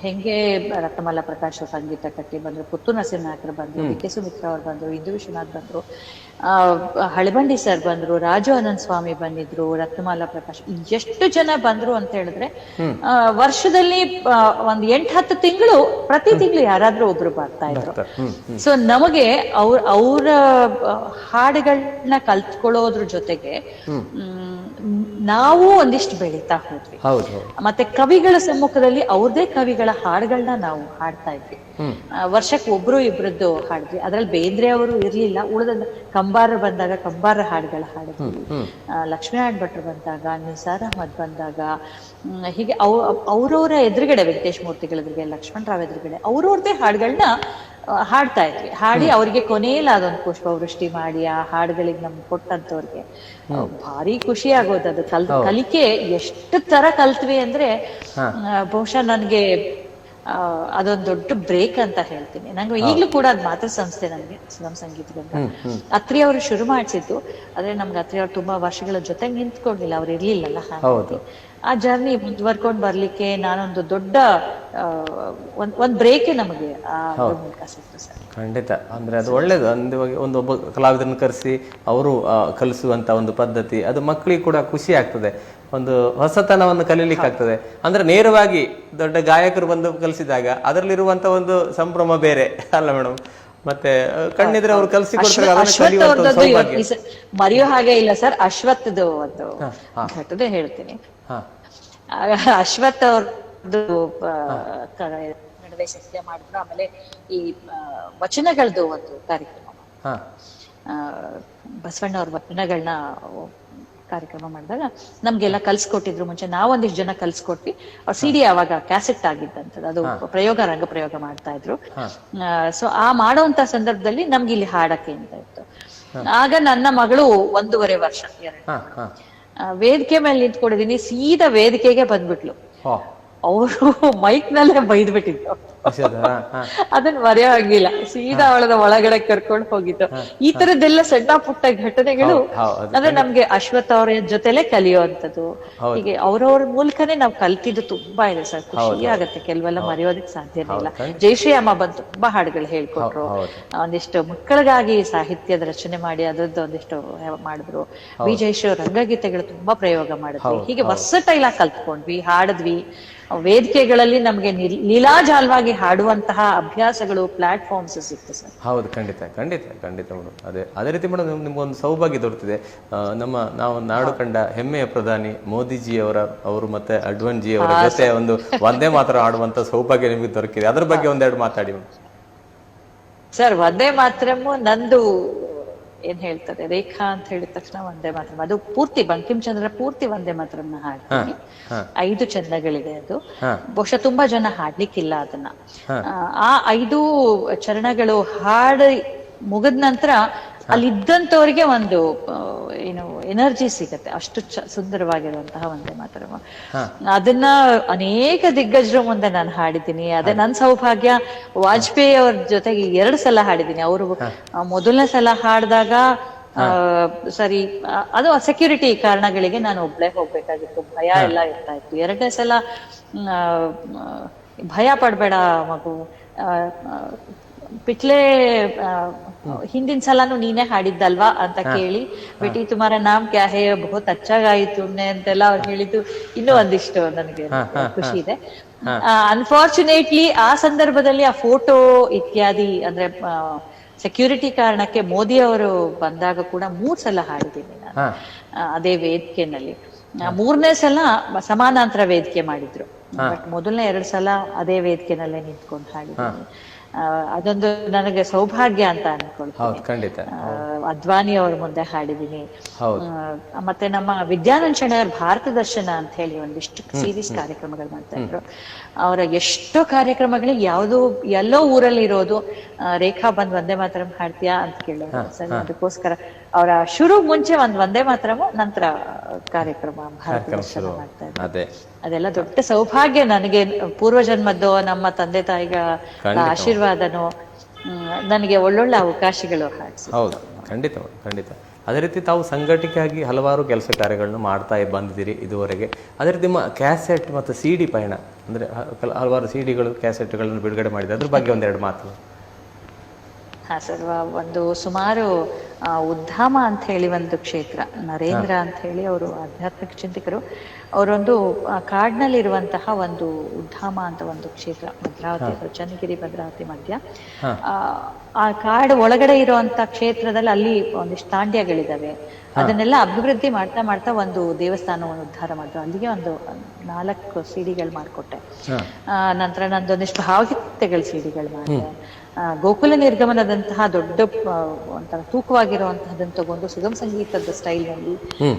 ಹೆಂಗೆ ರತ್ನಮಾಲಾ ಪ್ರಕಾಶ್ ಸಂಗೀತ ಕಟ್ಟಿ ಬಂದ್ರು, ಪುತ್ತೂರು ನರಸಿಂಹನಾಯಕರು ಬಂದ್ರು, ಕೆ ಸುಮಿತ್ರಾ ಅವ್ರು ಬಂದ್ರು, ಇಂದು ವಿಶ್ವನಾಥ್ ಬಂದ್ರು, ಹಳಬಂಡಿ ಸರ್ ಬಂದ್ರು, ರಾಜು ಅನಂತ್ ಸ್ವಾಮಿ ಬಂದಿದ್ರು, ರತ್ನಮಾಲಾ ಪ್ರಕಾಶ್, ಎಷ್ಟು ಜನ ಬಂದ್ರು ಅಂತ ಹೇಳಿದ್ರೆ ವರ್ಷದಲ್ಲಿ ಒಂದ್ 8-10 ತಿಂಗಳು ಪ್ರತಿ ತಿಂಗಳು ಯಾರಾದ್ರೂ ಒಬ್ರು ಬರ್ತಾ ಇದ್ರು. ಸೊ ನಮಗೆ ಅವ್ರ ಹಾಡುಗಳನ್ನ ಕಲ್ತ್ಕೊಳ್ಳೋದ್ರ ಜೊತೆಗೆ ನಾವು ಒಂದಿಷ್ಟು ಬೆಳೀತಾ ಹೋದ್ವಿ. ಮತ್ತೆ ಕವಿಗಳ ಸಮ್ಮುಖದಲ್ಲಿ ಅವ್ರದೇ ಕವಿಗಳ ಹಾಡುಗಳನ್ನ ನಾವು ಹಾಡ್ತಾ ಇದ್ವಿ. ವರ್ಷಕ್ಕೆ ಒಬ್ರು ಇಬ್ರದ್ದು ಹಾಡಿದ್ವಿ. ಅದ್ರಲ್ಲಿ ಬೇಂದ್ರೆ ಅವರು ಇರ್ಲಿಲ್ಲ, ಉಳಿದ ಕಂಬಾರ ಬಂದಾಗ ಕಂಬಾರ ಹಾಡುಗಳ ಹಾಡಿದ್ವಿ. ಲಕ್ಷ್ಮೀನಾರಾಯಣ ಭಟ್ರು ಬಂದಾಗ, ನಿಸಾರ್ ಅಹಮದ್ ಬಂದಾಗ, ಹೀಗೆ ಅವ್ರವ್ರ ಎದುರುಗಡೆ, ವೆಂಕಟೇಶ್ ಮೂರ್ತಿಗಳ ಎದುರುಗಡೆ, ಲಕ್ಷ್ಮಣರಾವ್ ಎದುರುಗಡೆ ಅವ್ರವ್ರದೇ ಹಾಡುಗಳನ್ನ ಹಾಡ್ತಾ ಇದ್ವಿ. ಹಾಡಿ ಅವರಿಗೆ ಕೊನೆಯಲ್ಲಿ ಅದೊಂದು ಪುಷ್ಪವೃಷ್ಟಿ ಮಾಡಿ ಆ ಹಾಡುಗಳಿಗೆ ನಮ್ಗೆ ಕೊಟ್ಟಂತವ್ರಿಗೆ ಭಾರಿ ಖುಷಿ ಆಗೋದು. ಅದು ಕಲಿಕೆ ಎಷ್ಟು ತರ ಕಲ್ತ್ವಿ ಅಂದ್ರೆ ಬಹುಶಃ ನನ್ಗೆ ಅದೊಂದು ದೊಡ್ಡ ಬ್ರೇಕ್ ಅಂತ ಹೇಳ್ತೀನಿ. ನಂಗೆ ಈಗ್ಲೂ ಕೂಡ ಅದ್ ಮಾತೃ ಸಂಸ್ಥೆ ನನ್ಗೆ ಸುಗಮ ಸಂಗೀತ ಗಂಗಾ. ಅತ್ರಿ ಅವರು ಶುರು ಮಾಡಿಸಿದ್ದು. ಆದ್ರೆ ನಮ್ಗೆ ಅತ್ರಿ ಅವ್ರು ತುಂಬಾ ವರ್ಷಗಳ ಜೊತೆಗೆ ನಿಂತ್ಕೊಂಡಿಲ್ಲ, ಅವ್ರು ಇರ್ಲಿಲ್ಲಲ್ಲ. ಹಾಗಾಗಿ ಆ ಜರ್ನಿ ಮುಂದುವರ್ಕೊಂಡ್ ಬರ್ಲಿಕ್ಕೆ ನಾನೊಂದು ದೊಡ್ಡ ಒಂದ್ ಬ್ರೇಕ್ ನಮಗೆ ಸಿಕ್ತು ಸರ್. ಖಂಡಿತ. ಅಂದ್ರೆ ಅದು ಒಳ್ಳೇದು. ಒಬ್ಬ ಕಲಾವಿದರನ್ನ ಕರೆಸಿ ಅವರು ಕಲಿಸುವಂತ ಒಂದು ಪದ್ಧತಿ, ಅದು ಮಕ್ಕಳಿಗೆ ಕೂಡ ಖುಷಿ ಆಗ್ತದೆ, ಒಂದು ಹೊಸತನವನ್ನು ಕಲೀಲಿಕ್ಕೆ ಆಗ್ತದೆ. ಅಂದ್ರೆ ನೇರವಾಗಿ ದೊಡ್ಡ ಗಾಯಕರು ಬಂದು ಕಲಿಸಿದಾಗ ಅದರಲ್ಲಿರುವಂತ ಒಂದು ಸಂಭ್ರಮ ಬೇರೆ ಅಲ್ಲ ಮೇಡಮ್. ಮತ್ತೆ ಕಣ್ಣಿದ್ರೆ ಅವ್ರು ಕಲಿಸಿ ಕೊಡ್ತಾರೆ, ಮರೆಯೋ ಹಾಗೆ ಇಲ್ಲ ಸರ್. ಅಶ್ವತ್ಥದ್ದು ಒಂದು ಘಟನೆ ಹೇಳ್ತೀನಿ. ಅಶ್ವಥ್ ಅವ್ರದ್ದು ನಡುವೆ ಸತ್ಯ ಮಾಡಿದ್ರು. ಆಮೇಲೆ ಈ ವಚನಗಳದ್ದು ಒಂದು ಕಾರ್ಯಕ್ರಮ, ಬಸವಣ್ಣ ಅವ್ರ ವಚನಗಳನ್ನ ಕಾರ್ಯಕ್ರಮ ಮಾಡಿದಾಗ ನಮ್ಗೆಲ್ಲ ಕಲ್ಸ್ಕೊಟ್ಟಿದ್ರು. ಮುಂಚೆ ನಾವೊಂದಿಷ್ಟು ಜನ ಕಲ್ಸ್ಕೊಟ್ವಿ. ಅವ್ರ ಸಿಡಿ ಆವಾಗ ಕ್ಯಾಸೆಟ್ ಆಗಿದ್ದಂಥದ್ದು, ಅದು ರಂಗ ಪ್ರಯೋಗ ಮಾಡ್ತಾ ಇದ್ರು. ಸೊ ಆ ಮಾಡೋಂತ ಸಂದರ್ಭದಲ್ಲಿ ನಮ್ಗೆ ಇಲ್ಲಿ ಹಾಡಕ್ಕೆ ಅಂತ ಇತ್ತು. ಆಗ ನನ್ನ ಮಗಳು 1.5 ವರ್ಷ, ವೇದಿಕೆ ಮೇಲೆ ನಿಂತ್ಕೊಂಡಿದೀನಿ, ಸೀದಾ ವೇದಿಕೆಗೆ ಬಂದ್ಬಿಟ್ಲು. ಅವರು ಮೈಕ್ ನಲ್ಲೇ ಬೈದ್ಬಿಟ್ಟಿದ್ರು. ಅದನ್ನ ಮರೆಯೋ ಆಗಿಲ್ಲ. ಸೀದಾ ಅವಳದ ಒಳಗಡೆ ಕರ್ಕೊಂಡು ಹೋಗಿತ್ತು. ಈ ತರದ್ದೆಲ್ಲ ಸಣ್ಣ ಪುಟ್ಟ ಘಟನೆಗಳು ಅಂದ್ರೆ ನಮ್ಗೆ ಅಶ್ವಥ್ ಅವ್ರ ಜೊತೆಲೆ ಕಲಿಯುವಂಥದ್ದು. ಹೀಗೆ ಅವ್ರವ್ರ ಮೂಲಕನೇ ನಾವ್ ಕಲ್ತಿದ್ದು ತುಂಬಾ ಇದೆ ಸರ್. ಖುಷಿ ಆಗತ್ತೆ. ಕೆಲವೆಲ್ಲ ಮರೆಯೋದಕ್ಕೆ ಸಾಧ್ಯ ಇಲ್ಲ. ಜಯಶ್ರೀ ಅಮ್ಮ ಬಂದು ತುಂಬಾ ಹಾಡುಗಳು ಹೇಳ್ಕೊಟ್ರು. ಒಂದಿಷ್ಟು ಮಕ್ಕಳಿಗಾಗಿ ಸಾಹಿತ್ಯದ ರಚನೆ ಮಾಡಿ ಅದರದ್ದು ಒಂದಿಷ್ಟು ಮಾಡಿದ್ರು. ವಿ ಜಯಶ್ರೀ ರಂಗಗೀತೆಗಳು ತುಂಬಾ ಪ್ರಯೋಗ ಮಾಡಿದ್ವಿ. ಹೀಗೆ ವರ್ಸಟೈಲ್ ಆಗಿ ಕಲ್ತ್ಕೊಂಡ್ವಿ, ಹಾಡಿದ್ವಿ. ವೇದಿಕೆಗಳಲ್ಲಿ ನಮ್ಗೆ ಲೀಲಾಜಾಲವಾಗಿ ಹಾಡುವಂತಹ ಅಭ್ಯಾಸಗಳು, ಪ್ಲಾಟ್ಫಾರ್ಮ್ಸ್ ಸಿಕ್ತು ಸರ್. ಹೌದು, ಖಂಡಿತ ಖಂಡಿತ ಖಂಡಿತ ಮೇಡಮ್. ಅದೇ ರೀತಿ ಮೇಡಮ್, ನಿಮ್ಗೊಂದು ಸೌಭಾಗ್ಯ ದೊರೆತಿದೆ. ನಾವು ನಾಡು ಕಂಡ ಹೆಮ್ಮೆಯ ಪ್ರಧಾನಿ ಮೋದಿಜಿ ಅವರು ಮತ್ತೆ ಅಡ್ವಾಣಿ ಜಿ ಅವರ ಜೊತೆ ಒಂದು ವಂದೇ ಮಾತರಂ ಆಡುವಂತ ಸೌಭಾಗ್ಯ ನಿಮ್ಗೆ ದೊರಕಿದೆ. ಅದ್ರ ಬಗ್ಗೆ ಒಂದೆರಡು ಮಾತಾಡಿ ಸರ್. ವಂದೇ ಮಾತರಂ ನಂದು ಏನ್ ಹೇಳ್ತಾರೆ, ರೇಖಾ ಅಂತ ಹೇಳಿದ ತಕ್ಷಣ ವಂದೇ ಮಾತರಂ, ಅದು ಪೂರ್ತಿ ಬಂಕಿಂ ಚಂದ್ರ ಪೂರ್ತಿ ವಂದೇ ಮಾತರಂನ ಹಾಡ್ತೀನಿ. 5 ಚರಣಗಳಿದೆ ಅದು. ಬಹುಶಃ ತುಂಬಾ ಜನ ಹಾಡ್ಲಿಕ್ಕಿಲ್ಲ ಅದನ್ನ. ಆ 5 ಚರಣಗಳು ಹಾಡಿ ಮುಗಿದ ನಂತರ ಅಲ್ಲಿದ್ದಂಥವ್ರಿಗೆ ಒಂದು ಏನು ಎನರ್ಜಿ ಸಿಗತ್ತೆ, ಅಷ್ಟು ಸುಂದರವಾಗಿರುವಂತಹ ವಂದೇ ಮಾತರಂ. ಅದನ್ನ ಅನೇಕ ದಿಗ್ಗಜರ ಮುಂದೆ ನಾನು ಹಾಡಿದ್ದೀನಿ. ಅದೇ ನನ್ನ ಸೌಭಾಗ್ಯ. ವಾಜಪೇಯಿ ಅವ್ರ ಜೊತೆಗೆ 2 ಸಲ ಹಾಡಿದ್ದೀನಿ. ಅವರು ಮೊದಲನೇ ಸಲ ಹಾಡಿದಾಗ ಸರಿ, ಅದು ಸೆಕ್ಯೂರಿಟಿ ಕಾರಣಗಳಿಗೆ ನಾನು ಒಬ್ಳೆ ಹೋಗ್ಬೇಕಾಗಿತ್ತು, ಭಯ ಎಲ್ಲ ಇರ್ತಾ ಇತ್ತು. 2ನೇ ಸಲ ಭಯ ಪಡ್ಬೇಡ ಮಗು, ಪಿಟ್ಲೆ ಹಿಂದಿನ ಸಲಾನು ನೀನೇ ಹಾಡಿದ್ದಲ್ವಾ ಅಂತ ಕೇಳಿ, ಬೇಟಿ ತುಮಾರ ನಾಮ್ ಕ್ಯಾ ಹೇ ಬಹುತ್ ಅಚ್ಚಾಗಾಯಿತು ಅಂತೆಲ್ಲ ಅವ್ರು ಹೇಳಿದ್ದು ಇನ್ನೂ ಒಂದಿಷ್ಟು ನನಗೆ ಖುಷಿ ಇದೆ. ಅನ್ಫಾರ್ಚುನೇಟ್ಲಿ ಆ ಸಂದರ್ಭದಲ್ಲಿ ಆ ಫೋಟೋ ಇತ್ಯಾದಿ ಅಂದ್ರೆ ಸೆಕ್ಯೂರಿಟಿ ಕಾರಣಕ್ಕೆ ಮೋದಿ ಅವರು ಬಂದಾಗ ಕೂಡ 3 ಸಲ ಹಾಡಿದ್ದೀನಿ ನಾನು ಅದೇ ವೇದಿಕೆನಲ್ಲಿ. 3ನೇ ಸಲ ಸಮಾನಾಂತರ ವೇದಿಕೆ ಮಾಡಿದ್ರು, ಬಟ್ ಮೊದಲನೇ 2 ಸಲ ಅದೇ ವೇದಿಕೆನಲ್ಲೇ ನಿಂತ್ಕೊಂಡು ಹಾಡಿದ್ದೀನಿ. ಅದೊಂದು ನನಗೆ ಸೌಭಾಗ್ಯ ಅಂತ ಅನ್ಕೊಳ್ತೀನಿ. ಖಂಡಿತ. ಅದ್ವಾನಿ ಅವ್ರ ಮುಂದೆ ಹಾಡಿದ್ದೀನಿ. ಮತ್ತೆ ನಮ್ಮ ವಿದ್ಯಾನಂದ ಶೆಣೈ ಭಾರತ ದರ್ಶನ ಅಂತ ಹೇಳಿ ಒಂದಿಷ್ಟು ಸೀರೀಸ್ ಕಾರ್ಯಕ್ರಮಗಳು ಮಾಡ್ತಾ ಇದ್ರು. ಅವರ ಎಷ್ಟೋ ಕಾರ್ಯಕ್ರಮಗಳಿಗೆ ಎಲ್ಲೋ ಊರಲ್ಲಿ ಇರೋದು, ರೇಖಾ ಬಂದ್ ವಂದೇ ಮಾತರಂ ಹಾಡ್ತೀಯಾ ಅಂತ ಕೇಳೋರು. ಸರಿ, ಅದಕ್ಕೋಸ್ಕರ ಅವರ ಶುರು ಮುಂಚೆ ಒಂದ್ ವಂದೇ ಮಾತರಂ, ನಂತರ ಕಾರ್ಯಕ್ರಮ ಭಾರತ ದರ್ಶನ ಮಾಡ್ತಾ ಇದ್ರು. ಅದೆಲ್ಲ ದೊಡ್ಡ ಸೌಭಾಗ್ಯ ನನಗೆ. ಪೂರ್ವಜನ್ಮದ್ದೋ ನಮ್ಮ ತಂದೆ ತಾಯಿಗಳ ಆಶೀರ್ವಾದನೋ ನನಗೆ ಒಳ್ಳೊಳ್ಳೆ ಅವಕಾಶಗಳು ಹಾಡಿಸಿ. ಹೌದು, ಖಂಡಿತ ಖಂಡಿತ. ಅದೇ ರೀತಿ ತಾವು ಸಂಘಟಿಕೆಯಾಗಿ ಹಲವಾರು ಕೆಲಸ ಕಾರ್ಯಗಳನ್ನು ಮಾಡ್ತಾ ಬಂದಿದ್ದೀರಿ ಇದುವರೆಗೆ. ಅದೇ ರೀತಿ ನಿಮ್ಮ ಕ್ಯಾಸೆಟ್ ಮತ್ತು CD ಪಯಣ, ಅಂದರೆ ಹಲವಾರು CDಗಳು ಕ್ಯಾಸೆಟ್ಗಳನ್ನು ಬಿಡುಗಡೆ ಮಾಡಿದೆ, ಅದ್ರ ಬಗ್ಗೆ 1-2 ಮಾತು. ಹಾ ಸರ್, ಒಂದು ಸುಮಾರು ಉದ್ಧಾಮ ಅಂತ ಹೇಳಿ ಒಂದು ಕ್ಷೇತ್ರ, ನರೇಂದ್ರ ಅಂತ ಹೇಳಿ ಅವರು ಆಧ್ಯಾತ್ಮಿಕ ಚಿಂತಕರು, ಅವರೊಂದು ಕಾಡ್ನಲ್ಲಿರುವಂತಹ ಒಂದು ಉದ್ಧಾಮ ಅಂತ ಒಂದು ಕ್ಷೇತ್ರ, ಭದ್ರಾವತಿ, ಚನ್ನಗಿರಿ ಭದ್ರಾವತಿ ಮಧ್ಯ. ಆ ಕಾಡು ಒಳಗಡೆ ಇರುವಂತ ಕ್ಷೇತ್ರದಲ್ಲಿ ಅಲ್ಲಿ ಒಂದಿಷ್ಟು ತಾಂಡ್ಯಗಳಿದಾವೆ. ಅದನ್ನೆಲ್ಲ ಅಭಿವೃದ್ಧಿ ಮಾಡ್ತಾ ಮಾಡ್ತಾ ಒಂದು ದೇವಸ್ಥಾನವನ್ನು ಉದ್ಧಾರ ಮಾಡಿದ್ರು. ಅಲ್ಲಿಗೆ ಒಂದು 4 CDಗಳು ಮಾಡಿಕೊಟ್ಟೆ. ನಂತರ ನಂದೊಂದಿಷ್ಟು ಭಾವಗೀತೆಗಳ CDಗಳು ಮಾಡಿದೆ. ಗೋಕುಲ ನಿರ್ಗಮನದಂತಹ ದೊಡ್ಡ ಒಂಥರ ತೂಕವಾಗಿರುವಂತಹದನ್ನ ತಗೊಂಡು ಸುಗಮ ಸಂಗೀತದ ಸ್ಟೈಲ್ ನಲ್ಲಿ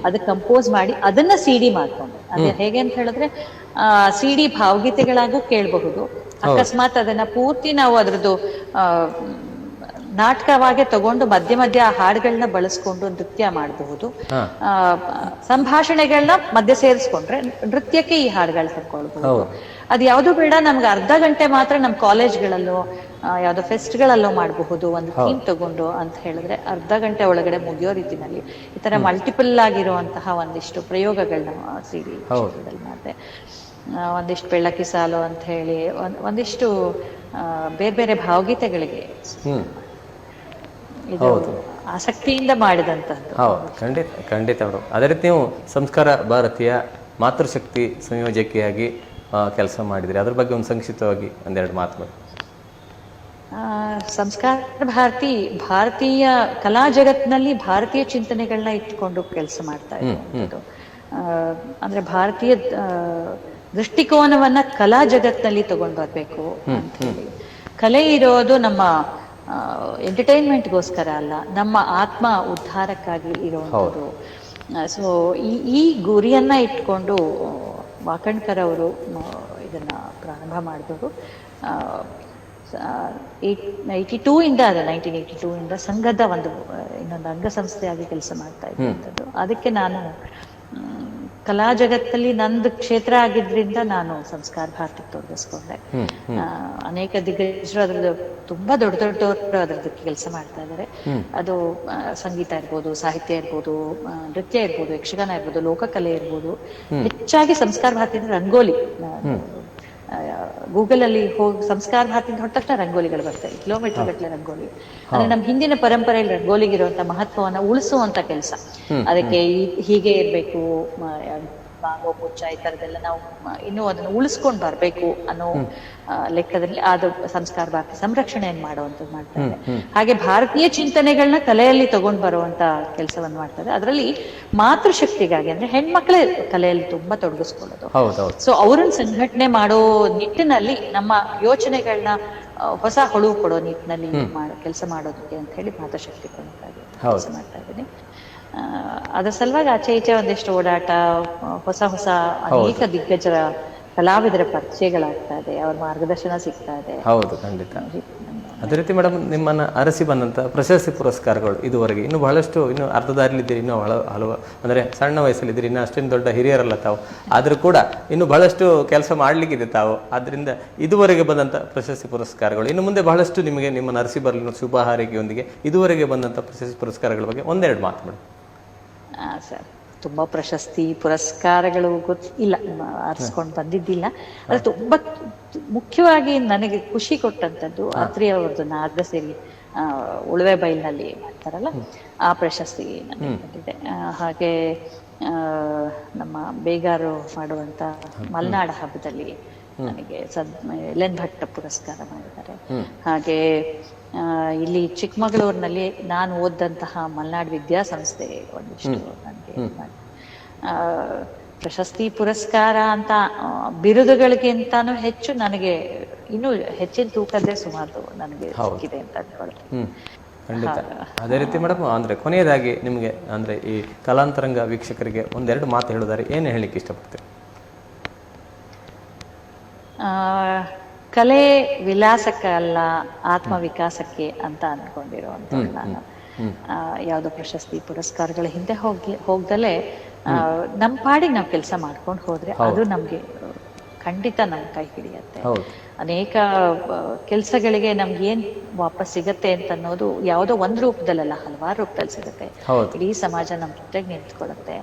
ಅದಕ್ಕೆ ಕಂಪೋಸ್ ಮಾಡಿ ಅದನ್ನ CD ಮಾಡ್ಕೊಂಡೆ. ಅದೇ ಹೇಗೆ ಅಂತ ಹೇಳಿದ್ರೆ CD ಭಾವಗೀತೆಗಳಾಗೂ ಕೇಳಬಹುದು. ಅಕಸ್ಮಾತ್ ಅದನ್ನ ಪೂರ್ತಿ ನಾವು ಅದ್ರದ್ದು ನಾಟಕವಾಗಿ ತಗೊಂಡು ಮಧ್ಯ ಮಧ್ಯ ಆ ಹಾಡುಗಳನ್ನ ಬಳಸ್ಕೊಂಡು ನೃತ್ಯ ಮಾಡಬಹುದು. ಸಂಭಾಷಣೆಗಳನ್ನ ಮಧ್ಯೆ ಸೇರಿಸ್ಕೊಂಡ್ರೆ ನೃತ್ಯಕ್ಕೆ ಈ ಹಾಡುಗಳು ತಕ್ಕೊಳ್ಬಹುದು. ಅದ್ ಯಾವ್ದು ಬೇಡ, ನಮ್ಗೆ ಅರ್ಧ ಗಂಟೆ ಮಾತ್ರ ನಮ್ಮ ಕಾಲೇಜ್ಗಳಲ್ಲೋ ಯಾವ್ದೋ ಫೆಸ್ಟ್ಗಳಲ್ಲೋ ಮಾಡಬಹುದು ಒಂದು ಥೀಮ್ ತಗೊಂಡು ಅಂತ ಹೇಳಿದ್ರೆ ಅರ್ಧ ಗಂಟೆ ಒಳಗಡೆ ಮುಗಿಯೋ ರೀತಿನಲ್ಲಿ ಈ ತರ ಮಲ್ಟಿಪಲ್ ಆಗಿರುವಂತಹ ಒಂದಿಷ್ಟು ಪ್ರಯೋಗಗಳನ್ನ CD ಮಾಡಿದೆ. ಒಂದಿಷ್ಟು ಬೆಳ್ಳಕ್ಕಿ ಸಾಲು ಅಂತ ಹೇಳಿ ಒಂದಿಷ್ಟು ಬೇರೆ ಬೇರೆ ಭಾವಗೀತೆಗಳಿಗೆ ಇದು ಆಸಕ್ತಿಯಿಂದ ಮಾಡಿದಂತದ್ದು. ಹೌದು, ಖಂಡಿತ ಖಂಡಿತ ಅವರು. ಅದೇ ರೀತಿ ನೀವು ಸಂಸ್ಕಾರ ಭಾರತೀಯ ಮಾತೃಶಕ್ತಿ ಸಂಯೋಜಕಿಯಾಗಿ ಕೆಲಸ ಮಾಡಿದ್ರಿ, ಅದ್ರ ಬಗ್ಗೆ ಒಂದು ಸಂಕ್ಷಿಪ್ತವಾಗಿ 1-2 ಮಾತುಗಳು. ಸಂಸ್ಕಾರ ಭಾರತಿ ಭಾರತೀಯ ಕಲಾ ಜಗತ್ತಿನಲ್ಲಿ ಭಾರತೀಯ ಚಿಂತನೆಗಳನ್ನ ಇಟ್ಕೊಂಡು ಕೆಲಸ ಮಾಡ್ತಾ ಇದ್ದು, ಅಂದ್ರೆ ಭಾರತೀಯ ದೃಷ್ಟಿಕೋನವನ್ನ ಕಲಾ ಜಗತ್ತಿನಲ್ಲಿ ತಗೊಂಡು ಬರ್ಬೇಕು ಅಂತ ಹೇಳಿ. ಕಲೆ ಇರೋದು ನಮ್ಮ ಎಂಟರ್ಟೈನ್ಮೆಂಟ್ಗೋಸ್ಕರ ಅಲ್ಲ, ನಮ್ಮ ಆತ್ಮ ಉದ್ಧಾರಕ್ಕಾಗಿ ಇರುವಂಥದ್ದು. ಸೊ ಈ ಗುರಿಯನ್ನ ಇಟ್ಕೊಂಡು ವಾಕಣ್ಕರ್ ಅವರು ಇದನ್ನ ಪ್ರಾರಂಭ ಮಾಡಿದವರು. 1982 ಇಂದ ಸಂಘದ ಇನ್ನೊಂದು ಅಂಗಸಂಸ್ಥೆಯಾಗಿ ಕೆಲಸ ಮಾಡ್ತಾ ಇದ್ದಂಥದ್ದು. ಅದಕ್ಕೆ ನಾನು ಕಲಾ ಜಗತ್ತಲ್ಲಿ ನಂದು ಕ್ಷೇತ್ರ ಆಗಿದ್ರಿಂದ ನಾನು ಸಂಸ್ಕಾರ ಭಾರತಿ ತೊಡಗಿಸ್ಕೊಂಡೆ. ಅನೇಕ ದಿಗ್ಗಜರು ಅದ್ರದ್ದು ತುಂಬಾ ದೊಡ್ಡವರು ಅದ್ರದಕ್ಕೆ ಕೆಲಸ ಮಾಡ್ತಾ ಇದ್ದಾರೆ. ಅದು ಸಂಗೀತ ಇರ್ಬೋದು, ಸಾಹಿತ್ಯ ಇರ್ಬೋದು, ನೃತ್ಯ ಇರ್ಬೋದು, ಯಕ್ಷಗಾನ ಇರ್ಬೋದು, ಲೋಕಕಲೆ ಇರ್ಬೋದು. ಹೆಚ್ಚಾಗಿ ಸಂಸ್ಕಾರ ಭಾರತಿ ರಂಗೋಲಿ, ಗೂಗಲ್ ಅಲ್ಲಿ ಹೋಗಿ ಸಂಸ್ಕಾರ ಭಾರತಿ ಹೊಟ್ಟ ತಕ್ಷಣ ರಂಗೋಲಿಗಳು ಬರ್ತವೆ, ಕಿಲೋಮೀಟರ್ ಗಟ್ಟಲೆ ರಂಗೋಲಿ. ಅಂದ್ರೆ ನಮ್ ಹಿಂದಿನ ಪರಂಪರೆಯಲ್ಲಿ ರಂಗೋಲಿಗಿರುವಂತ ಮಹತ್ವವನ್ನ ಉಳಿಸುವಂತ ಕೆಲಸ. ಅದಕ್ಕೆ ಹೀಗೆ ಇರ್ಬೇಕು, ಮಾಗೋ ಮುಚ್ಚ ಈ ತರದೆಲ್ಲ ನಾವು ಇನ್ನೂ ಅದನ್ನು ಉಳಿಸ್ಕೊಂಡ್ ಬರ್ಬೇಕು ಅನ್ನೋ ಲೆಕ್ಕದಲ್ಲಿ ಅದು ಸಂಸ್ಕಾರ ಭಾರತಿ ಸಂರಕ್ಷಣೆಯನ್ನು ಮಾಡುವಂಥದ್ದು ಮಾಡ್ತಾರೆ. ಹಾಗೆ ಭಾರತೀಯ ಚಿಂತನೆಗಳನ್ನ ಕಲೆಯಲ್ಲಿ ತಗೊಂಡ್ ಬರುವಂತ ಕೆಲಸವನ್ನು ಮಾಡ್ತಾರೆ. ಅದರಲ್ಲಿ ಮಾತೃಶಕ್ತಿಗಾಗಿ ಅಂದ್ರೆ ಹೆಣ್ಮಕ್ಳೇ ಕಲೆಯಲ್ಲಿ ತುಂಬಾ ತೊಡಗಿಸ್ಕೊಳ್ಳೋದು. ಸೊ ಅವ್ರನ್ನ ಸಂಘಟನೆ ಮಾಡೋ ನಿಟ್ಟಿನಲ್ಲಿ ನಮ್ಮ ಯೋಚನೆಗಳನ್ನ ಹೊಸ ಹೊಳವು ಕೊಡೋ ನಿಟ್ಟಿನಲ್ಲಿ ಕೆಲಸ ಮಾಡೋದಕ್ಕೆ ಅಂತ ಹೇಳಿ ಮಾತೃಶಕ್ತಿ ಪ್ರಮುಖವಾಗಿ ಕೆಲಸ ಮಾಡ್ತಾ ಇದ್ದೀನಿ. ಅದರ ಸಲುವಾಗಿ ಆಚೆ ಈಚೆ ಒಂದಿಷ್ಟು ಓಡಾಟ, ಹೊಸ ಅನೇಕ ದಿಗ್ಗಜರ ಕಲಾವಿದರ ಪರಿಚಯಗಳಾಗ್ತಾ ಇದೆ, ಅವ್ರ ಮಾರ್ಗದರ್ಶನ ಸಿಗ್ತಾ ಇದೆ. ಹೌದು, ಖಂಡಿತ. ಅದೇ ರೀತಿ ಮೇಡಮ್, ನಿಮ್ಮನ್ನು ಅರಸಿ ಬಂದಂಥ ಪ್ರಶಸ್ತಿ ಪುರಸ್ಕಾರಗಳು ಇದುವರೆಗೆ ಇನ್ನೂ ಬಹಳಷ್ಟು, ಇನ್ನೂ ಅರ್ಧ ದಾರಿಲಿದ್ದೀರಿ, ಇನ್ನೂ ಹಲವು ಅಂದರೆ ಸಣ್ಣ ವಯಸ್ಸಲ್ಲಿದ್ದೀರಿ, ಇನ್ನೂ ಅಷ್ಟೇನು ದೊಡ್ಡ ಹಿರಿಯರಲ್ಲ ತಾವು, ಆದರೂ ಕೂಡ ಇನ್ನೂ ಬಹಳಷ್ಟು ಕೆಲಸ ಮಾಡಲಿಕ್ಕಿದೆ ತಾವು. ಆದ್ದರಿಂದ ಇದುವರೆಗೆ ಬಂದಂಥ ಪ್ರಶಸ್ತಿ ಪುರಸ್ಕಾರಗಳು, ಇನ್ನು ಮುಂದೆ ಬಹಳಷ್ಟು ನಿಮಗೆ ನಿಮ್ಮನ್ನು ಅರಸಿ ಬರಲಿ ಶುಭ ಹಾರೈಕೆಯೊಂದಿಗೆ ಇದುವರೆಗೆ ಬಂದಂಥ ಪ್ರಶಸ್ತಿ ಪುರಸ್ಕಾರಗಳ ಬಗ್ಗೆ ಒಂದೆರಡು ಮಾತು ಮೇಡಮ್. ಸರ್, ತುಂಬಾ ಪ್ರಶಸ್ತಿ ಪುರಸ್ಕಾರಗಳು ಇಲ್ಲ, ಆರಿಸ್ಕೊಂಡು ಬಂದಿದ್ದಿಲ್ಲ. ಅದು ತುಂಬಾ ಮುಖ್ಯವಾಗಿ ನನಗೆ ಖುಷಿ ಕೊಟ್ಟಂತದ್ದು ಅತ್ರಿ ಅವ್ರದ್ದು ನಾಗಸೇರಿ ಉಳುವೆ ಬೈಲ್ನಲ್ಲಿ ಮಾಡ್ತಾರಲ್ಲ, ಆ ಪ್ರಶಸ್ತಿ ನನಗೆ ಬಂದಿದೆ. ಹಾಗೆ ನಮ್ಮ ಬೇಗಾರು ಮಾಡುವಂತ ಮಲೆನಾಡ ಹಬ್ಬದಲ್ಲಿ ನನಗೆ ಎಲೆನ್ ಭಟ್ ಪುರಸ್ಕಾರ ಮಾಡಿದ್ದಾರೆ. ಹಾಗೆ ಇಲ್ಲಿ ಚಿಕ್ಕಮಗಳೂರಿನಲ್ಲಿ ನಾನು ಓದಂತಹ ಮಲೆನಾಡು ವಿದ್ಯಾಸಂಸ್ಥೆ ಒಂದಿಷ್ಟು ನನಗೆ ಪ್ರಶಸ್ತಿ ಪುರಸ್ಕಾರ ಅಂತ ಬಿರುದುಗಳಿಗಿಂತಾನು ಹೆಚ್ಚು ನನಗೆ ಇನ್ನೂ ಹೆಚ್ಚಿನ ತೂಕದ್ದೇ ಸುಮಾರು ನನಗೆ ಸಿಕ್ಕಿದೆ ಅಂತ ಅನ್ಕೊಳ್ತೀನಿ. ಖಂಡಿತ. ಅದೇ ರೀತಿ ಮೇಡಮ್, ಅಂದರೆ ಕೊನೆಯದಾಗಿ ನಿಮಗೆ ಅಂದರೆ ಈ ಕಲಾಂತರಂಗ ವೀಕ್ಷಕರಿಗೆ ಒಂದೆರಡು ಮಾತು ಹೇಳೋದಾರೆ ಏನು ಹೇಳಲಿಕ್ಕೆ ಇಷ್ಟಪಡ್ತೀರಿ? ಕಲೆ ವಿಲಾಸಕ್ಕಲ್ಲ, ಆತ್ಮ ವಿಕಾಸಕ್ಕೆ ಅಂತ ಅನ್ಕೊಂಡಿರುವಂತ ನಾನು ಯಾವ್ದೋ ಪ್ರಶಸ್ತಿ ಪುರಸ್ಕಾರಗಳ ಹಿಂದೆ ಹೋಗ್ದಲೆ ನಮ್ಮ ಪಾಡಿಗೆ ನಾವು ಕೆಲಸ ಮಾಡ್ಕೊಂಡು ಹೋದ್ರೆ ಅದು ನಮ್ಗೆ ಖಂಡಿತ ನಮ್ ಕೈ ಹಿಡಿಯತ್ತೆ. ಅನೇಕ ಕೆಲ್ಸಗಳಿಗೆ ನಮ್ಗೆ ಏನ್ ವಾಪಸ್ ಸಿಗತ್ತೆ ಅಂತ ಅನ್ನೋದು ಯಾವುದೋ ಒಂದ್ ರೂಪದಲ್ಲ, ಹಲವಾರು ರೂಪದಲ್ಲಿ ಸಿಗತ್ತೆ. ಇಡೀ ಸಮಾಜ ನಮ್ ಜೊತೆಗೆ ನಿಂತ್ಕೊಳ್ಳುತ್ತೆ.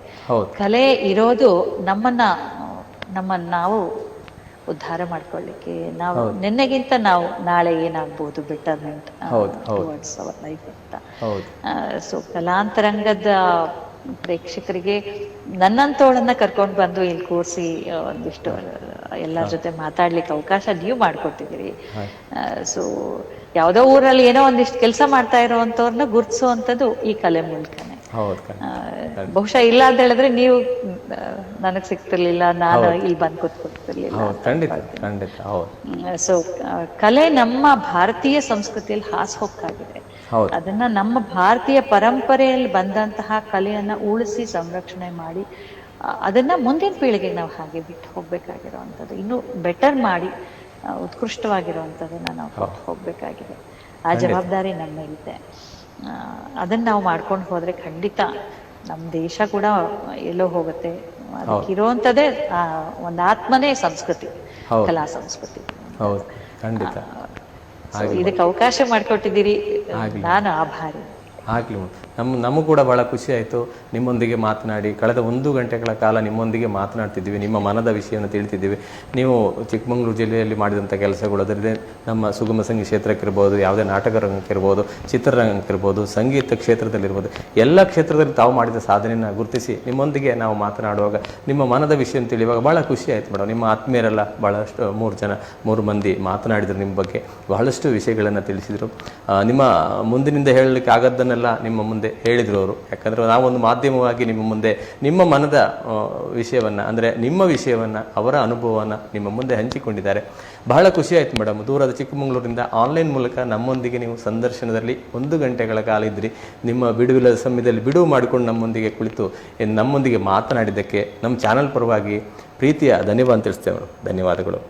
ಕಲೆ ಇರೋದು ನಮ್ಮನ್ನ ನಾವು ಉದ್ಧಾರ ಮಾಡ್ಕೊಳ್ಳಿಕ್ಕೆ, ನಾವು ನಿನ್ನೆಗಿಂತ ನಾವು ನಾಳೆ ಏನಾಗ್ಬೋದು ಬೆಟರ್ಮೆಂಟ್ ಟುವರ್ಡ್ಸ್ ಅವರ್ ಲೈಫ್ ಅಂತ. ಸೊ ಕಲಾಂತರಂಗದ ಪ್ರೇಕ್ಷಕರಿಗೆ ನನ್ನಂತೋಳನ್ನ ಕರ್ಕೊಂಡು ಬಂದು ಇಲ್ಲಿ ಕೂರಿಸಿ ಒಂದಿಷ್ಟು ಎಲ್ಲರ ಜೊತೆ ಮಾತಾಡ್ಲಿಕ್ಕೆ ಅವಕಾಶ ನೀವು ಮಾಡ್ಕೊಟ್ಟಿದ್ದೀರಿ. ಸೊ ಯಾವ್ದೋ ಊರಲ್ಲಿ ಏನೋ ಒಂದಿಷ್ಟು ಕೆಲಸ ಮಾಡ್ತಾ ಇರೋವಂಥವ್ರನ್ನ ಗುರ್ತಿಸುವಂಥದ್ದು ಈ ಕಲೆ ಮೂಲಕನೇ. ಬಹುಶಃ ಇಲ್ಲ ಅಂತ ಹೇಳಿದ್ರೆ ನೀವು ನನಗ್ ಸಿಗ್ತಿರ್ಲಿಲ್ಲ, ನಾನು ಇಲ್ಲಿ ಬಂದು ಕೂತ್ಕೊಳ್ತಿರ್ಲಿಲ್ಲ. ಸೊ ಕಲೆ ನಮ್ಮ ಭಾರತೀಯ ಸಂಸ್ಕೃತಿಯಲ್ಲಿ ಹಾಸುಹೊಕ್ಕಾಗಿದೆ. ಅದನ್ನ ನಮ್ಮ ಭಾರತೀಯ ಪರಂಪರೆಯಲ್ಲಿ ಬಂದಂತಹ ಕಲೆಯನ್ನ ಉಳಿಸಿ ಸಂರಕ್ಷಣೆ ಮಾಡಿ ಅದನ್ನ ಮುಂದಿನ ಪೀಳಿಗೆಗೆ ನಾವು ಹಾಗೆ ಬಿಟ್ಟು ಹೋಗ್ಬೇಕಾಗಿರುವಂಥದ್ದು, ಇನ್ನು ಬೆಟರ್ ಮಾಡಿ ಉತ್ಕೃಷ್ಟವಾಗಿರುವಂಥದ್ದನ್ನ ನಾವು ಹೋಗ್ಬೇಕಾಗಿದೆ. ಆ ಜವಾಬ್ದಾರಿ ನಮ್ಮ ಮೇಲಿದೆ. ಅದನ್ನ ನಾವು ಮಾಡ್ಕೊಂಡು ಹೋದ್ರೆ ಖಂಡಿತ ನಮ್ಮ ದೇಶ ಕೂಡ ಎಲ್ಲೋ ಹೋಗುತ್ತೆ. ಅದಕ್ಕಿರುವಂಥದ್ದೇ ಒಂದು ಆತ್ಮನೇ ಸಂಸ್ಕೃತಿ, ಕಲಾ ಸಂಸ್ಕೃತಿ. ಇದಕ್ಕೆ ಅವಕಾಶ ಮಾಡಿಕೊಟ್ಟಿದ್ದೀರಿ, ನಾನು ಆಭಾರಿ. ಆಗಲಿ. ನಮಗೂ ಕೂಡ ಭಾಳ ಖುಷಿ ಆಯಿತು ನಿಮ್ಮೊಂದಿಗೆ ಮಾತನಾಡಿ. ಕಳೆದ 1 ಗಂಟೆಗಳ ಕಾಲ ನಿಮ್ಮೊಂದಿಗೆ ಮಾತನಾಡ್ತಿದ್ದೀವಿ, ನಿಮ್ಮ ಮನದ ವಿಷಯವನ್ನು ತಿಳಿತಿದ್ದೀವಿ. ನೀವು ಚಿಕ್ಕಮಗಳೂರು ಜಿಲ್ಲೆಯಲ್ಲಿ ಮಾಡಿದಂಥ ಕೆಲಸಗಳು, ಅದರಲ್ಲೇ ನಮ್ಮ ಸುಗಮ ಸಂಗೀತ ಕ್ಷೇತ್ರಕ್ಕಿರ್ಬೋದು, ಯಾವುದೇ ನಾಟಕ ರಂಗಕ್ಕಿರ್ಬೋದು, ಚಿತ್ರರಂಗಕ್ಕಿರ್ಬೋದು, ಸಂಗೀತ ಕ್ಷೇತ್ರದಲ್ಲಿರ್ಬೋದು, ಎಲ್ಲ ಕ್ಷೇತ್ರದಲ್ಲಿ ತಾವು ಮಾಡಿದ ಸಾಧನೆಯನ್ನು ಗುರುತಿಸಿ ನಿಮ್ಮೊಂದಿಗೆ ನಾವು ಮಾತನಾಡುವಾಗ ನಿಮ್ಮ ಮನದ ವಿಷಯವನ್ನು ತಿಳಿಯುವಾಗ ಭಾಳ ಖುಷಿ ಆಯಿತು ಮೇಡಮ್. ನಿಮ್ಮ ಆತ್ಮೀಯರೆಲ್ಲ ಭಾಳಷ್ಟು 3 ಮಂದಿ ಮಾತನಾಡಿದರು, ನಿಮ್ಮ ಬಗ್ಗೆ ಬಹಳಷ್ಟು ವಿಷಯಗಳನ್ನು ತಿಳಿಸಿದರು. ನಿಮ್ಮ ಮುಂದಿನಿಂದ ಹೇಳಲಿಕ್ಕೆ ಆಗದ್ದನ್ನೆಲ್ಲ ನಿಮ್ಮ ಮುಂದೆ ಹೇಳಿದರು ಅವರು. ಯಾಕಂದರೆ ನಾವೊಂದು ಮಾಧ್ಯಮವಾಗಿ ನಿಮ್ಮ ಮುಂದೆ ನಿಮ್ಮ ಮನದ ವಿಷಯವನ್ನು, ಅಂದರೆ ನಿಮ್ಮ ವಿಷಯವನ್ನು, ಅವರ ಅನುಭವವನ್ನು ನಿಮ್ಮ ಮುಂದೆ ಹಂಚಿಕೊಂಡಿದ್ದಾರೆ. ಬಹಳ ಖುಷಿ ಆಯಿತು ಮೇಡಮ್. ದೂರದ ಚಿಕ್ಕಮಗಳೂರಿನಿಂದ ಆನ್ಲೈನ್ ಮೂಲಕ ನಮ್ಮೊಂದಿಗೆ ನೀವು ಸಂದರ್ಶನದಲ್ಲಿ 1 ಗಂಟೆಗಳ ಕಾಲ ಇದ್ರಿ. ನಿಮ್ಮ ಬಿಡುವಿಲ್ಲದ ಸಮಯದಲ್ಲಿ ಬಿಡುವು ಮಾಡಿಕೊಂಡು ನಮ್ಮೊಂದಿಗೆ ಕುಳಿತು ನಮ್ಮೊಂದಿಗೆ ಮಾತನಾಡಿದ್ದಕ್ಕೆ ನಮ್ಮ ಚಾನಲ್ ಪರವಾಗಿ ಪ್ರೀತಿಯ ಧನ್ಯವಾದ ತಿಳಿಸ್ತೇವೆ ಮೇಡಮ್. ಧನ್ಯವಾದಗಳು.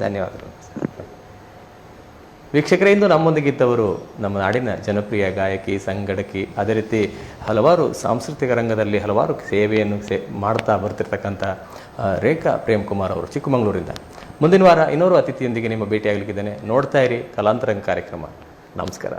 ಧನ್ಯವಾದಗಳು. ವೀಕ್ಷಕರೇ, ಇಂದು ನಮ್ಮೊಂದಿಗಿದ್ದವರು ನಮ್ಮ ನಾಡಿನ ಜನಪ್ರಿಯ ಗಾಯಕಿ, ಸಂಗಡಕಿ, ಅದೇ ರೀತಿ ಹಲವಾರು ಸಾಂಸ್ಕೃತಿಕ ರಂಗದಲ್ಲಿ ಹಲವಾರು ಸೇವೆಯನ್ನು ಮಾಡ್ತಾ ಬರ್ತಿರ್ತಕ್ಕಂಥ ರೇಖಾ ಪ್ರೇಮ್ಕುಮಾರ್ ಅವರು ಚಿಕ್ಕಮಗಳೂರಿಂದ. ಮುಂದಿನ ವಾರ ಇನ್ನೋರು ಅತಿಥಿಯೊಂದಿಗೆ ನಿಮ್ಮ ಭೇಟಿಯಾಗಲಿಕ್ಕಿದ್ದೇನೆ. ನೋಡ್ತಾ ಇರಿ ಕಲಾಂತರಂಗ ಕಾರ್ಯಕ್ರಮ. ನಮಸ್ಕಾರ.